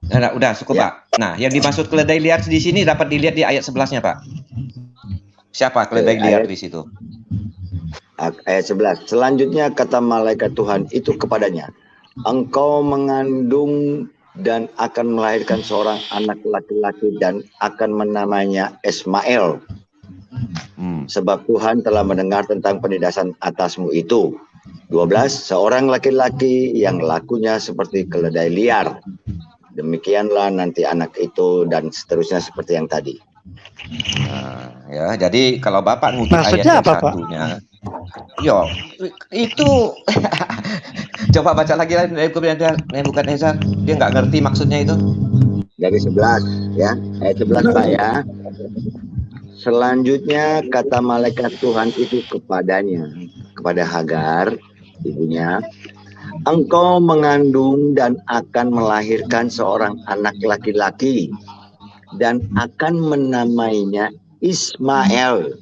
Nah, udah cukup ya. Pak. Nah, yang dimaksud keledai liar di sini dapat dilihat di ayat 11-nya Pak. Siapa keledai liar di situ? Ayat 11. Selanjutnya kata malaikat Tuhan itu kepadanya, engkau mengandung dan akan melahirkan seorang anak laki-laki dan akan menamanya Ismail. Sebab Tuhan telah mendengar tentang penindasan atasmu itu. 12. Seorang laki-laki yang lakunya seperti keledai liar. Demikianlah nanti anak itu, dan seterusnya seperti yang tadi. Nah, ya, jadi kalau Bapak ngutip ayat yang satunya, yo itu coba baca lagi lah, bukan Ezra, dia nggak ngerti maksudnya itu. Dari 11 ya, ayat 11 Pak ya. Selanjutnya kata malaikat Tuhan itu kepadanya, kepada Hagar, ibunya, engkau mengandung dan akan melahirkan seorang anak laki-laki dan akan menamainya Ismail.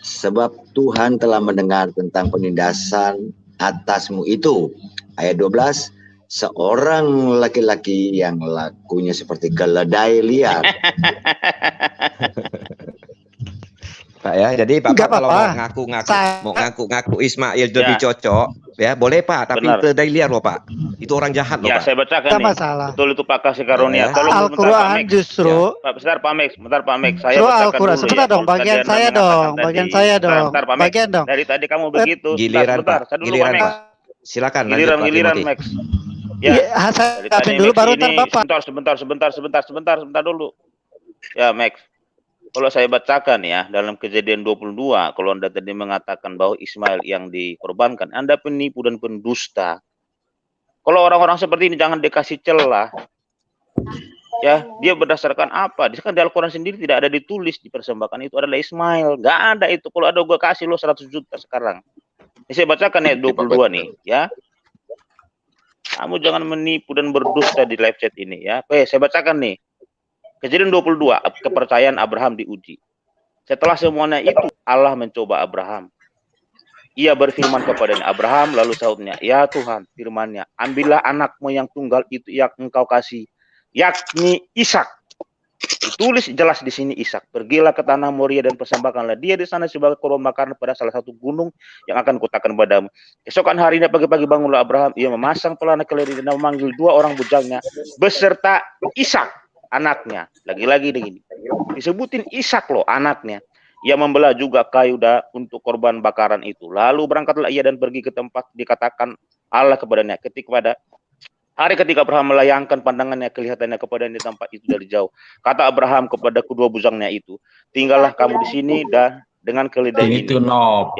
Sebab Tuhan telah mendengar tentang penindasan atasmu itu. Ayat 12, seorang laki-laki yang lakunya seperti keledai liar. Pak ya, jadi Bapak kalau mau ngaku-ngaku Ismail lebih cocok, ya boleh Pak, tapi keledai liar loh Pak. Itu orang jahat loh Pak. Ya, saya bacakan nih. Masalah. Betul itu Pak Kasih Karunia. Tolong Al-Quran justru. Ya. Bentar Pak Max. Saya bacakan Al-Quran. dulu Sebentar ya. dong, bagian saya dong. Bentar, Pak Max. Dari tadi kamu begitu. Giliran Pak. Giliran Pak. Silakan. Giliran Max. Ya. Saya tapin dulu baru ntar Bapak. Sebentar dulu. Ya Max. Kalau saya bacakan ya, dalam Kejadian 22, kalau Anda tadi mengatakan bahwa Ismail yang dikorbankan, Anda penipu dan pendusta. Kalau orang-orang seperti ini jangan dikasih celah. Ya, dia berdasarkan apa? Di Al-Quran sendiri tidak ada ditulis dipersembahkan itu adalah Ismail. Nggak ada itu. Kalau ada gue kasih lo 100 juta sekarang. Ini saya bacakan ayat 22 nih, ya. Kamu jangan menipu dan berdusta di live chat ini ya. Oke, saya bacakan nih. Kejadian 22, kepercayaan Abraham diuji. Setelah semuanya itu, Allah mencoba Abraham. Ia berfirman kepadanya, Abraham, lalu sahutnya, ya Tuhan, firman-Nya, ambillah anakmu yang tunggal itu yang engkau kasih, yakni Ishak. Ditulis jelas di sini Ishak. Pergilah ke tanah Moria dan persembahkanlah dia di sana sebagai korban bakaran pada salah satu gunung yang akan kutakan padamu. Esokan harinya pagi-pagi bangunlah Abraham. Ia memasang pelana keledai dan memanggil 2 orang bujangnya beserta Ishak anaknya. Lagi-lagi begini. Disebutin Ishak loh anaknya. Ia membelah juga kayu untuk korban bakaran itu. Lalu berangkatlah ia dan pergi ke tempat dikatakan Allah kepadanya. Ketika Abraham melayangkan pandangannya, kelihatannya kepadanya di tempat itu dari jauh. Kata Abraham kepada kedua bujangnya itu, tinggallah kamu di sini dan dengan keledai ini.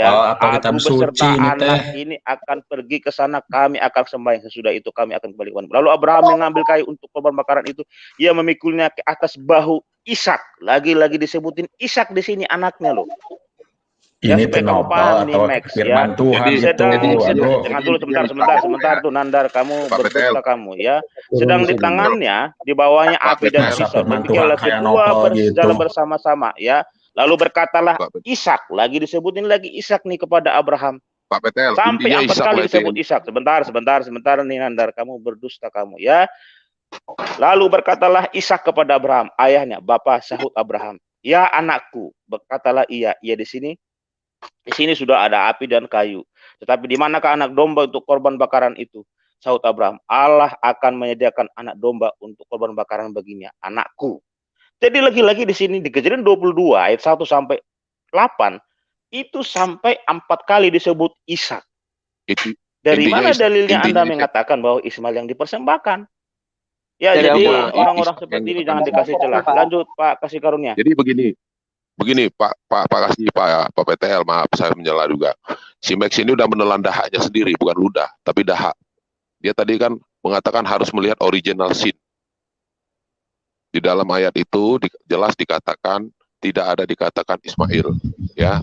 Ya, atau aku beserta anak ini akan pergi ke sana, kami akan sembahyang. Sesudah itu kami akan kembali. Lalu Abraham mengambil kayu untuk korban bakaran itu, ia memikulnya ke atas bahu Ishak. Lagi-lagi disebutin Ishak di sini anaknya loh. Ini tenopal atau firman Tuhan itu. Jangan dulu sebentar tuh Nandar, kamu berdusta kamu ya. Sedang di tangannya, di bawahnya api dan pisau. Demikianlah kedua berjalan bersama-sama ya. Lalu berkatalah Ishak, lagi disebutin lagi Ishak nih kepada Abraham. Pak Petel, sampai 4 kali disebut Ishak. Sebentar nih Nandar, kamu berdusta kamu ya. Lalu berkatalah Ishak kepada Abraham, ayahnya, Bapa, sahut Abraham. Ya anakku, berkatalah ia di sini. Di sini sudah ada api dan kayu. Tetapi di manakah anak domba untuk korban bakaran itu? Sahut Abraham, Allah akan menyediakan anak domba untuk korban bakaran baginya, anakku. Jadi lagi-lagi di sini di Kejadian 22 ayat 1 sampai 8 itu sampai 4 kali disebut Ishak. Dari mana dalilnya Anda mengatakan bahwa Ismail yang dipersembahkan? Ya, jadi orang-orang seperti ini jangan dikasih celah. Lanjut Pak, kasih karunia. Jadi begini Pak kasih Pak PTL, maaf saya menyela juga. Si Max ini udah menelan dahaknya sendiri, bukan ludah, tapi dahak. Dia tadi kan mengatakan harus melihat original sin. Di dalam ayat itu jelas dikatakan tidak ada dikatakan Ismail, ya.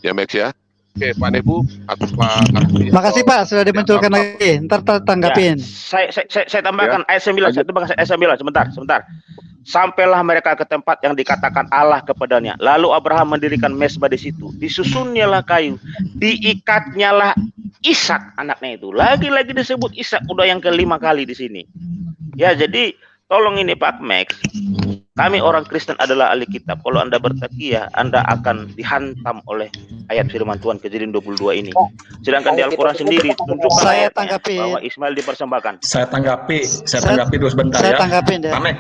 Ya Max ya. Oke, Pak Nebu atau Pak. Makasih Pak sudah dimunculkan lagi. Ntar tanggapin. Ya, saya tambahkan ayat 9. Saya tambahkan ayat 9. Sebentar. Sampailah mereka ke tempat yang dikatakan Allah kepadanya. Lalu Abraham mendirikan mezbah di situ. Disusunnyalah kayu, diikatnyalah Ishak anaknya itu. Lagi-lagi disebut Ishak, udah yang kelima kali di sini. Ya, jadi tolong ini Pak Max. Kami orang Kristen adalah ahli kitab. Kalau Anda bertakiyah, Anda akan dihantam oleh ayat firman Tuhan Kejadian 22 ini. Sedangkan di Al-Quran sendiri tunjukkan ayatnya bahwa Ismail dipersembahkan. Saya tanggapi dulu sebentar ya. Tanggapin deh. Pak Mek,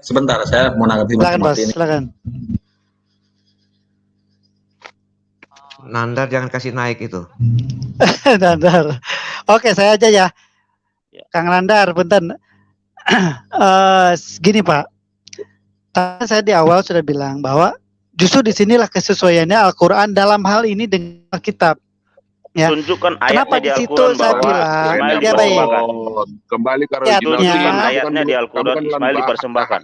sebentar. Saya mau nanggapi ini. Silakan. Nandar jangan kasih naik itu. Nandar. Oke, saya aja ya. Kang Nandar, punten. Gini Pak. Tadi saya di awal sudah bilang bahwa justru disinilah kesesuaiannya Al-Quran dalam hal ini dengan Alkitab. Ya. Tunjukkan ayatnya kenapa di situ saya bilang ya baik. Kembali ke ayatnya di Al-Quran Ismail dipersembahkan.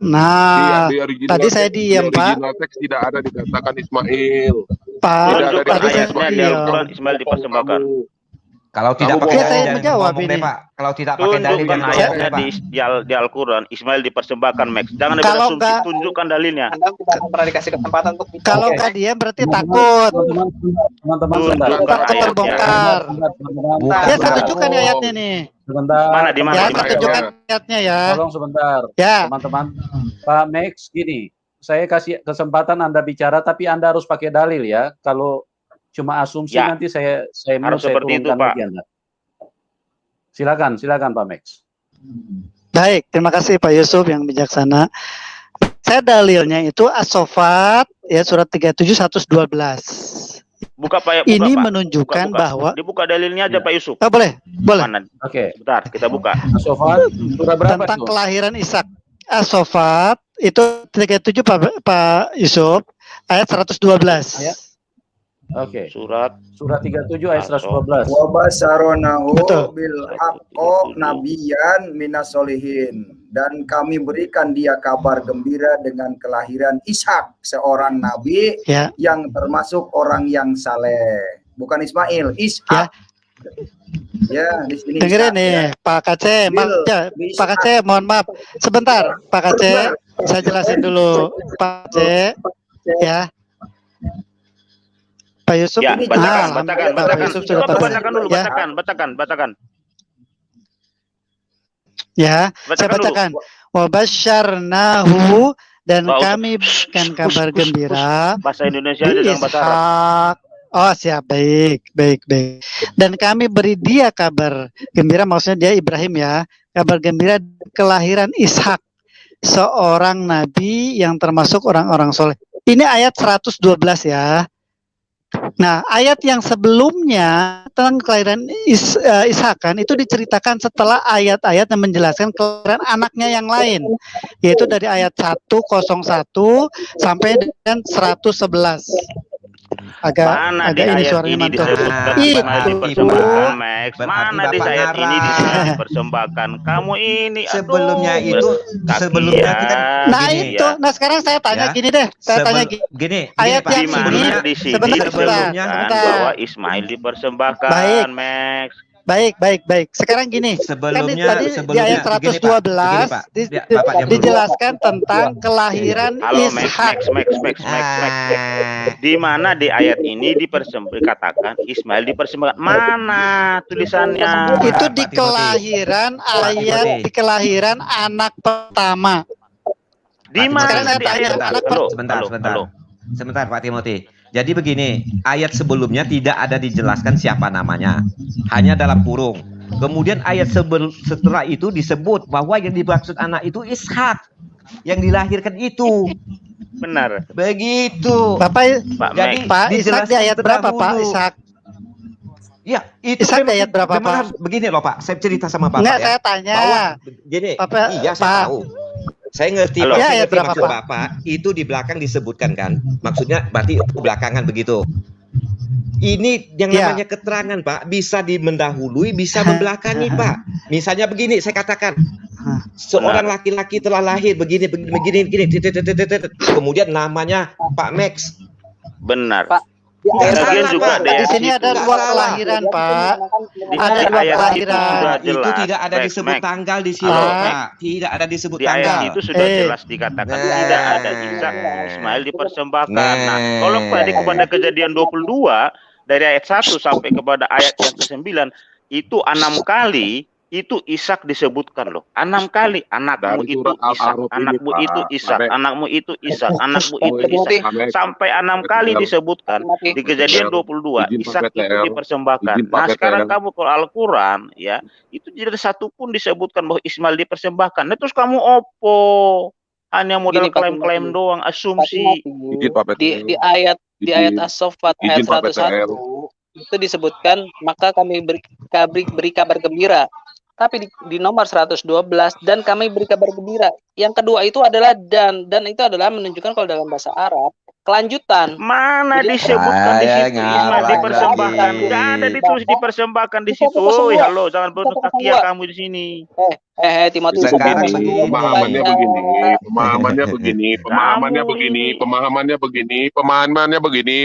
Nah, tadi saya diam Pak. Teks tidak ada dikatakan Ismail. Pak, tadi ayatnya di Al-Quran Ismail dipersembahkan. Kalau tidak pakai saya menjawab ini. Pak. Kalau tidak pakai dalil tunjukkan ayatnya di Al-Quran Ismail dipersembahkan Max. Jangan berasumsi, tunjukkan dalilnya. Anda tidak pernah dikasih kesempatan untuk bicara. Kalau nggak dia berarti takut. Takut terbongkar. Ya saya tunjukkan ayatnya nih. Sebentar. Di mana? Ya saya tunjukkan ayatnya ya. Tolong sebentar. Ya. Teman-teman. Pak Max gini, saya kasih kesempatan Anda bicara tapi Anda harus pakai dalil ya. Kalau cuma asumsi ya, nanti saya harus seperti itu Pak. Silakan Pak Max. Baik, terima kasih Pak Yusuf yang bijaksana. Saya dalilnya itu As-Sofat ya surat 37 112. Buka Pak. Ini menunjukkan bahwa dibuka dalilnya aja Pak Yusuf. Oh, boleh. Oke. Bentar, kita buka. As-Sofat surah berapa tentang kelahiran Ishak. As-Sofat itu 37 Pak Yusuf ayat 112. Ya. Oke. Surat 37 ayat 112. Wa basaronahu bil haqqo nabiyan minas solihin, dan kami berikan dia kabar gembira dengan kelahiran Ishak, seorang nabi yang termasuk orang yang saleh. Bukan Ismail, Ishak. Ya, di sini Dengerin Ishak, nih, ya. Pak Kace, Pak Kace, mohon maaf, sebentar, Pak Kace, saya jelasin dulu, Pak Kace, ya. Pak Yusuf, Ya, bacakan, alhamdulillah, Pak bacakan. Yusuf sudah Coba paham, bacakan dulu, ya. bacakan. Ya, saya Bacakan dulu. bacakan. Wabasyarnahu, dan Nggak usah. kami berikan kabar gembira Bahasa Indonesia aja, di jangan bahasa Arab. Ishak. Oh siap, baik. Dan kami beri dia kabar gembira, maksudnya dia Ibrahim ya, kabar gembira kelahiran Ishak, seorang nabi yang termasuk orang-orang soleh. Ini ayat 112 ya. Nah, ayat yang sebelumnya tentang kelahiran Ishak kan itu diceritakan setelah ayat-ayat yang menjelaskan kelahiran anaknya yang lain, yaitu dari ayat 101 sampai dengan 111. Agak ini suaranya mantul. Dipersembahkan, Max. Mana di ayat ini dipersembahkan? Kamu ini sebelumnya itu sebelumnya kita Nah itu, nah sekarang saya tanya gini deh, saya tanya gini, ayat Pak, yang di mana ini di sini sebentar, bahwa Ismail dipersembahkan, Max. Baik. Sekarang gini, sebelumnya kan di ayat 112 dijelaskan tentang kelahiran Ishak. Max. Di mana di ayat ini dikatakan Ismail dipersembahkan? Mana tulisannya? Itu di kelahiran di kelahiran anak pertama. Di mana saya tanya anak Sebentar Pak Timothy. Jadi begini, ayat sebelumnya tidak ada dijelaskan siapa namanya, hanya dalam kurung. Kemudian ayat setelah itu disebut bahwa yang dimaksud anak itu Ishak, yang dilahirkan itu. Benar. Begitu. Bapak, jadi Pak Ishak di ayat berapa Pak Ishak? Ya, itu Ishak di ayat berapa Pak? Begini loh Pak, saya cerita sama Bapak. Enggak, ya. saya tanya. Bahwa, gini, Bapak, iya saya tahu. Saya ngerti, Pak. Ya, ngerti berapa, maksud Pak? Bapak itu di belakang disebutkan kan? Maksudnya berarti belakangan begitu. Ini yang namanya keterangan Pak, bisa mendahului, bisa membelakangi Pak. Misalnya begini, saya katakan seorang laki-laki telah lahir begini, kemudian namanya Pak Max. Benar. Pak, Di sini ada dua kelahiran Pak. Ada dua kelahiran. Itu tidak ada disebut tanggal di sini Pak. Tidak ada disebut tanggal. Di ayat itu sudah jelas dikatakan tidak ada Ishak Ismail dipersembahkan. Nah, kalau tadi kepada Kejadian 22 dari ayat 1 sampai kepada ayat yang ke-9 itu 6 kali itu Ishak disebutkan loh. 6 kali anakmu itu Ishak, anakmu itu Ishak, anakmu itu Ishak, anakmu itu Ishak. Sampai 6 kali disebutkan di Kejadian 22 Ishak itu dipersembahkan. Nah, sekarang kamu kalau Al-Qur'an ya, itu tidak ada satupun disebutkan bahwa Ismail dipersembahkan. Nah, terus kamu opo? Hanya modal klaim-klaim doang, asumsi. Di ayat As-Saffat ayat 101 itu disebutkan maka kami beri kabar gembira. Tapi di nomor 112 dan kami beri kabar gembira. Yang kedua itu adalah dan itu adalah menunjukkan kalau dalam bahasa Arab kelanjutan. Mana disebutkan di situ Ismail dipersembahkan? Enggak ada ditulis dipersembahkan di situ. Woi, halo, jangan bentuk kaki kamu di sini. Timotius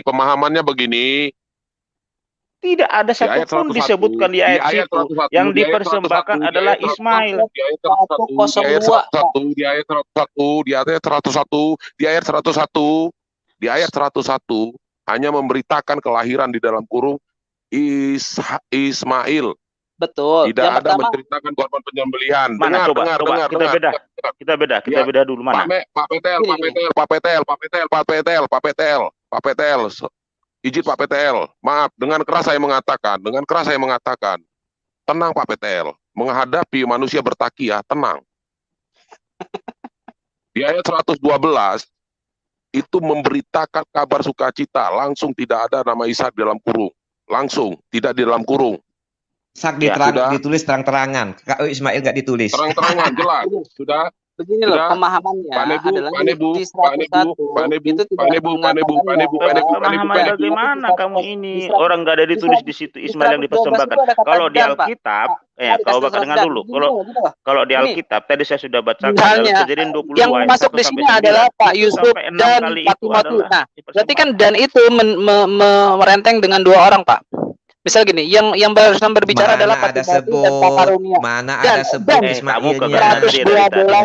pemahamannya begini. Tidak ada satupun disebutkan di ayat situ yang dipersembahkan adalah Ismail. Di ayat 101, di ayat 101 hanya memberitakan kelahiran di dalam kurung Ismail. Betul. Tidak ada menceritakan korban penyembelihan. Mana coba kita beda dulu mana? Pak PTL. Izin Pak PTL, maaf, dengan keras saya mengatakan, tenang Pak PTL, menghadapi manusia bertakiyah, tenang. Di ayat 112, itu memberitakan kabar sukacita, langsung tidak ada nama Ishak di dalam kurung. Langsung, tidak di dalam kurung. Ishak ditulis terang-terangan, Ismail nggak ditulis. Terang-terangan, jelas, sudah. Begini loh, pemahamannya adalah di 101 itu tidak pemahaman bagaimana kamu ini orang nggak ada ditulis di situ Ismail yang dipersembahkan. Kalau di Alkitab, kalau bakal dengar dulu. Kalau di Alkitab tadi saya sudah bacakan dalam Kejadian 22 yang masuk di sini adalah Pak Yusuf dan Pak Timotius. Nah, berarti kan dan itu merenteng dengan dua orang Pak. Misal gini, yang barusan berbicara adalah Mana ada Fatimati dan sebut, Karunia. mana Dan ada sebut kamu Ismailnya. kegagalan dia dari tadi ya.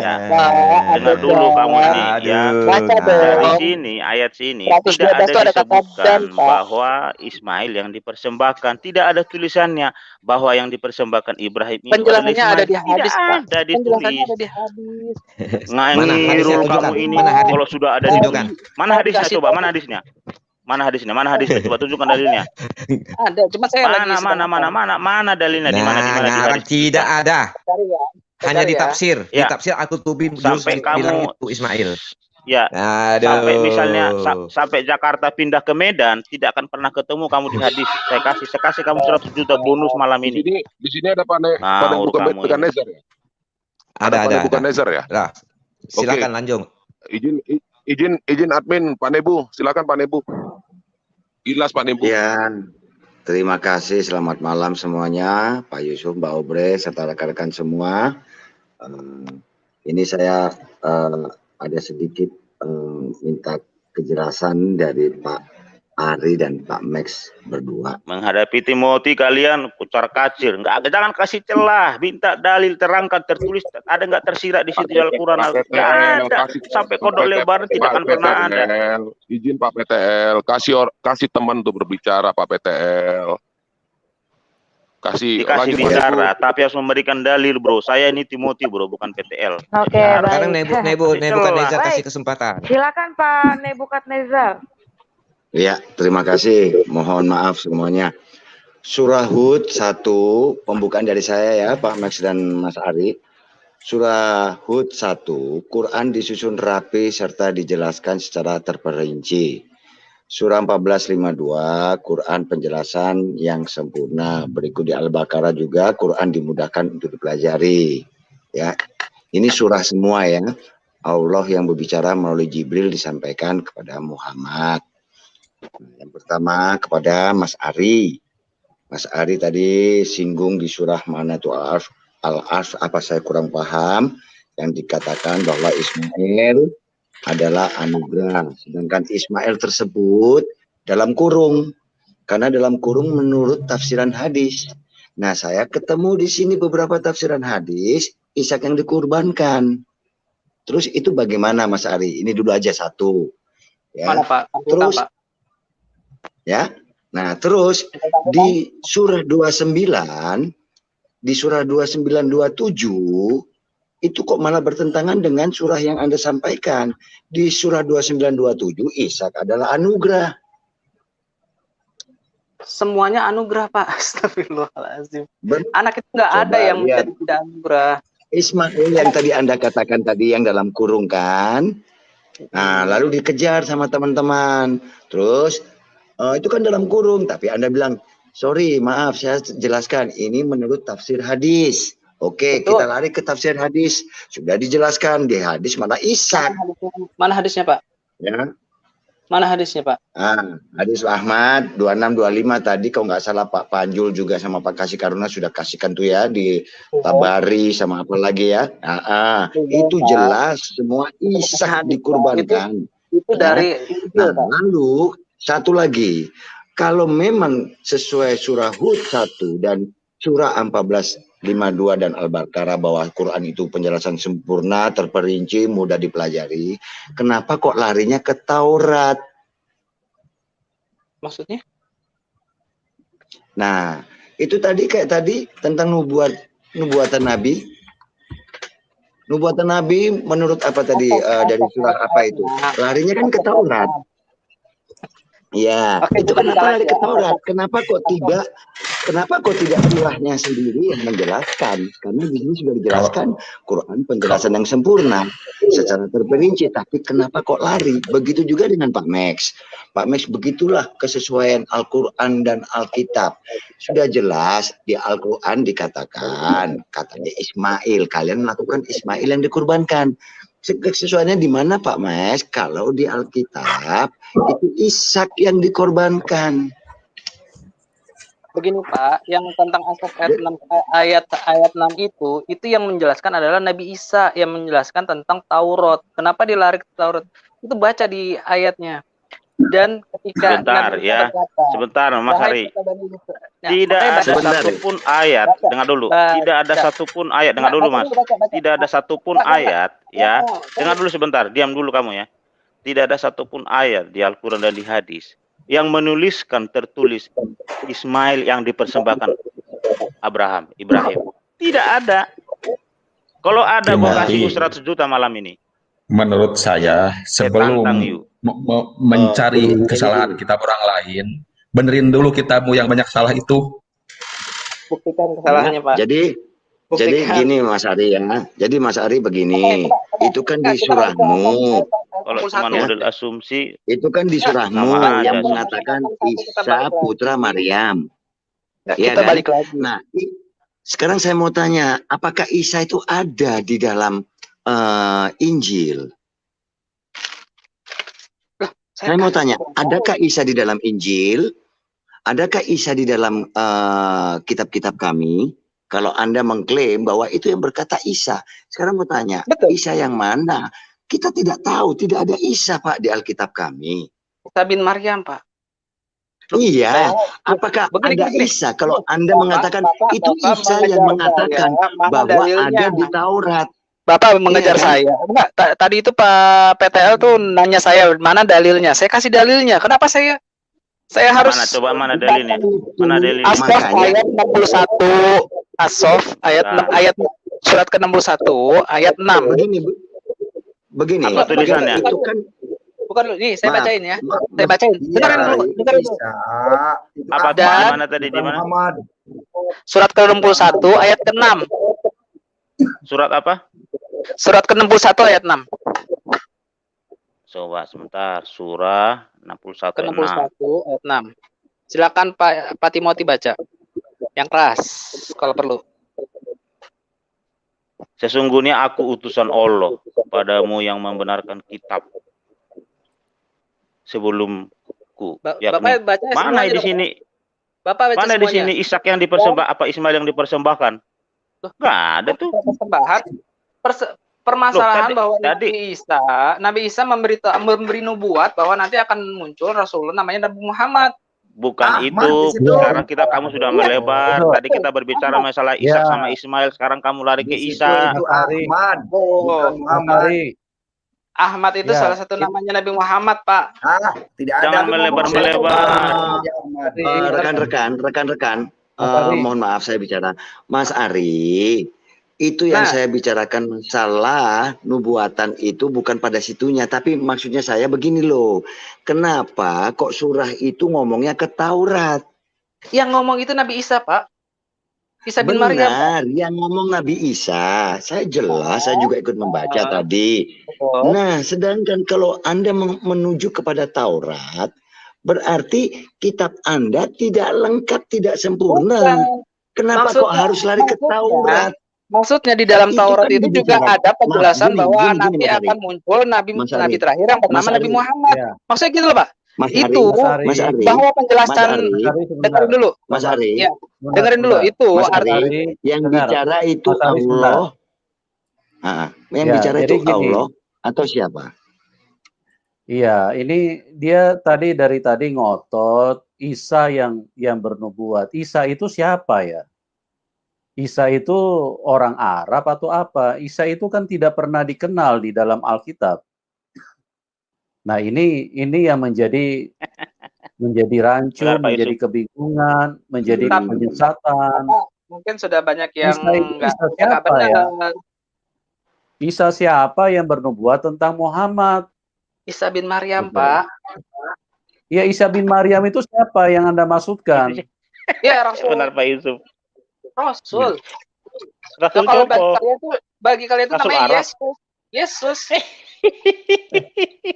Dengar dulu kamu ini ya. Baca Dari dong. sini ayat sini 112 tidak ada itu ada kata dan, disebutkan Pak. bahwa Ismail yang dipersembahkan, tidak ada tulisannya bahwa yang dipersembahkan Ibrahim itu adalah Penjelasannya Ismail. ada di hadis, Tidak Pak. ada Penjelasannya ditulis. ada di hadis. Mana hadisnya? Ngirul Tunjukkan. kamu ini Mana hadis? kalau sudah ada Tunjukkan. ditulis. Mana hadisnya Kasih coba? tahu. Mana hadisnya? Mana hadisnya? Mana hadisnya? Coba tunjukkan dalilnya. Ada, cuma saya lagi Mana dalilnya? Di mana? Di mana? Di Ngarang hadis tidak ada. cari ya. Hanya Cari di ya. tafsir. Di Ya. tafsir Al-Qurtubi Sampai bilang kamu itu Ismail. ya Aduh. sampai misalnya sampai Jakarta pindah ke Medan tidak akan pernah ketemu kamu di hadis. Saya kasih kamu 100 juta bonus malam Di ini. sini ada Pane Ngawur bukan kamu bukan ini. Nezer ya? Ada. Pane bukan Nezer ya? Lah, silakan lanjut. Izin admin Pak Nebu, silakan Pak Nebu. Ilas Pak Nebu. Ya, terima kasih. Selamat malam semuanya, Pak Yusuf, Mbak Obre, serta rekan-rekan semua. Ini saya ada sedikit minta kejelasan dari Pak Ari dan Pak Max berdua. Menghadapi Timothy kalian kucar kacir, jangan kasih celah, minta dalil terangkan tertulis, ada nggak tersirat di situ di Al-Quran? Nggak ada, sampai kodok lebaran tidak akan pernah ada. Izin Pak PTL, kasih teman untuk berbicara Pak PTL. Dikasih lanjut, bicara, tapi harus memberikan dalil, bro. Saya ini Timothy, bro, bukan PTL. Oke, Sekarang baik. Nebukadnezar Baik. kasih kesempatan. Silakan Pak Nebukadnezar. Ya, terima kasih. Mohon maaf semuanya. Surah Hud 1, pembukaan dari saya ya, Pak Max dan Mas Ari. Surah Hud 1, Quran disusun rapi serta dijelaskan secara terperinci. Surah 1452, Quran penjelasan yang sempurna. Berikut di Al-Baqarah juga, Quran dimudahkan untuk dipelajari. Ya, ini surah semua ya. Allah yang berbicara melalui Jibril disampaikan kepada Muhammad. Yang pertama kepada Mas Ari. Mas Ari tadi singgung di surah mana itu Al-Arf, apa saya kurang paham, yang dikatakan bahwa Ismail adalah anugerah. Sedangkan Ismail tersebut dalam kurung. Karena dalam kurung menurut tafsiran hadis. Nah, saya ketemu di sini beberapa tafsiran hadis, Ishak yang dikurbankan. Terus itu bagaimana Mas Ari? Ini dulu aja satu. Ya. Mana Pak? Terus ya. Nah, terus di surah 29 2927 itu kok malah bertentangan dengan surah yang Anda sampaikan. Di surah 2927 Ishak adalah anugerah. Semuanya anugerah, Pak. Astagfirullahaladzim. Anak itu nggak Coba ada yang lihat. menjadi tidak anugerah. Ismail yang tadi Anda katakan tadi yang dalam kurung kan. Nah, lalu dikejar sama teman-teman. Terus itu kan dalam kurung, tapi Anda bilang, sorry, maaf, saya jelaskan. Ini menurut tafsir hadis. Oke, kita lari ke tafsir hadis. Sudah dijelaskan di hadis mana Ishak. Mana hadisnya, Pak? Ya. Mana hadisnya, Pak? Hadis Ahmad 2625 tadi kalau nggak salah Pak Panjul juga sama Pak Kasih Karuna sudah kasihkan tuh ya di Tabari sama apa lagi ya. Itu jelas semua Ishak dikurbankan. Itu dari lalu satu lagi, kalau memang sesuai surah Hud 1 dan surah 1452 dan Al-Baqarah bahwa Quran itu penjelasan sempurna, terperinci, mudah dipelajari, kenapa kok larinya ke Taurat? Maksudnya? Nah, itu tadi kayak tadi tentang nubuatan Nabi. Nubuatan Nabi menurut apa tadi dari surah apa itu? Larinya kan ke Taurat. Ya, itu kenapa lari ke Taurat? Kenapa kok tidak surahnya sendiri yang menjelaskan? Karena di sini sudah dijelaskan Quran penjelasan yang sempurna secara terperinci, tapi kenapa kok lari? Begitu juga dengan Pak Max. Pak Max, begitulah kesesuaian Al-Quran dan Alkitab. Sudah jelas di Al-Quran dikatakan, katanya Ismail, kalian melakukan Ismail yang dikurbankan. Kesesuaiannya di mana Pak Mas? Kalau di Alkitab itu Ishak yang dikorbankan. Begini Pak, yang tentang ayat 6 itu yang menjelaskan adalah Nabi Isa yang menjelaskan tentang Taurat. Kenapa dilari ke Taurat? Itu baca di ayatnya. Dan ketika Sebentar Nabi ya, berkata, sebentar Mas wahai Hari. kota Bani Israil. Nah, Tidak makanya ada baca. satupun ayat, Baca. dengar dulu. Baca. Tidak ada satupun ayat, dengar dulu Mas. Baca. Tidak ada satupun Enggak. ayat, ya. Dengar dulu sebentar, diam dulu kamu ya. Tidak ada satupun ayat di Al-Quran dan di hadis yang tertulis Ismail yang dipersembahkan Ibrahim. Tidak ada. Kalau ada, gue kasih 100 juta malam ini. Menurut saya, sebelum tantang you. mencari kesalahan kita orang lain, benerin dulu kitamu yang banyak salah itu. Buktikan kesalahannya, Pak. Jadi gini Mas Ari ya. Jadi Mas Ari begini, itu kan di surahmu. Kalau cuma model asumsi, itu kan di surahmu yang mengatakan Isa putra Maryam. Ya kita kan? balik lagi. Nah, sekarang saya mau tanya, apakah Isa itu ada di dalam Injil? Saya mau tanya, adakah Isa di dalam Injil? Adakah Isa di dalam kitab-kitab kami? Kalau Anda mengklaim bahwa itu yang berkata Isa. Sekarang mau tanya, Isa yang mana? Kita tidak tahu, tidak ada Isa Pak di Alkitab kami. Isa bin Maryam Pak. Iya, apakah ada Isa? Kalau Anda mengatakan itu Isa yang mengatakan bahwa ada di Taurat. Bapak mengejar saya. Enggak, tadi itu Pak PTL tuh nanya saya mana dalilnya. Saya kasih dalilnya. Kenapa saya harus mana dalilnya? Mana dalilnya? As-Sof ayat 61. As-Sof ayat surat ke-61 ayat 6. Begini. Apa tulisannya? Itu kan bukan dulu, nih saya bacain ya. Saya bacain. Dengarin dulu. Apa di mana tadi di mana? Surat ke-61 ayat ke-6. Surat apa? Surat ke-61 ayat 6. Coba sebentar, surah 61 ayat 6. Silakan Pak Timothy baca. Yang keras kalau perlu. Sesungguhnya aku utusan Allah padamu yang membenarkan kitab sebelumku. Bapak baca mana di sini? Bapak baca mana di sini Ishak yang dipersembahkan apa Ismail yang dipersembahkan? Enggak ada tuh. Persembahan. Permasalahan bahwa Nabi Isa memberi nubuat bahwa nanti akan muncul Rasulullah namanya Nabi Muhammad. Bukan itu. Sekarang kamu sudah melebar. Tadi kita berbicara masalah Ishak sama Ismail. Sekarang kamu lari ke Isa. Ahmad itu salah satu namanya Nabi Muhammad, Pak. Tidak ada. Jangan melebar-melebar. Rekan-rekan, mohon maaf saya bicara. Mas Ari, itu yang saya bicarakan masalah nubuatan itu bukan pada situnya, tapi maksudnya saya begini loh. Kenapa kok surah itu ngomongnya ke Taurat? Yang ngomong itu Nabi Isa, Pak. Isa bin Maryam. Benar, yang ngomong Nabi Isa. Saya jelas, saya juga ikut membaca tadi. Nah, sedangkan kalau Anda menuju kepada Taurat, berarti kitab Anda tidak lengkap, tidak sempurna. Kenapa kok harus lari ke Taurat? Maksudnya di dalam Taurat itu juga ada penjelasan bahwa nanti akan muncul nabi terakhir yang bernama Nabi Muhammad. Maksudnya gitu loh, Pak. Bahwa penjelasan dengerin dulu. Mas Ari. Ya, dengerin dulu itu arti yang bicara itu Allah. Yang bicara itu Allah atau siapa? Iya, ini dia dari tadi ngotot Isa yang bernubuat. Isa itu siapa ya? Isa itu orang Arab atau apa? Isa itu kan tidak pernah dikenal di dalam Alkitab. Nah, ini yang menjadi rancu, menjadi kebingungan, menjadi penyesatan. Mungkin sudah banyak yang Isa siapa ya? Isa siapa yang bernubuat tentang Muhammad? Isa bin Maryam, Pak. Ya, Isa bin Maryam itu siapa yang Anda maksudkan? Ya, Rasul. Benar Pak Yusuf. Rasul. Rasul kalau bagi kalian itu namanya Yesus.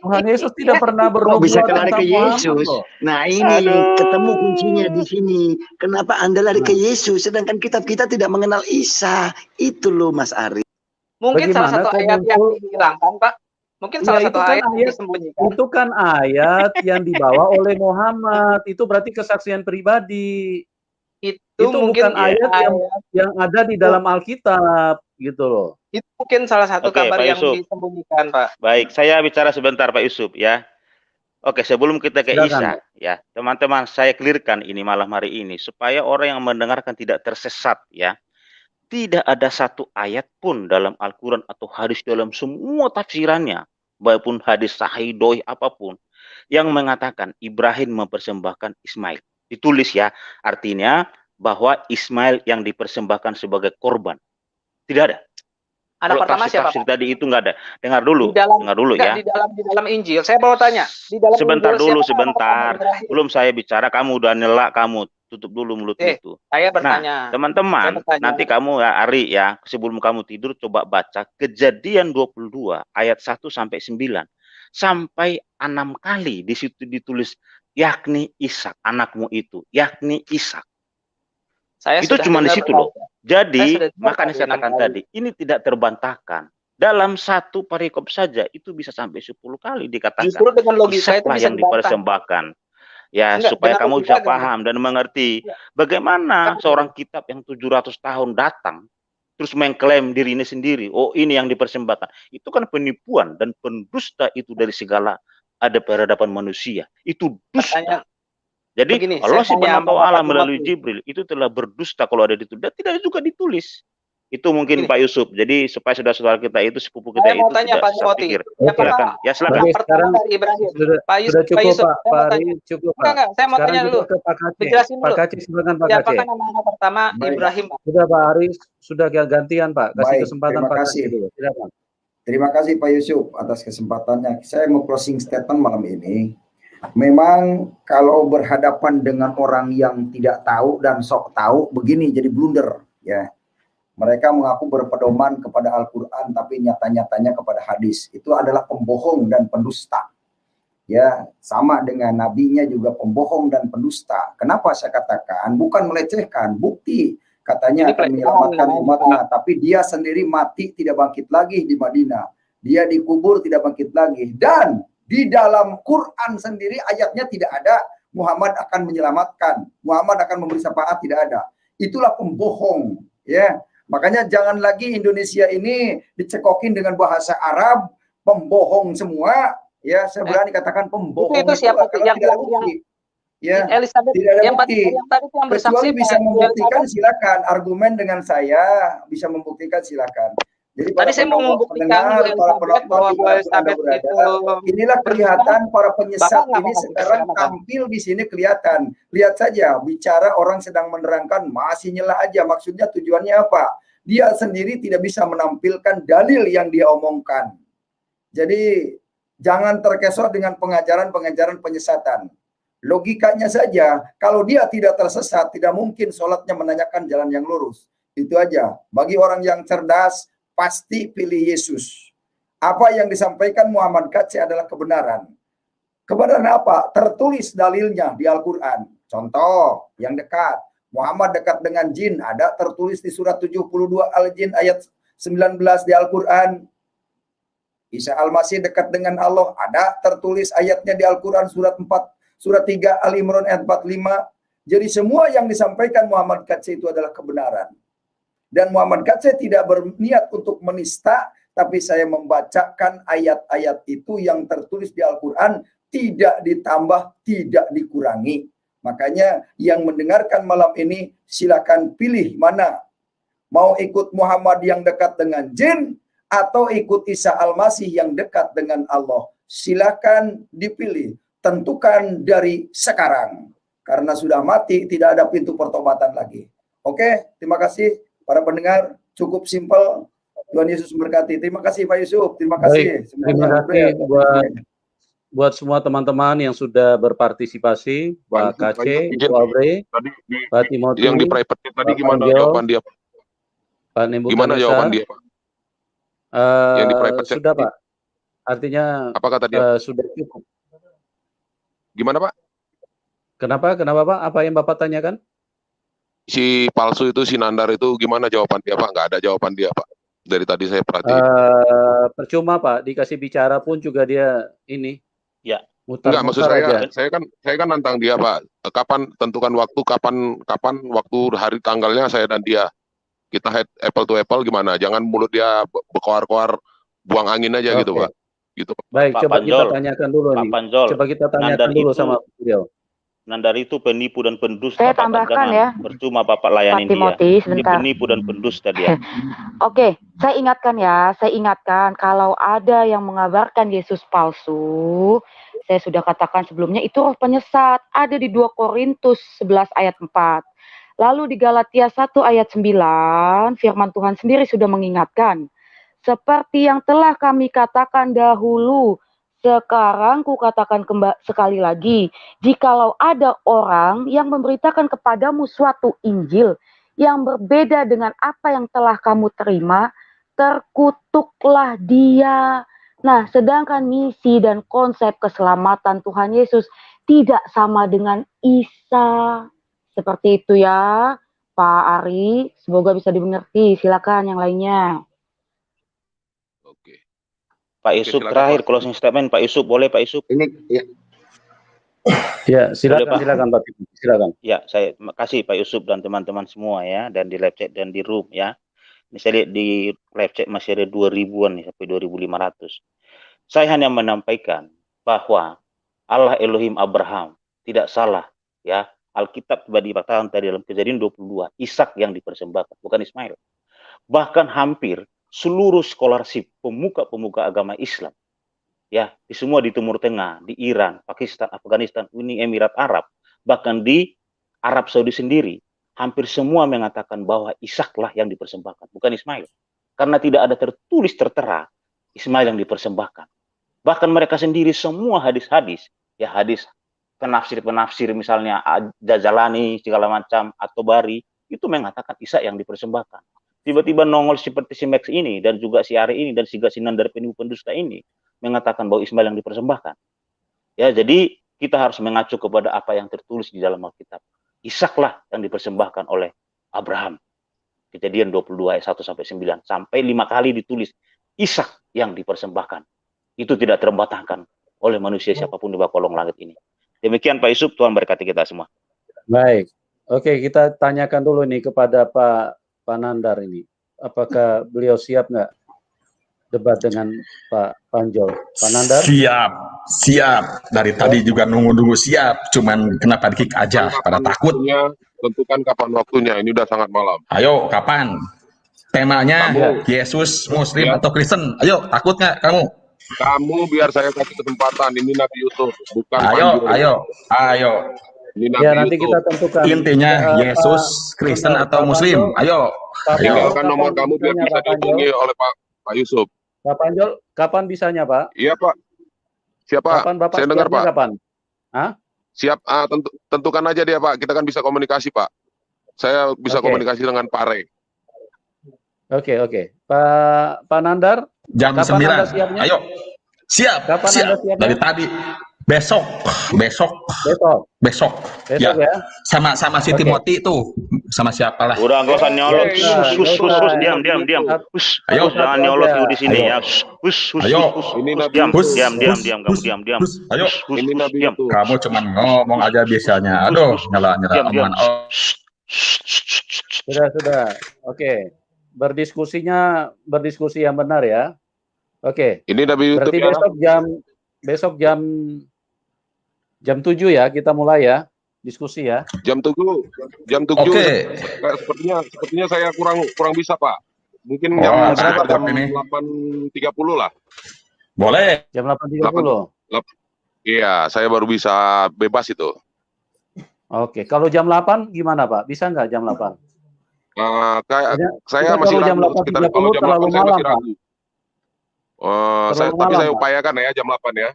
Tuhan Yesus tidak pernah bernubuat bisa lari ke Yesus. Muhammad. Nah, ini ketemu kuncinya di sini. Kenapa Anda lari ke Yesus sedangkan kitab kita tidak mengenal Isa? Itu loh Mas Ari. Mungkin salah satu ayat yang dihilangkan, Pak. Mungkin salah satu ayat yang disembunyikan. Itu kan ayat yang dibawa oleh Muhammad. Itu berarti kesaksian pribadi. Itu mungkin bukan ayat yang ada di dalam Alkitab gitu loh. Itu mungkin salah satu kabar yang disembunyikan, Pak. Baik, saya bicara sebentar Pak Yusuf ya. Oke, sebelum kita ke Silakan, Isa, ya, teman-teman, saya clearkan ini malam hari ini supaya orang yang mendengarkan tidak tersesat, ya. Tidak ada satu ayat pun dalam Al-Quran atau hadis dalam semua tafsirannya, maupun hadis sahih, doi, apapun, yang mengatakan Ibrahim mempersembahkan Ismail. Ditulis ya, artinya bahwa Ismail yang dipersembahkan sebagai korban. Tidak ada. Anak Kalau pertama siapa, tafsir Pak? tadi itu nggak ada. Dengar dulu Enggak, ya. di dalam Injil. Saya mau tanya, di dalam Sebentar Injil dulu, siapa nama pertama sebentar. Ibrahim? Belum saya bicara, kamu udah nyela, kamu tutup dulu mulutmu itu. Saya Nah, bertanya. teman-teman, nanti kamu ya, Ari ya, sebelum kamu tidur coba baca Kejadian 22 ayat 1 sampai 9. Sampai 6 kali di situ ditulis yakni Ishak, anakmu itu, yakni Ishak. Itu cuma di situ loh. Jadi, makanya saya katakan tadi, ini tidak terbantahkan. Dalam satu perikop saja itu bisa sampai 10 kali dikatakan. Justru dengan logika itu Ishaklah bisa yang dipersembahkan. Ya, Enggak, supaya dengan kamu logika bisa gini. paham dan mengerti bagaimana seorang kitab yang 700 tahun datang terus mengklaim dirinya sendiri. Oh, ini yang dipersembahkan. Itu kan penipuan dan pendusta itu dari segala ada peradaban manusia. Itu dusta. Jadi begini, Allah saya tanya Subhanahu wa sama taala Bapak melalui Timothy. Jibril itu telah berdusta kalau ada ditulis. Dan tidak juga ditulis. Itu mungkin Pak Yusuf. Jadi supaya saudara-saudara kita itu, sepupu kita Saya mau itu tanya tidak Pak sesat Timothy. pikir. Siapakah Silakan. Ya silakan. yang pertama dari Ibrahim? Pak Yusuf, sudah cukup Pak, saya mau Pak tanya. Ari, cukup Pak. Enggak, saya mau Sekarang tanya kita dulu. ke Pak Kace. Dijelasin Pak dulu. Kace, silakan Pak Kace. Siapakah nama anak pertama Ibrahim, Pak? Sudah Pak Ari, sudah gantian Pak. Kasih Baik, kesempatan terima Pak Kace kasih. dulu. Silakan. Terima kasih Pak Yusuf atas kesempatannya. Saya mau closing statement malam ini. Memang kalau berhadapan dengan orang yang tidak tahu dan sok tahu, begini jadi blunder. Ya, mereka mengaku berpedoman kepada Al-Quran, tapi nyata-nyatanya kepada hadis. Itu adalah pembohong dan pendusta. Ya, sama dengan nabinya juga pembohong dan pendusta. Kenapa saya katakan? Bukan melecehkan, bukti. Katanya akan menyelamatkan umatnya, tapi dia sendiri mati tidak bangkit lagi di Madinah. Dia dikubur tidak bangkit lagi. Dan di dalam Quran sendiri ayatnya tidak ada Muhammad akan menyelamatkan, Muhammad akan memberi syafaat, tidak ada. Itulah pembohong, ya. Makanya jangan lagi Indonesia ini dicekokin dengan bahasa Arab, pembohong semua, ya. Saya berani katakan pembohong Itu siapa yang tidak ada bukti. Ya, Elizabeth tidak ada yang bukti. yang tadi yang bersaksi Kecuali bisa Pak membuktikan Elizabeth. silakan, argumen dengan saya bisa membuktikan silakan. Jadi Tadi saya mau membuktikan Bu Elizabeth bahwa Bu Elizabeth itu inilah kelihatan para penyesat Bapak nggak ini mau sekarang kasih tampil di sini kelihatan. Lihat saja, bicara orang sedang menerangkan masih nyela aja. Maksudnya tujuannya apa? Dia sendiri tidak bisa menampilkan dalil yang dia omongkan. Jadi jangan terkecoh dengan pengajaran-pengajaran penyesatan. Logikanya saja, kalau dia tidak tersesat, tidak mungkin sholatnya menanyakan jalan yang lurus. Itu aja. Bagi orang yang cerdas, pasti pilih Yesus. Apa yang disampaikan Muhammad Kace adalah kebenaran. Kebenaran apa? Tertulis dalilnya di Al-Quran. Contoh yang dekat. Muhammad dekat dengan jin. Ada tertulis di surat 72 Al-Jin ayat 19 di Al-Quran. Isa Al-Masih dekat dengan Allah. Ada tertulis ayatnya di Al-Quran surat 3 Al-Imran ayat 45. Jadi semua yang disampaikan Muhammad Kace itu adalah kebenaran. Dan Muhammad Kace tidak berniat untuk menista, tapi saya membacakan ayat-ayat itu yang tertulis di Al-Quran, tidak ditambah, tidak dikurangi. Makanya yang mendengarkan malam ini, silakan pilih mana. Mau ikut Muhammad yang dekat dengan jin, atau ikut Isa Al-Masih yang dekat dengan Allah. Silakan dipilih. Tentukan dari sekarang. Karena sudah mati, tidak ada pintu pertobatan lagi. Oke, terima kasih. Para pendengar, cukup simpel. Tuhan Yesus memberkati. Terima kasih Pak Yusuf. Terima kasih. Baik, terima kasih buat semua teman-teman yang sudah berpartisipasi, Pak Kace, Pak Abre, Pak Timothy, yang di private tadi gimana Panggil, jawaban dia, Pak? Pak Nebuchadnezzar. Gimana jawaban dia, Pak? Yang di private sudah, Pak. Artinya apa kata dia? Sudah cukup. Gimana, Pak? Kenapa Pak? Apa yang Bapak tanyakan? Si palsu itu, si Nandar itu gimana jawaban dia, Pak? Nggak ada jawaban dia, Pak. Dari tadi saya perhatiin. Percuma, Pak. Dikasih bicara pun juga dia ini. Ya. Enggak, maksud saya kan nantang dia, Pak. Kapan tentukan waktu, kapan waktu, hari, tanggalnya saya dan dia. Kita head apple to apple gimana? Jangan mulut dia berkoar-koar, buang angin aja gitu, Pak. gitu. Baik, Pak coba kita Panjol, tanyakan dulu Pak nih. Panjol, Coba kita tanyakan Nandar dulu itu sama beliau. Nandar itu penipu dan pendusta, Saya Bapak. tambahkan Jangan ya, percuma Bapak Pak layanin dia. Timothy, Dia sebentar. penipu dan pendusta dia. Oke, saya ingatkan kalau ada yang mengabarkan Yesus palsu, saya sudah katakan sebelumnya itu roh penyesat, ada di 2 Korintus 11 ayat 4. Lalu di Galatia 1 ayat 9, firman Tuhan sendiri sudah mengingatkan, seperti yang telah kami katakan dahulu, sekarang kukatakan sekali lagi, jikalau ada orang yang memberitakan kepadamu suatu Injil yang berbeda dengan apa yang telah kamu terima, terkutuklah dia. Nah, sedangkan misi dan konsep keselamatan Tuhan Yesus tidak sama dengan Isa. Seperti itu ya, Pak Ari. Semoga bisa dimengerti. Silakan yang lainnya. Pak Yusuf silakan, terakhir Pak. closing statement, Pak Yusuf, boleh Pak Yusuf? Ini ya, Ya, Boleh, Pak? silakan Pak. Silakan. Ya, saya makasih Pak Yusuf dan teman-teman semua ya, dan di live chat dan di room ya. Ini saya lihat di live chat masih ada 2000-an nih, sampai 2500. Saya hanya menyampaikan bahwa Allah Elohim Abraham tidak salah ya. Alkitab tiba dikatakan tadi dalam Kejadian 22, Ishak yang dipersembahkan, bukan Ismail. Bahkan hampir seluruh scholarship pemuka-pemuka agama Islam ya, semua di Timur Tengah, di Iran, Pakistan, Afghanistan, Uni Emirat Arab, bahkan di Arab Saudi sendiri, hampir semua mengatakan bahwa Ishaklah yang dipersembahkan, bukan Ismail. Karena tidak ada tertulis tertera Ismail yang dipersembahkan. Bahkan mereka sendiri semua hadis-hadis, ya hadis penafsir-penafsir misalnya Jazalani segala macam atau Bari itu mengatakan Ishak yang dipersembahkan. Tiba-tiba nongol seperti si Max ini dan juga si Ari ini dan si Gasinan dari penipu pendusta ini mengatakan bahwa Ismail yang dipersembahkan. Ya, jadi kita harus mengacu kepada apa yang tertulis di dalam Alkitab. Ishaklah yang dipersembahkan oleh Abraham. Kejadian 22 ayat 1 sampai 9 sampai 5 kali ditulis Ishak yang dipersembahkan. Itu tidak terbatalkan oleh manusia siapapun di bawah kolong langit ini. Demikian Pak Yusuf, Tuhan berkati kita semua. Baik. Oke, kita tanyakan dulu nih kepada Pak Nandar ini. Apakah beliau siap nggak debat dengan Pak Panjol? Pak Nandar? Siap. Dari tadi juga nunggu-nunggu siap. Cuman kenapa di-kick aja, pada takut. Tentukan kapan waktunya, ini udah sangat malam. Ayo, kapan? Temanya Yesus, Muslim, atau Kristen? Ayo, takut nggak kamu? Kamu biar saya kasih kesempatan, ini Nabi Yusuf, bukan Ayo. Ini Nabi nanti Yusuf. kita tentukan. Intinya Yesus, Kristen atau Muslim? Ayo. Tinggalkan nomor kamu biar bisa dihubungi oleh Pak Yusuf. Pak Panjol, kapan bisanya Pak? Iya Pak. Siapa? Kapan Bapak Saya dengar Pak. Kapan? Hah? Siap, tentukan aja dia Pak, kita kan bisa komunikasi Pak. Saya bisa komunikasi dengan Pak Rey. Oke. Pak Nandar? Jam kapan 9. Anda siapnya? Ayo. Siap. Kapan Anda siapnya? Dari tadi. Besok. Ya. Sama si Timothy itu. Sama siapa lah. Udah nggak usah nyolot. Diam. Ayo. Jangan nyolot lu di sini ya. Ayo. Diam. Kamu diam. Ayo. Ini Nabi Yusuf. Kamu cuman ngomong aja biasanya. Aduh, nyala omongan. Sudah. Oke. Berdiskusi yang benar ya. Oke. Ini Nabi Yusuf. Berarti besok jam 7 ya kita mulai ya diskusi ya. Jam 7. Oke. Sepertinya saya kurang bisa Pak. Mungkin jam 8.30 lah. Boleh. Jam 8.30. Iya, saya baru bisa bebas itu. Oke, kalau jam 8 gimana Pak? Bisa nggak jam 8? Saya masih ragu sekitar kalau jam 8 saya masih ragu. Tapi saya upayakan ya jam 8 ya.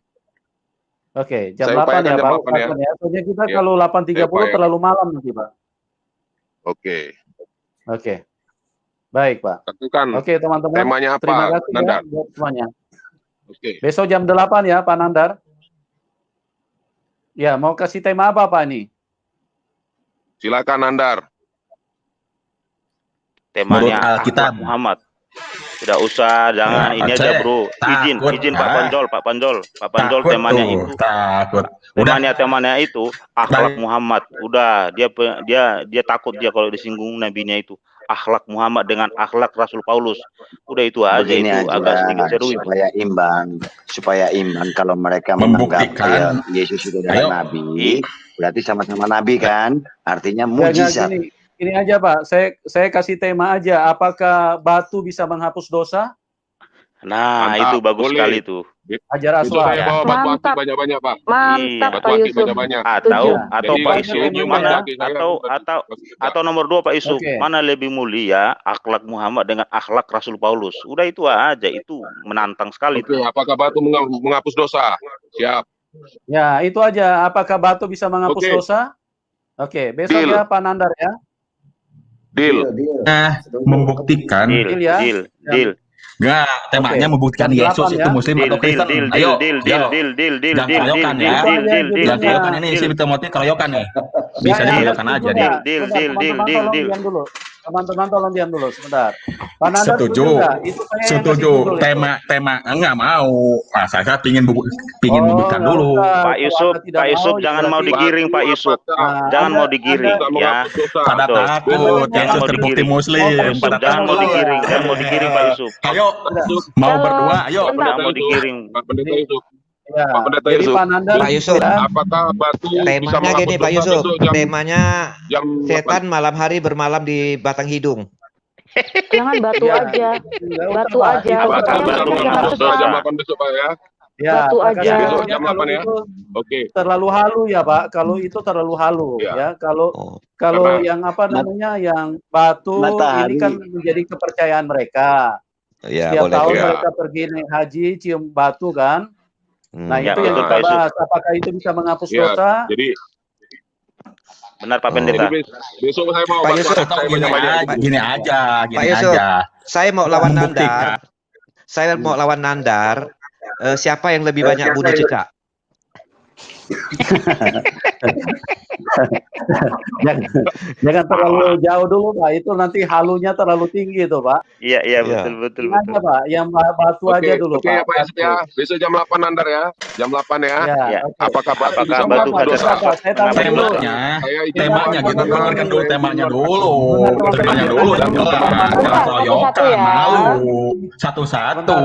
Oke, jam 8 ya Pak. Soalnya kita kalau 8.30 terlalu malam nanti Pak. Oke. Baik Pak. Tentukan. Oke teman-teman. Temanya apa? Terima kasih Nandar. ya buat semuanya. Oke. Besok jam 8 ya Pak Nandar. Ya, mau kasih tema apa Pak ini? Silakan Nandar. Temanya Alkitab Muhammad. Tidak usah, jangan ini aja bro. Izin Pak Panjol temanya itu. Temanya itu akhlak Muhammad. Udah dia takut dia kalau disinggung nabinya itu. akhlak Muhammad dengan akhlak Rasul Paulus. Udah itu aja, Begini itu agak sedikit seru itu. supaya imbang kalau mereka menganggap Yesus itu adalah nabi, berarti sama-sama nabi kan? Artinya mujizat. Ini aja Pak, saya kasih tema aja, apakah batu bisa menghapus dosa? Nah, mantap, itu bagus sekali itu. Hajar Aswad. Saya bawa batu akik banyak-banyak, Pak. Mantap, Batu Pak akik Yusuf. banyak-banyak. Atau Pak Yusuf mana? Atau Atau nomor 2 Pak Yusuf, mana lebih mulia akhlak Muhammad dengan akhlak Rasul Paulus? Udah itu aja, itu menantang sekali. Oke, apakah batu menghapus dosa? Siap. Ya, itu aja. Apakah batu bisa menghapus dosa? Oke, besok ya Pak Nandar ya. Deal. Membuktikan. Deal. Enggak, temanya membuktikan Yesus itu Muslim atau Kristen. Ayo, jangan keroyokan ya. Jangan keroyokan ini isi Timothy keroyokan nih. Bisa dikeroyokan aja nih. Deal. Teman-teman tolong diam dulu sebentar. Pak Nandar setuju. Tema enggak mau. Saya pingin membuktikan dulu. Pak Yusuf jangan mau digiring Pak Yusuf. Jangan mau digiring ya. Pada takut Yesus terbukti Muslim. Pada jangan mau digiring Pak Yusuf. Ayo mau berdua, ayo. Jangan mau digiring. Pak Pendeta Yusuf. Ya, Pak Pendeta Yusuf. Pak Yusuf, apakah batu bisa temanya gini Pak Yusuf, temanya setan 8? malam hari bermalam di batang hidung. Jangan batu aja. Batu aja. Apakah batu menghapus dosa jam 8 besok Pak ya? Ya, batu aja. Besok jam 8 ya. Oke. Terlalu halu ya Pak, kalau itu terlalu halu ya. Kalau yang apa namanya yang batu ini kan menjadi kepercayaan mereka. Ya, Setiap boleh tahun ya. mereka pergi naik haji cium batu kan. Nah Ya, itu yang betul, kita Pak bahas. Apakah itu bisa menghapus Ya, dosa? jadi benar Pak Pendeta. besok saya mau Pak Yusuf, gini aja. Pak Yusuf, saya mau lawan Nandar. Saya mau lawan Nandar. Siapa yang lebih banyak bunuh cicak? Jangan terlalu jauh dulu Pak, itu nanti halunya terlalu tinggi itu Pak. Iya betul. Aja Pak, yang batu aja dulu Oke Pak. Pak Yusuf ya, besok jam 8 Nandar ya, jam 8 ya. Ya. Apakah batu bisa batu menghapus dosa? Saya tanya dulu. Temanya kita dengarkan dulu temanya dulu. Temanya dulu jangan keroyokan, malu. Satu-satu.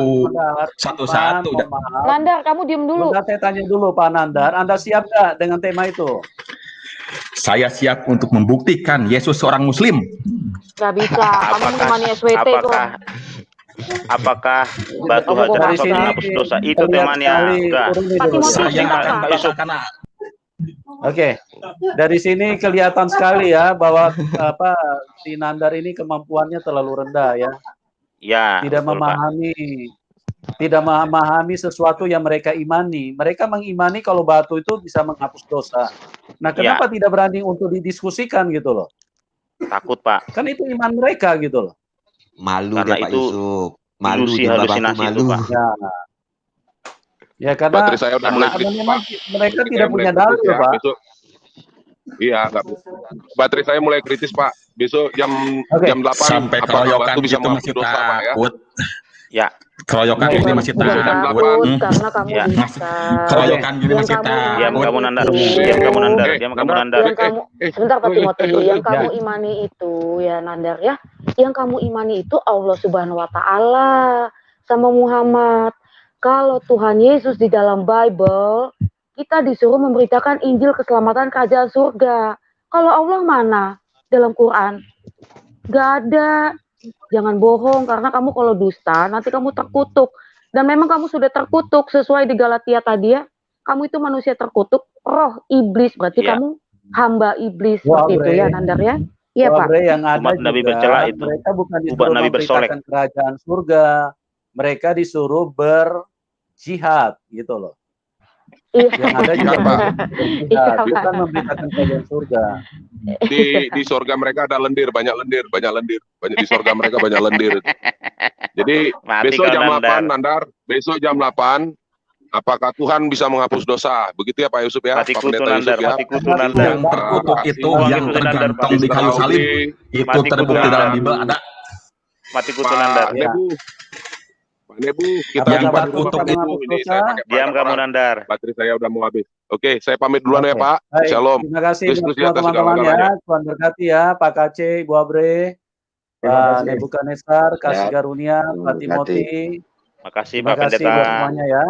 Nandar, kamu diem dulu. Saya tanya dulu Pak Nandar, Anda siap nggak dengan tema itu? Saya siap untuk membuktikan Yesus seorang Muslim. Gak bisa, kamu menemani SWT kok. Apakah batu hajar aswad menghapus dosa? Itu temanya. Oke, dari sini kelihatan sekali ya bahwa si Nandar ini kemampuannya terlalu rendah ya. Ya. Tidak memahami sesuatu yang mereka imani. Mereka mengimani kalau batu itu bisa menghapus dosa. Nah, kenapa tidak berani untuk didiskusikan gitu loh? Takut Pak. Kan itu iman mereka gitu loh. Malu karena deh Pak itu Yusuf. Malu ilusi, di halusinasi malu. itu Pak. Ya karena Baterai saya udah mulai memang mereka tidak punya dalil Pak. Besok, iya, baterai saya mulai kritis Pak. Besok jam 8 sampai keroyokan bisa itu masih dosa, Pak, ya. takut. Ya. Keroyokan ini masih takut. Karena kamu bisa. Keroyokan gini masih takut. Diam kamu Nandar. Sebentar Pak Timothy. Yang kamu imani itu ya Nandar ya. Yang kamu imani itu Allah Subhanahu wa taala sama Muhammad. Kalau Tuhan Yesus di dalam Bible, kita disuruh memberitakan Injil keselamatan kerajaan surga. Kalau Allah mana? Dalam Quran. Gak ada. Jangan bohong, karena kamu kalau dusta, nanti kamu terkutuk. Dan memang kamu sudah terkutuk, sesuai di Galatia tadi ya. Kamu itu manusia terkutuk, roh iblis. Berarti kamu hamba iblis. Seperti itu ya, Nandar ya. Iya Pak. Yang ada umat Nabi bercela itu. Mereka bukan disuruh memberitakan kerajaan surga. Mereka disuruh berjihad, gitu loh. Yang ada juga bukan memberitakan kerajaan surga. Di surga mereka ada lendir, banyak lendir. Di surga mereka banyak lendir. Jadi besok jam 8 Nandar, besok jam 8 apakah Tuhan bisa menghapus dosa? Begitu ya Pak Yusuf ya. Mati kutu Nandar. Yang terkutuk itu yang tergantung di kayu salib. Itu terbukti dalam Bible ada. Mati kutu Nandar. Pak Nebu, kita jumpa terkutuk ini saya pakai diam kamu Nandar. Baterai saya udah mau habis. Oke, saya pamit duluan ya Pak. Shalom. Terima kasih teman-teman ya. Tuhan berkati ya, Pak KC, Ibu Abre. Pak Nebukadnezar, kasih Ya. karunia, Pak Terima kasih. Timothy. Makasih Terima Pak kasih Pendeta. buat semuanya ya.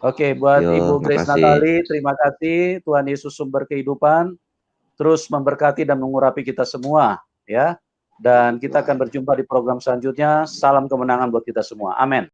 Oke, buat Yo, Ibu Grace makasih. Natali, terima kasih. Tuhan Yesus sumber kehidupan, terus memberkati dan mengurapi kita semua, ya. Dan kita akan berjumpa di program selanjutnya. Salam kemenangan buat kita semua. Amin.